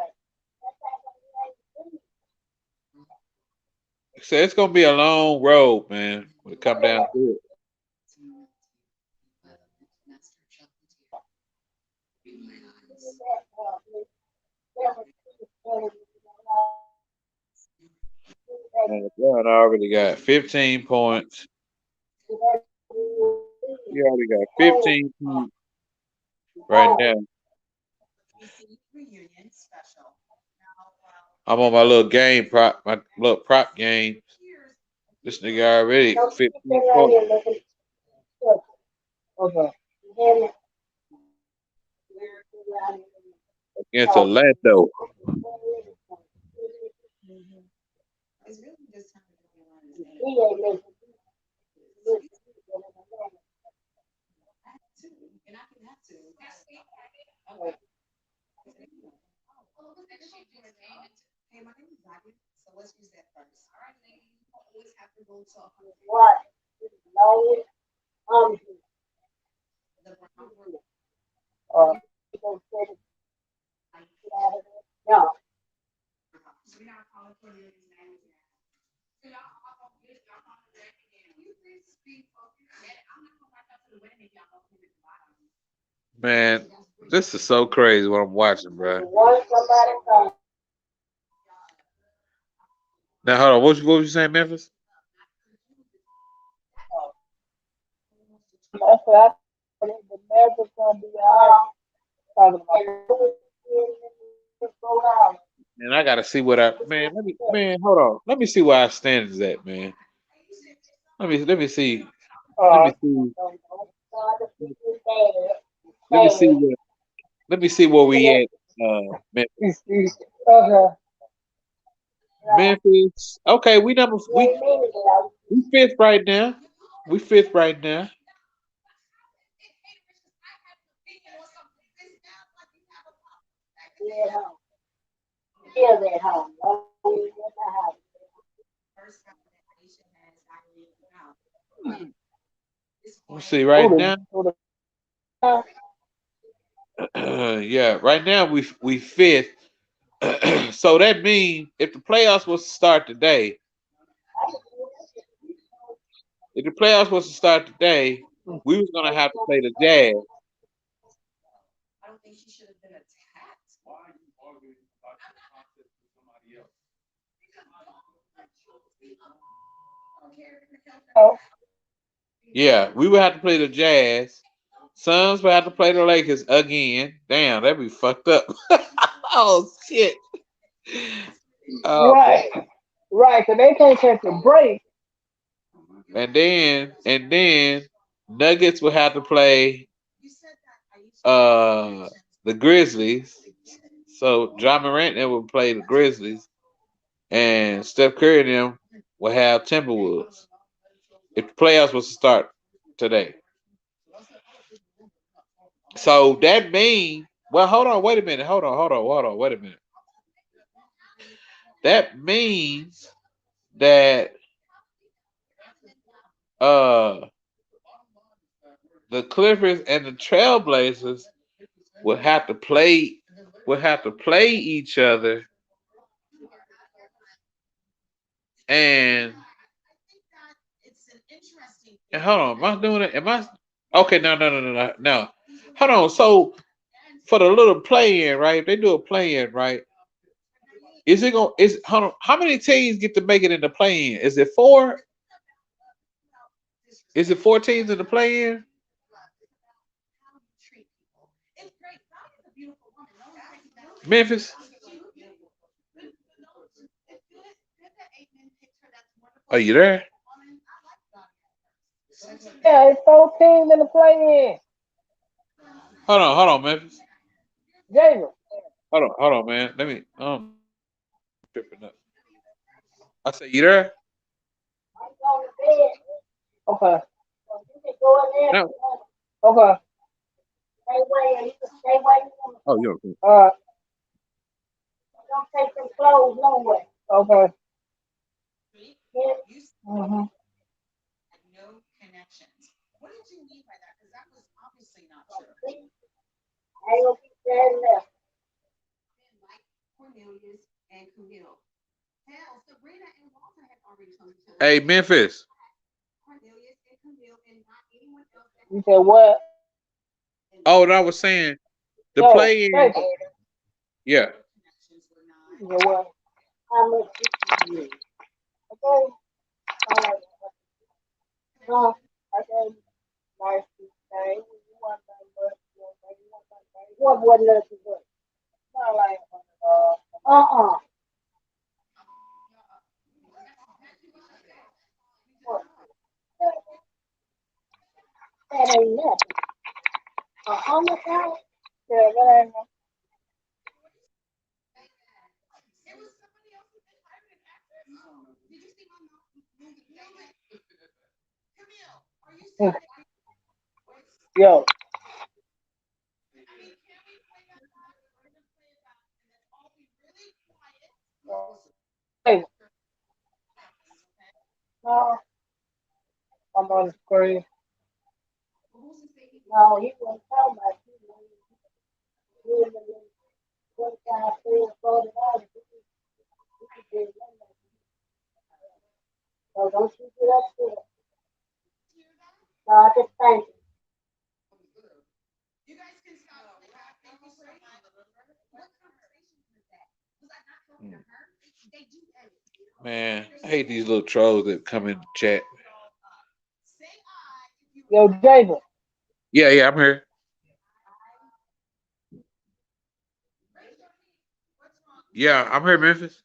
So it's gonna be a long road, man, when it come down to it. John already got 15 points. He already got 15 points right now. I'm on my little game prop, my little prop game. This nigga already 15 points Okay. against Orlando. What? No. Um. Uh, no. Man, this is so crazy what I'm watching, bro. One somebody come. Now hold on, what was you saying, Memphis? That's what I think the Mavericks gonna be all right. Talking about. Man, I gotta see what I man, hold on. Let me see where I stand is at, man. Let me see. Let me Uh, see. Let me see where we at. Memphis. Okay. Memphis. Okay, we fifth right now. We fifth right now. Let's see right now. Yeah, right now we fifth. So that means if the playoffs was to start today, if the playoffs was to start today, we was gonna have to play the Jazz. Yeah, we would have to play the Jazz. Suns would have to play the Lakers again. Damn, that'd be fucked up. Oh shit. Oh, Right. Right. Cause they can't catch a break. and then Nuggets would have to play uh the Grizzlies. So John Morant then would play the Grizzlies, and Steph Curry and them would have Timberwolves. If the playoffs was to start today, so that means, well, hold on, wait a minute, wait a minute. That means that uh the Clippers and the Trailblazers would have to play each other, and hold on, am I doing it? Am I okay? No. Hold on. So for the little play in, right? If they do a play in, right? Is it going? Is hold on? How many teams get to make it in the play in? Is it four? Is it four teams in the play in? Memphis. Are you there? Yeah, it's 14 in the play Hold on, Memphis. in. Jalen. Hold on, man. Let me. Tripping up. I say you there? Okay. No. Okay. Oh, you're okay. Uh. Okay. Mm-hmm. Hey, Memphis. You said what? Oh, and I was saying the Yo, play in. Jacob. Yeah. You said what? Okay. Yeah, that ain't no- Yo. Hey, no, I'm on the screen. Man, I hate these little trolls that come in the chat. Yo, Jacob. Yeah, I'm here. Yeah, I'm here, Memphis.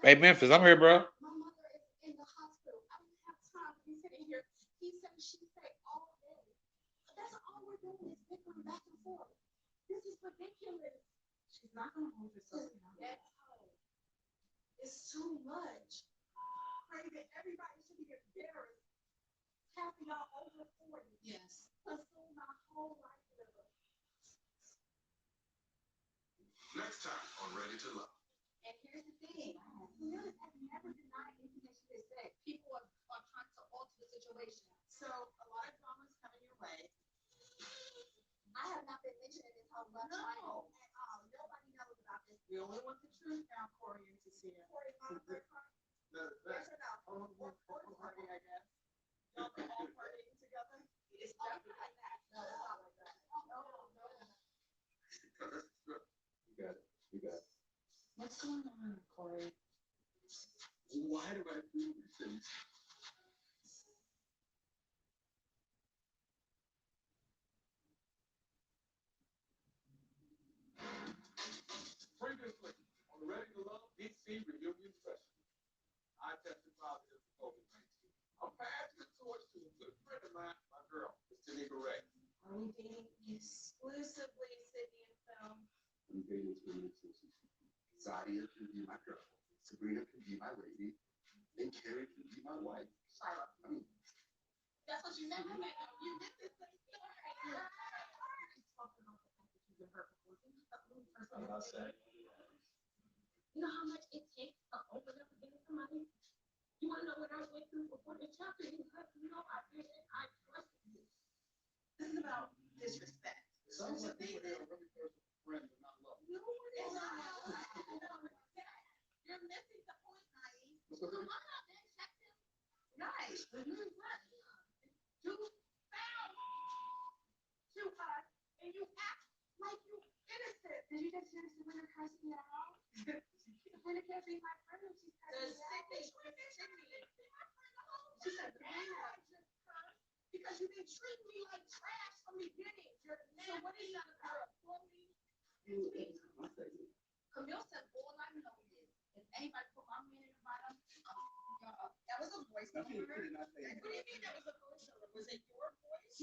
Hey, Memphis, I'm here, bro.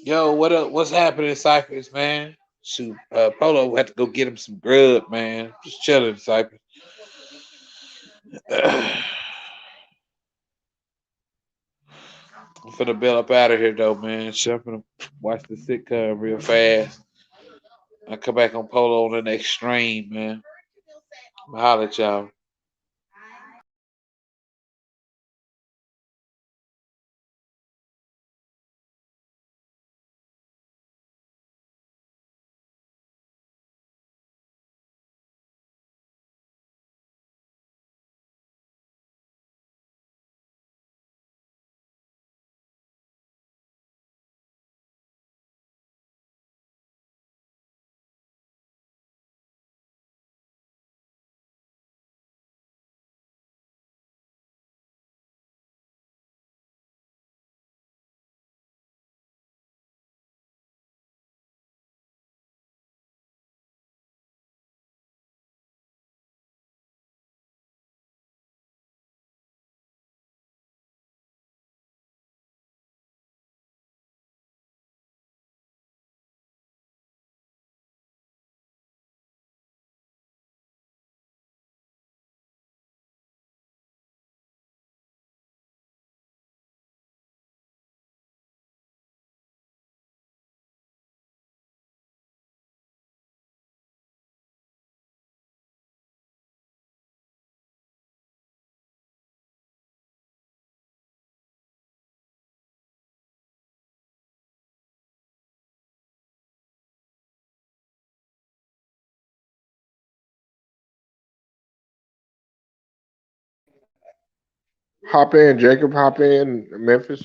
Yo, what up? What's happening, Cyphers, man? Shoot, Polo had to go get him some grub, man. Just chilling, Cyphers. I'm finna bail up out of here, though, man. Shit, I'm finna watch the sitcom real fast. I'll come back on Polo on the next stream, man. I'll holler at y'all. Hop in, Jacob. Hop in, Memphis.